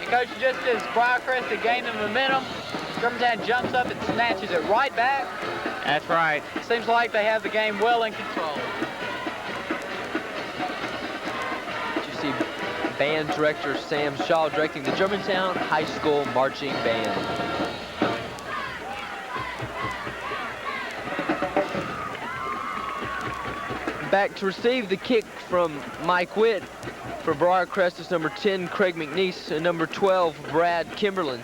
Coach, just as Briaircrest had gained the momentum, Germantown jumps up and snatches it right back. That's right. Seems like they have the game well in control. You see band director Sam Shaw directing the Germantown High School Marching Band. Back to receive the kick from Mike Witt. For Briarcrest is number 10, Craig McNeese, and number 12, Brad Kimberlin.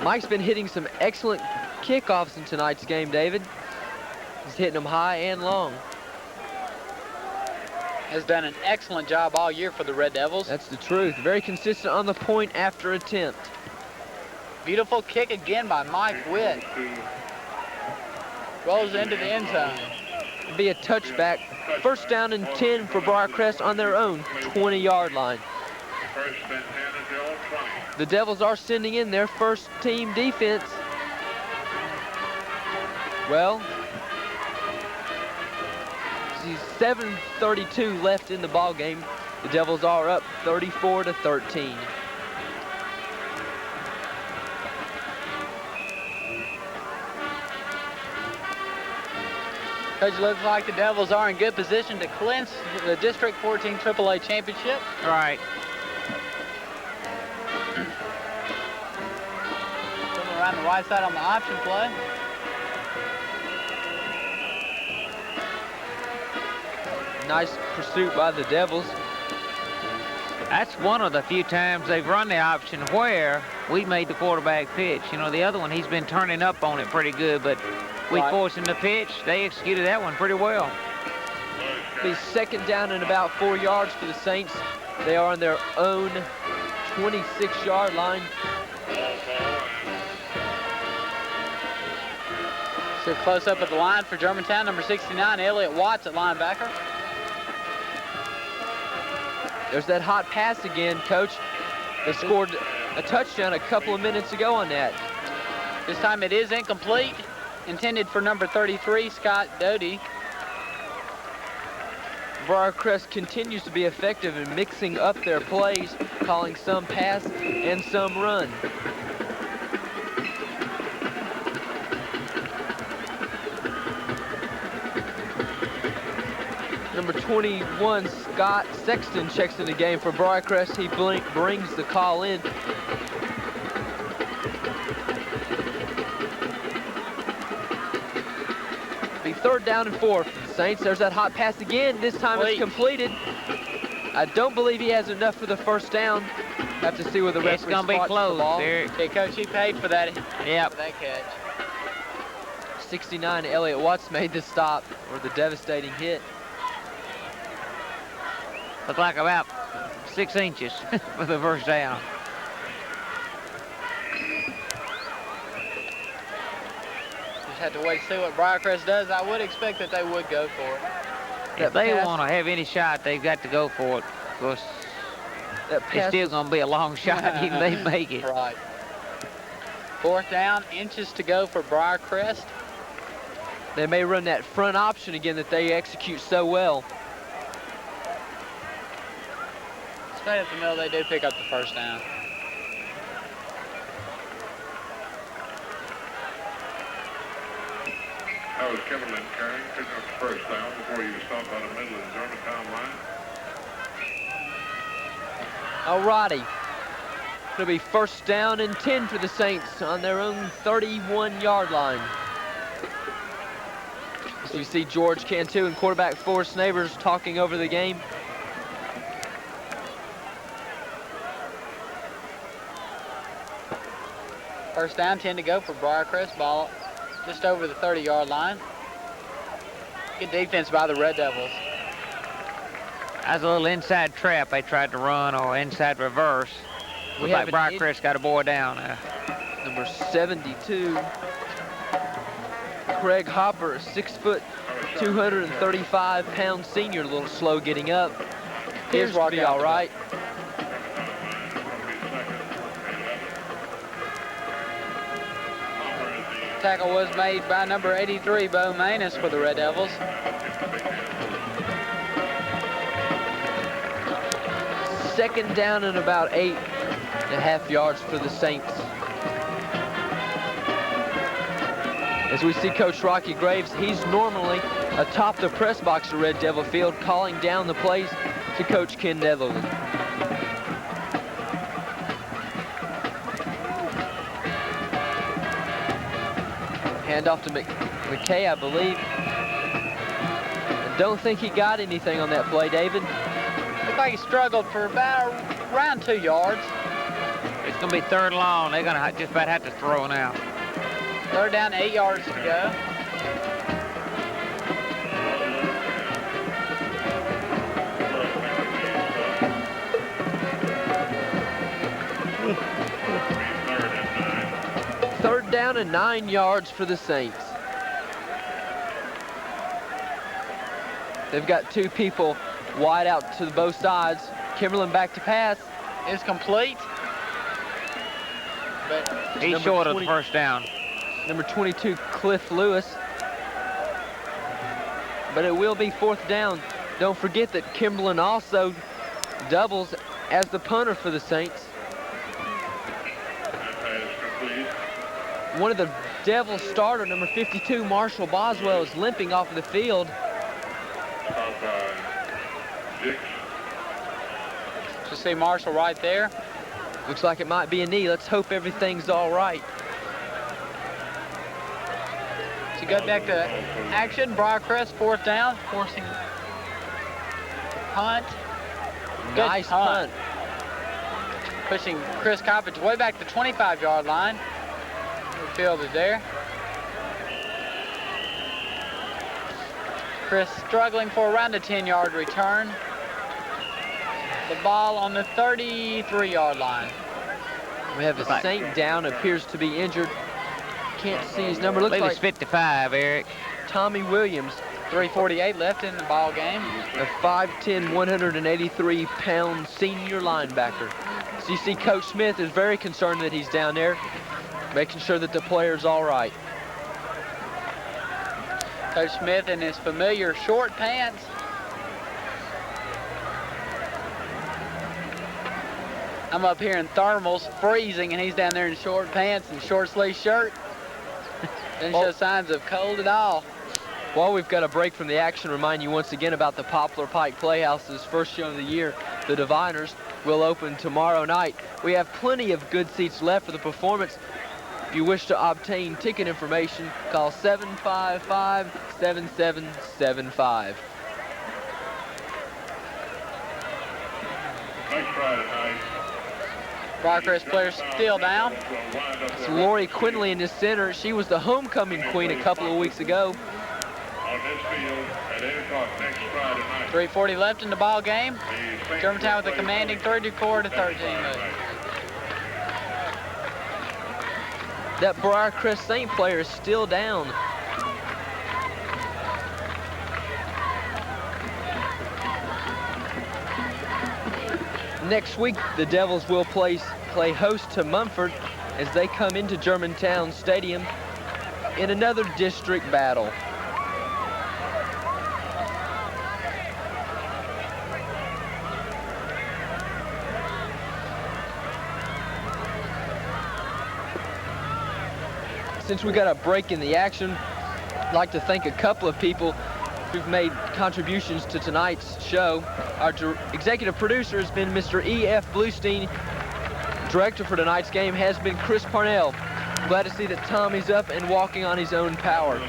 Mike's been hitting some excellent kickoffs in tonight's game, David. He's hitting them high and long. Has done an excellent job all year for the Red Devils. That's the truth. Very consistent on the point after attempt. Beautiful kick again by Mike Witt. Rolls into the end zone. It'll be a touchback. First down and 10 for Briarcrest on their own 20-yard line. First and 10 until 20. The Devils are sending in their first team defense. Well, see 7:32 left in the ball game. The Devils are up 34-13. Coach, it looks like the Devils are in good position to clinch the District 14 AAA championship. Right. Coming around the right side on the option play. Nice pursuit by the Devils. That's one of the few times they've run the option where we made the quarterback pitch. You know, the other one, he's been turning up on it pretty good, but we forced him to pitch. They executed that one pretty well. Be second down and about 4 yards for the Saints. They are on their own 26-yard line. So close up at the line for Germantown, number 69, Elliott Watts at linebacker. There's that hot pass again, Coach. They scored a touchdown a couple of minutes ago on that. This time it is incomplete, intended for number 33, Scott Doty. Briarcrest continues to be effective in mixing up their plays, calling some pass and some run. Number 21, Scott Sexton, checks in the game for Briarcrest. He brings the call in. Be 3rd down and 4 for the Saints. There's that hot pass again. This time it's completed. I don't believe he has enough for the 1st down. Have to see where the referee It's going to be close. Okay, Coach, he paid for that. Yep. For that catch. 69, Elliott Watts made the stop, or the devastating hit. Looked like about 6 inches for the 1st down. Just have to wait to see what Briarcrest does. I would expect that they would go for it. If they want to have any shot, they've got to go for it. Of course, it's still going to be a long shot even if they make it. Right. 4th down, inches to go for Briarcrest. They may run that front option again that they execute so well. Straight up the middle, they do pick up the 1st down. That was Kimberlin carrying, picking up the 1st down before he was stopped by the middle of the Germantown line. Alrighty. It'll be 1st down and 10 for the Saints on their own 31-yard line. So you see George Cantu and quarterback Forrest Neighbors talking over the game. First down, 10 to go for Briarcrest. Ball just over the 30-yard line. Good defense by the Red Devils. That's a little inside trap they tried to run, or inside reverse. Looks like Briarcrest got a boy down. Number 72, Craig Hopper, 6 foot, 235-pound senior, a little slow getting up. Here's to be all right. Tackle was made by number 83, Bo Manus, for the Red Devils. Second down and about 8.5 yards for the Saints. As we see Coach Rocky Graves, he's normally atop the press box of Red Devil Field, calling down the plays to Coach Ken Netherland. Handoff to McKay, I believe. I don't think he got anything on that play, David. Looked like he struggled for about around 2 yards. It's going to be 3rd long. They're going to just about have to throw it out. 3rd down, 8 yards to go. Third down and 9 yards for the Saints. They've got 2 people wide out to both sides. Kimberlin back to pass. Is complete. But he's short of the 1st down. Number 22, Cliff Lewis. But it will be 4th down. Don't forget that Kimberlin also doubles as the punter for the Saints. One of the Devils starter, number 52, Marshall Boswell, is limping off of the field. Just see Marshall right there. Looks like it might be a knee. Let's hope everything's all right. So go back to action. Briarcrest, 4th down, forcing punt. Good Nice punt. Pushing Chris Coppage way back to the 25-yard line. Field is there. Chris struggling for around a 10-yard return. The ball on the 33-yard line. We have a Saint down, appears to be injured. Can't see his number. I Looks believe like it's 55, Eric. Tommy Williams, 3:48 left in the ball game. a 5'10", 183-pound senior linebacker. So you see Coach Smith is very concerned that he's down there, making sure that the player's all right. Coach Smith in his familiar short pants. I'm up here in thermals, freezing, and he's down there in short pants and short sleeve shirt. Doesn't show signs of cold at all. While we've got a break from the action, remind you once again about the Poplar Pike Playhouse's first show of the year. The Diviners will open tomorrow night. We have plenty of good seats left for the performance. If you wish to obtain ticket information, call 755-7775. Nice try tonight. Braircrest players still down. It's Lori Quinley in the center. She was the homecoming queen a couple of weeks ago. On this field at 8 o'clock next Friday night. 3:40 left in the ball game. Germantown with a commanding 34-13 lead. That Briarcrest St. player is still down. Next week, the Devils will play host to Mumford as they come into Germantown Stadium in another district battle. Since we got a break in the action, I'd like to thank a couple of people who've made contributions to tonight's show. Our executive producer has been Mr. E.F. Bluestein. Director for tonight's game has been Chris Parnell. Glad to see that Tommy's up and walking on his own power.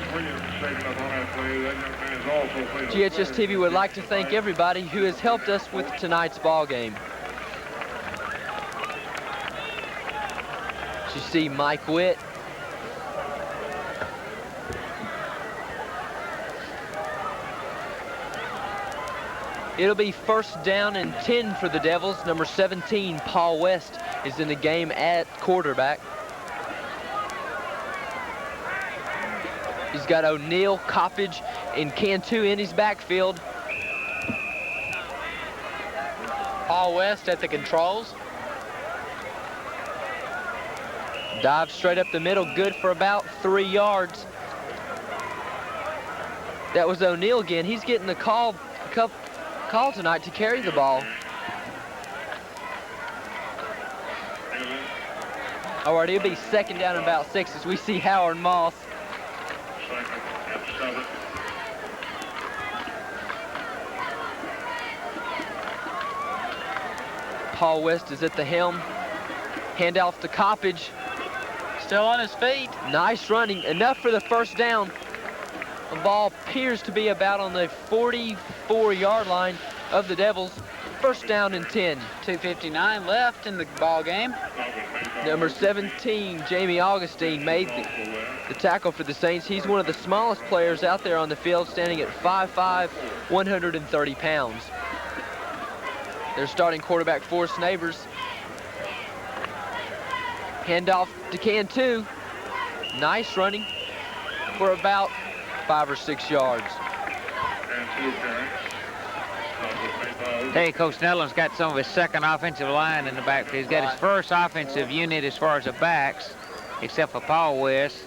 GHS TV would like to thank everybody who has helped us with tonight's ball game. You see Mike Witt. It'll be first down and 10 for the Devils. Number 17, Paul West, is in the game at quarterback. He's got O'Neill, Coppage, and Cantu in his backfield. Paul West at the controls. Dive straight up the middle, good for about 3 yards. That was O'Neill again. He's getting the call tonight to carry the ball. All right, it'll be second down and about 6 as we see Howard Moss. Paul West is at the helm. Handoff to Coppage. Still on his feet. Nice running, enough for the first down. The ball appears to be about on the 44-yard line of the Devils. First down and 10. 2:59 left in the ball game. Number 17, Jamie Augustine, made the tackle for the Saints. He's one of the smallest players out there on the field, standing at 5'5", 130 pounds. Their starting quarterback, Forrest Neighbors. Handoff to Cantu. Nice running for about 5 or 6 yards. Hey, Coach Netherland's got some of his second offensive line in the backfield. He's got his first offensive unit as far as the backs, except for Paul West.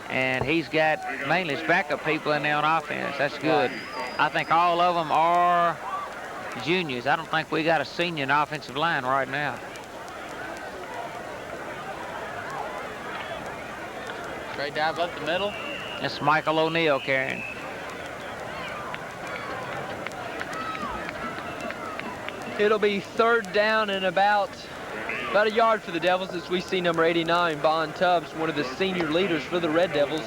And he's got mainly his backup people in there on offense. That's good. I think all of them are juniors. I don't think we got a senior in offensive line right now. Straight dive up the middle. That's Michael O'Neill carrying. It'll be third down and about a yard for the Devils as we see number 89, Bon Tubbs, one of the senior leaders for the Red Devils.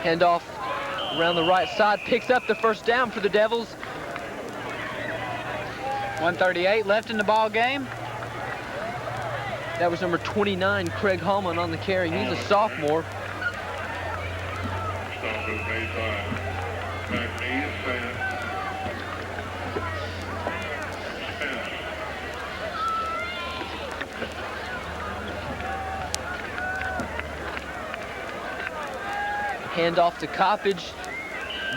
Handoff around the right side, picks up the first down for the Devils. 1:38 left in the ball game. That was number 29, Craig Hallman, on the carry. He's a sophomore. Stop is made by McNeese and Spence. Handoff to Coppage.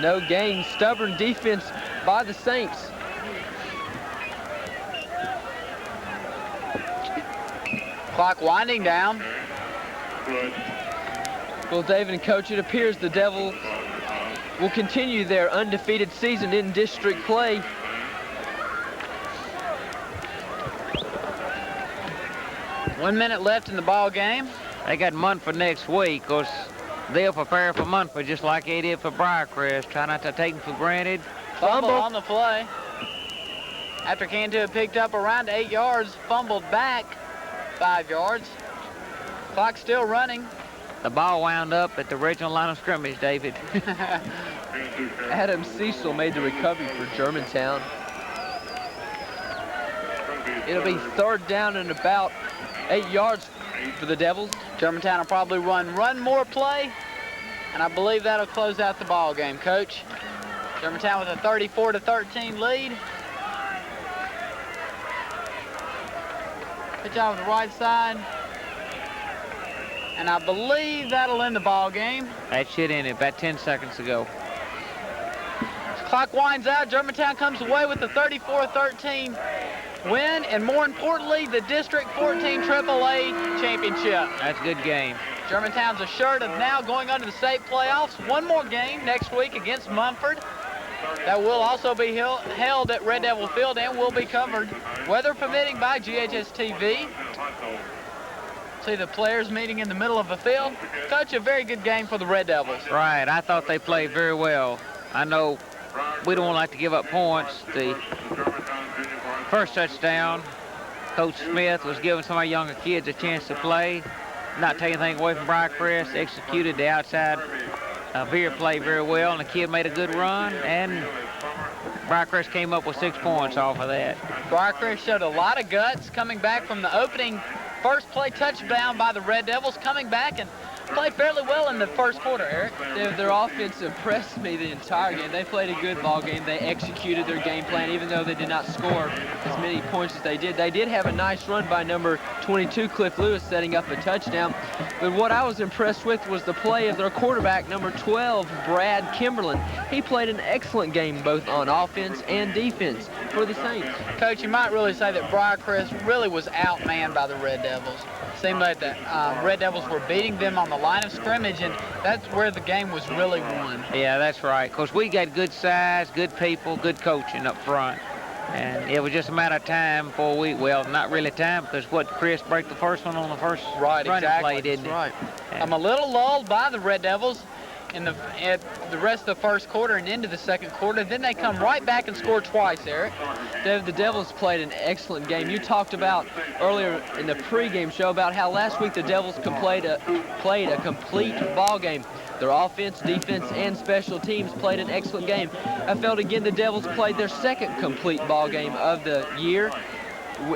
No gain. Stubborn defense by the Saints. Clock winding down. Good. Well, David and Coach, it appears the Devils will continue their undefeated season in district play. One minute left in the ball game. They got Munford next week. Of course, they'll prepare for Munford just like they did for Briarcrest. Try not to take them for granted. Fumble on the play. After Cantu had picked up around 8 yards, fumbled back 5 yards. Clock still running. The ball wound up at the original line of scrimmage, David. Adam Cecil made the recovery for Germantown. It'll be 3rd down and about 8 yards for the Devils. Germantown will probably run more play, and I believe that'll close out the ball game, Coach. Germantown with a 34-13 lead. Pitch out on the right side. And I believe that'll end the ball game. That should end it about 10 seconds ago. Clock winds out. Germantown comes away with the 34-13 win, and more importantly, the District 14 AAA championship. That's a good game. Germantown's assured of now going on to the state playoffs. One more game next week against Munford. That will also be held at Red Devil Field and will be covered, weather permitting, by GHS TV. See the players meeting in the middle of the field. Coach, a very good game for the Red Devils. Right, I thought they played very well. I know we don't like to give up points. The first touchdown, Coach Smith was giving some of our younger kids a chance to play, not taking anything away from Briarcrest, executed the outside veer play very well, and the kid made a good run, and Briarcrest came up with 6 points off of that. Briarcrest showed a lot of guts coming back from the opening first play touchdown by the Red Devils, coming back and played fairly well in the first quarter, Eric. Their offense impressed me the entire game. They played a good ball game. They executed their game plan, even though they did not score as many points as they did. They did have a nice run by number 22, Cliff Lewis, setting up a touchdown. But what I was impressed with was the play of their quarterback, number 12, Brad Kimberlin. He played an excellent game both on offense and defense for the Saints. Coach, you might really say that Briarcrest really was outmanned by the Red Devils. Seemed like the Red Devils were beating them on the line of scrimmage, and that's where the game was really won. Yeah, that's right. Because we got good size, good people, good coaching up front. And it was just a matter of time before well, not really time, because Chris broke the first one on the first running play, didn't he? Right. I'm a little lulled by the Red Devils at the rest of the first quarter and into the second quarter. Then they come right back and score twice, Eric. The Devils played an excellent game. You talked about earlier in the pregame show about how last week the Devils played a complete ball game. Their offense, defense, and special teams played an excellent game. I felt again the Devils played their second complete ball game of the year,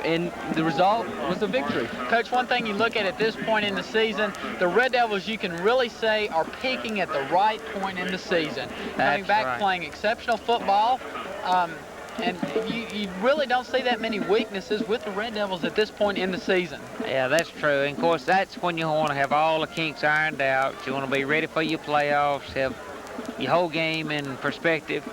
and the result was a victory. Coach, one thing you look at this point in the season, the Red Devils, you can really say, are peaking at the right point in the season. Coming back, playing exceptional football, and you really don't see that many weaknesses with the Red Devils at this point in the season. Yeah, that's true. And, of course, that's when you want to have all the kinks ironed out. You want to be ready for your playoffs, have your whole game in perspective,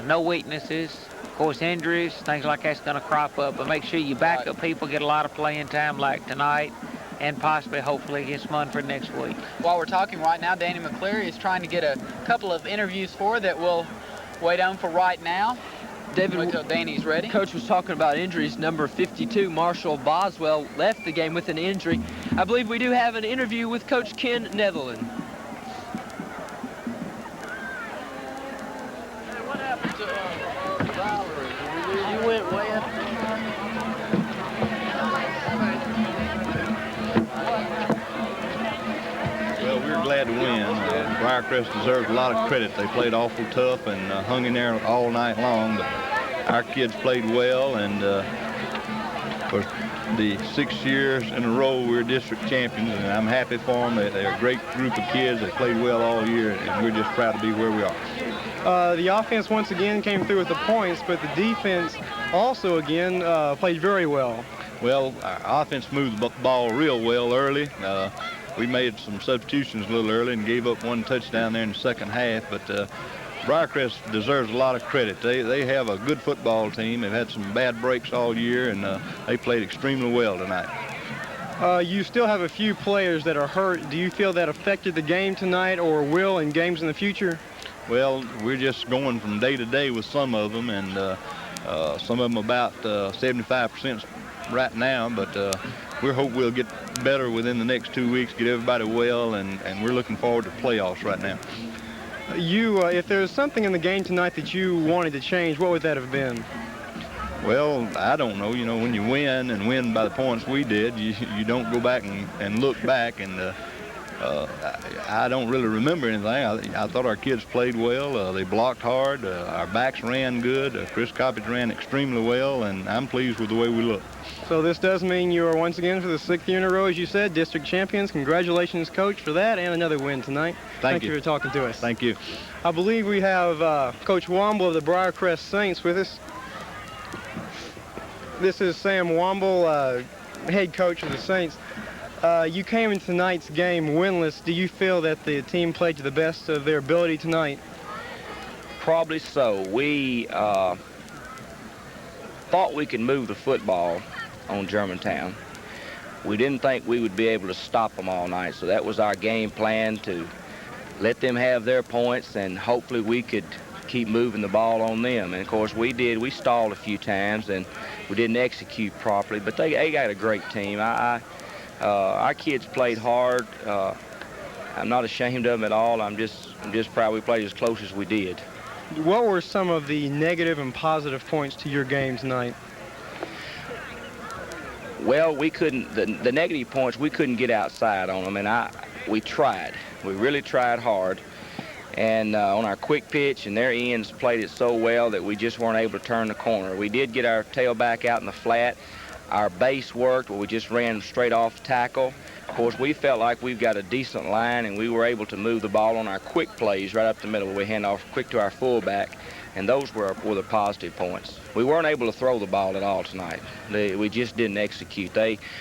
no weaknesses. Of course, injuries, things like that's going to crop up, but make sure you back up people, get a lot of playing time like tonight, and possibly, hopefully, against Munford next week. While we're talking right now, Danny McCleary is trying to get a couple of interviews that we'll wait on for right now. David, until Danny's ready. Coach was talking about injuries. Number 52, Marshall Boswell, left the game with an injury. I believe we do have an interview with Coach Ken Netherland. Hey, what happened to Valerie? You went wet? Well, we were glad to win. Briarcrest deserves a lot of credit. They played awful tough and hung in there all night long. But our kids played well, and for the 6 years in a row we're district champions, and I'm happy for them. They're a great group of kids. They played well all year, and we're just proud to be where we are. The offense once again came through with the points, but the defense also again played very well. Well, our offense moved the ball real well early. We made some substitutions a little early and gave up one touchdown there in the second half, but Briaircrest deserves a lot of credit. They have a good football team. They've had some bad breaks all year, and they played extremely well tonight. You still have a few players that are hurt. Do you feel that affected the game tonight or will in games in the future? Well, we're just going from day to day with some of them, and some of them about 75% right now, but we hope we'll get better within the next 2 weeks, get everybody well, and we're looking forward to playoffs right now. If there's something in the game tonight that you wanted to change, what would that have been? Well, I don't know. You know, when you win and win by the points we did, you don't go back and look back, and I don't really remember anything. I thought our kids played well. They blocked hard. Our backs ran good. Chris Coppage ran extremely well, and I'm pleased with the way we look. So this does mean you are once again, for the 6th year in a row, as you said, district champions. Congratulations, Coach, for that and another win tonight. Thank you for talking to us. Thank you. I believe we have Coach Womble of the Briarcrest Saints with us. This is Sam Womble, head coach of the Saints. You came in tonight's game winless. Do you feel that the team played to the best of their ability tonight? Probably so. We thought we could move the football on Germantown. We didn't think we would be able to stop them all night, so that was our game plan, to let them have their points, and hopefully we could keep moving the ball on them. And of course we did. We stalled a few times and we didn't execute properly, but they got a great team. Our kids played hard. I'm not ashamed of them at all. I'm just proud we played as close as we did. What were some of the negative and positive points to your game tonight? Well, we couldn't, the negative points, we couldn't get outside on them, and we tried. We really tried hard. And on our quick pitch, and their ends played it so well that we just weren't able to turn the corner. We did get our tailback out in the flat. Our base worked, where we just ran straight off tackle. Of course, we felt like we've got a decent line, and we were able to move the ball on our quick plays right up the middle, where we hand off quick to our fullback, and those were the positive points. We weren't able to throw the ball at all tonight. We just didn't execute.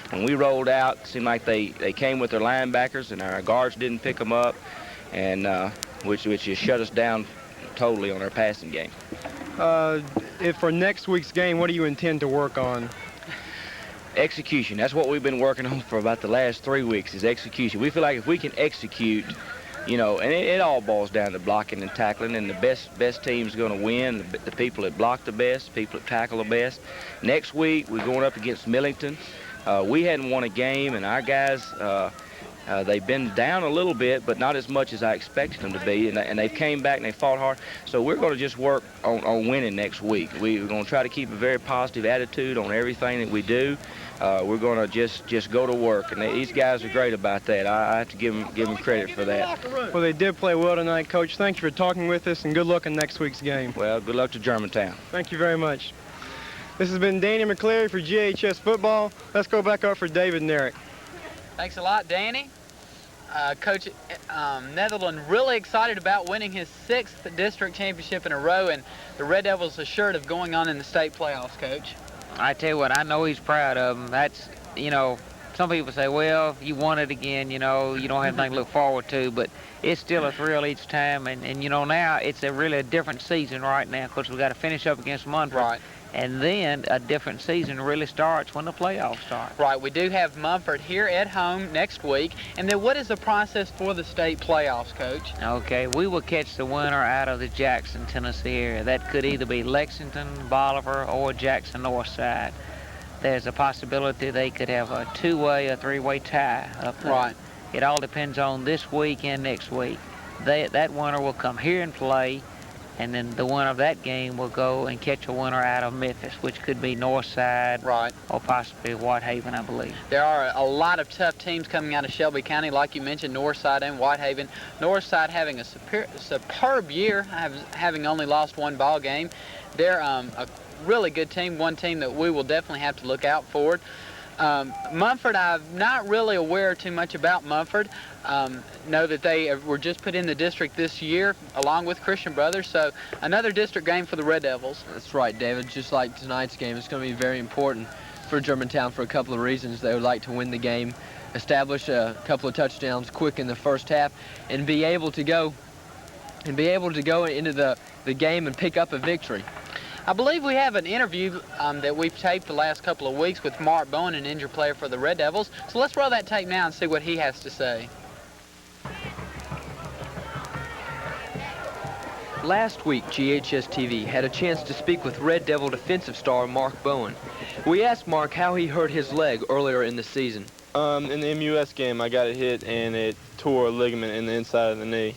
When we rolled out, it seemed like they came with their linebackers, and our guards didn't pick them up, and which just shut us down totally on our passing game. If for next week's game, what do you intend to work on? Execution. That's what we've been working on for about the last 3 weeks, is execution. We feel like if we can execute, you know, and it all boils down to blocking and tackling, and the best team's going to win, the people that block the best, the people that tackle the best. Next week, we're going up against Millington. We hadn't won a game, and our guys, they've been down a little bit, but not as much as I expected them to be, and they've came back and they fought hard. So we're going to just work on winning next week. We're going to try to keep a very positive attitude on everything that we do. We're going to just go to work, and these guys are great about that. I have to give them credit for that. Well, they did play well tonight, Coach. Thank you for talking with us, and good luck in next week's game. Well, good luck to Germantown. Thank you very much. This has been Danny McCleary for GHS Football. Let's go back up for David and Eric. Thanks a lot, Danny. Coach Netherland really excited about winning his 6th district championship in a row, and the Red Devils assured of going on in the state playoffs, Coach. I tell you what, I know he's proud of them. That's, you know, some people say, well, you won it again, you know, you don't have anything to look forward to, but it's still a thrill each time, and you know, now it's really a different season right now, because we've got to finish up against Munford. Right. And then a different season really starts when the playoffs start. Right, we do have Munford here at home next week. And then what is the process for the state playoffs, Coach? Okay, we will catch the winner out of the Jackson, Tennessee area. That could either be Lexington, Bolivar, or Jackson Northside. There's a possibility they could have a 2-way or 3-way tie up there. Right. It all depends on this week and next week. That winner will come here and play. and then the winner of that game will go and catch a winner out of Memphis, which could be Northside, right, or possibly Whitehaven, I believe. There are a lot of tough teams coming out of Shelby County, like you mentioned, Northside and Whitehaven. Northside having a superb year, having only lost one ball game. They're a really good team, one team that we will definitely have to look out for. Munford, I'm not really aware too much about Munford. Know that they were just put in the district this year, along with Christian Brothers, so another district game for the Red Devils. That's right, David. Just like tonight's game, it's going to be very important for Germantown for a couple of reasons. They would like to win the game, establish a couple of touchdowns quick in the first half, and be able to go into the game and pick up a victory. I believe we have an interview that we've taped the last couple of weeks with Mark Bowen, an injured player for the Red Devils. So let's roll that tape now and see what he has to say. Last week, GHS-TV had a chance to speak with Red Devil defensive star Mark Bowen. We asked Mark how he hurt his leg earlier in the season. In the MUS game, I got it hit and it tore a ligament in the inside of the knee.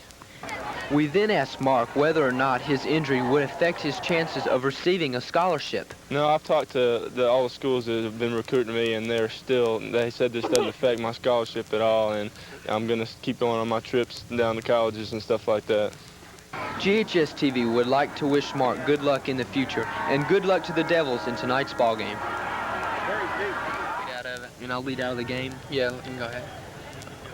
We then asked Mark whether or not his injury would affect his chances of receiving a scholarship. No, I've talked to all the schools that have been recruiting me, and they said this doesn't affect my scholarship at all, and I'm going to keep going on my trips down to colleges and stuff like that. GHS-TV would like to wish Mark good luck in the future, and good luck to the Devils in tonight's ball game. And I'll lead out of the game? Yeah, you can go ahead.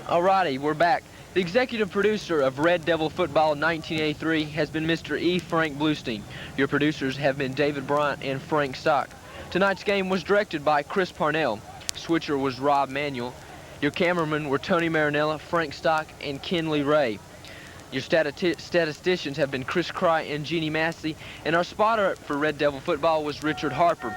Alrighty, we're back. The executive producer of Red Devil Football 1983 has been Mr. E. Frank Bluestein. Your producers have been David Bryant and Frank Stock. Tonight's game was directed by Chris Parnell. Switcher was Rob Manuel. Your cameramen were Tony Marinella, Frank Stock, and Kenley Ray. Your statisticians have been Chris Cry and Jeannie Massey, and our spotter for Red Devil Football was Richard Harper.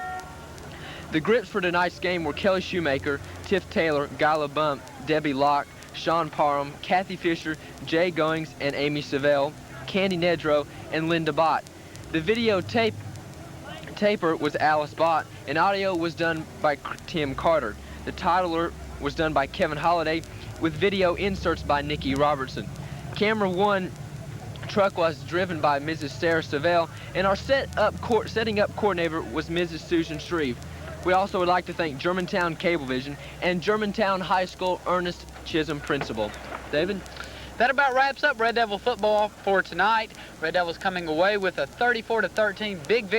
The grips for tonight's game were Kelly Shoemaker, Tiff Taylor, Gyla Bump, Debbie Locke, Sean Parham, Kathy Fisher, Jay Goings, and Amy Savell, Candy Nedrow, and Linda Bott. The video taper was Alice Bott, and audio was done by Tim Carter. The titler was done by Kevin Holliday, with video inserts by Nikki Robertson. Camera 1 truck was driven by Mrs. Sarah Savell, and our setting up coordinator was Mrs. Susan Shreve. We also would like to thank Germantown Cablevision and Germantown High School Ernest Chisholm Principal. David? That about wraps up Red Devil football for tonight. Red Devils coming away with a 34-13 big victory.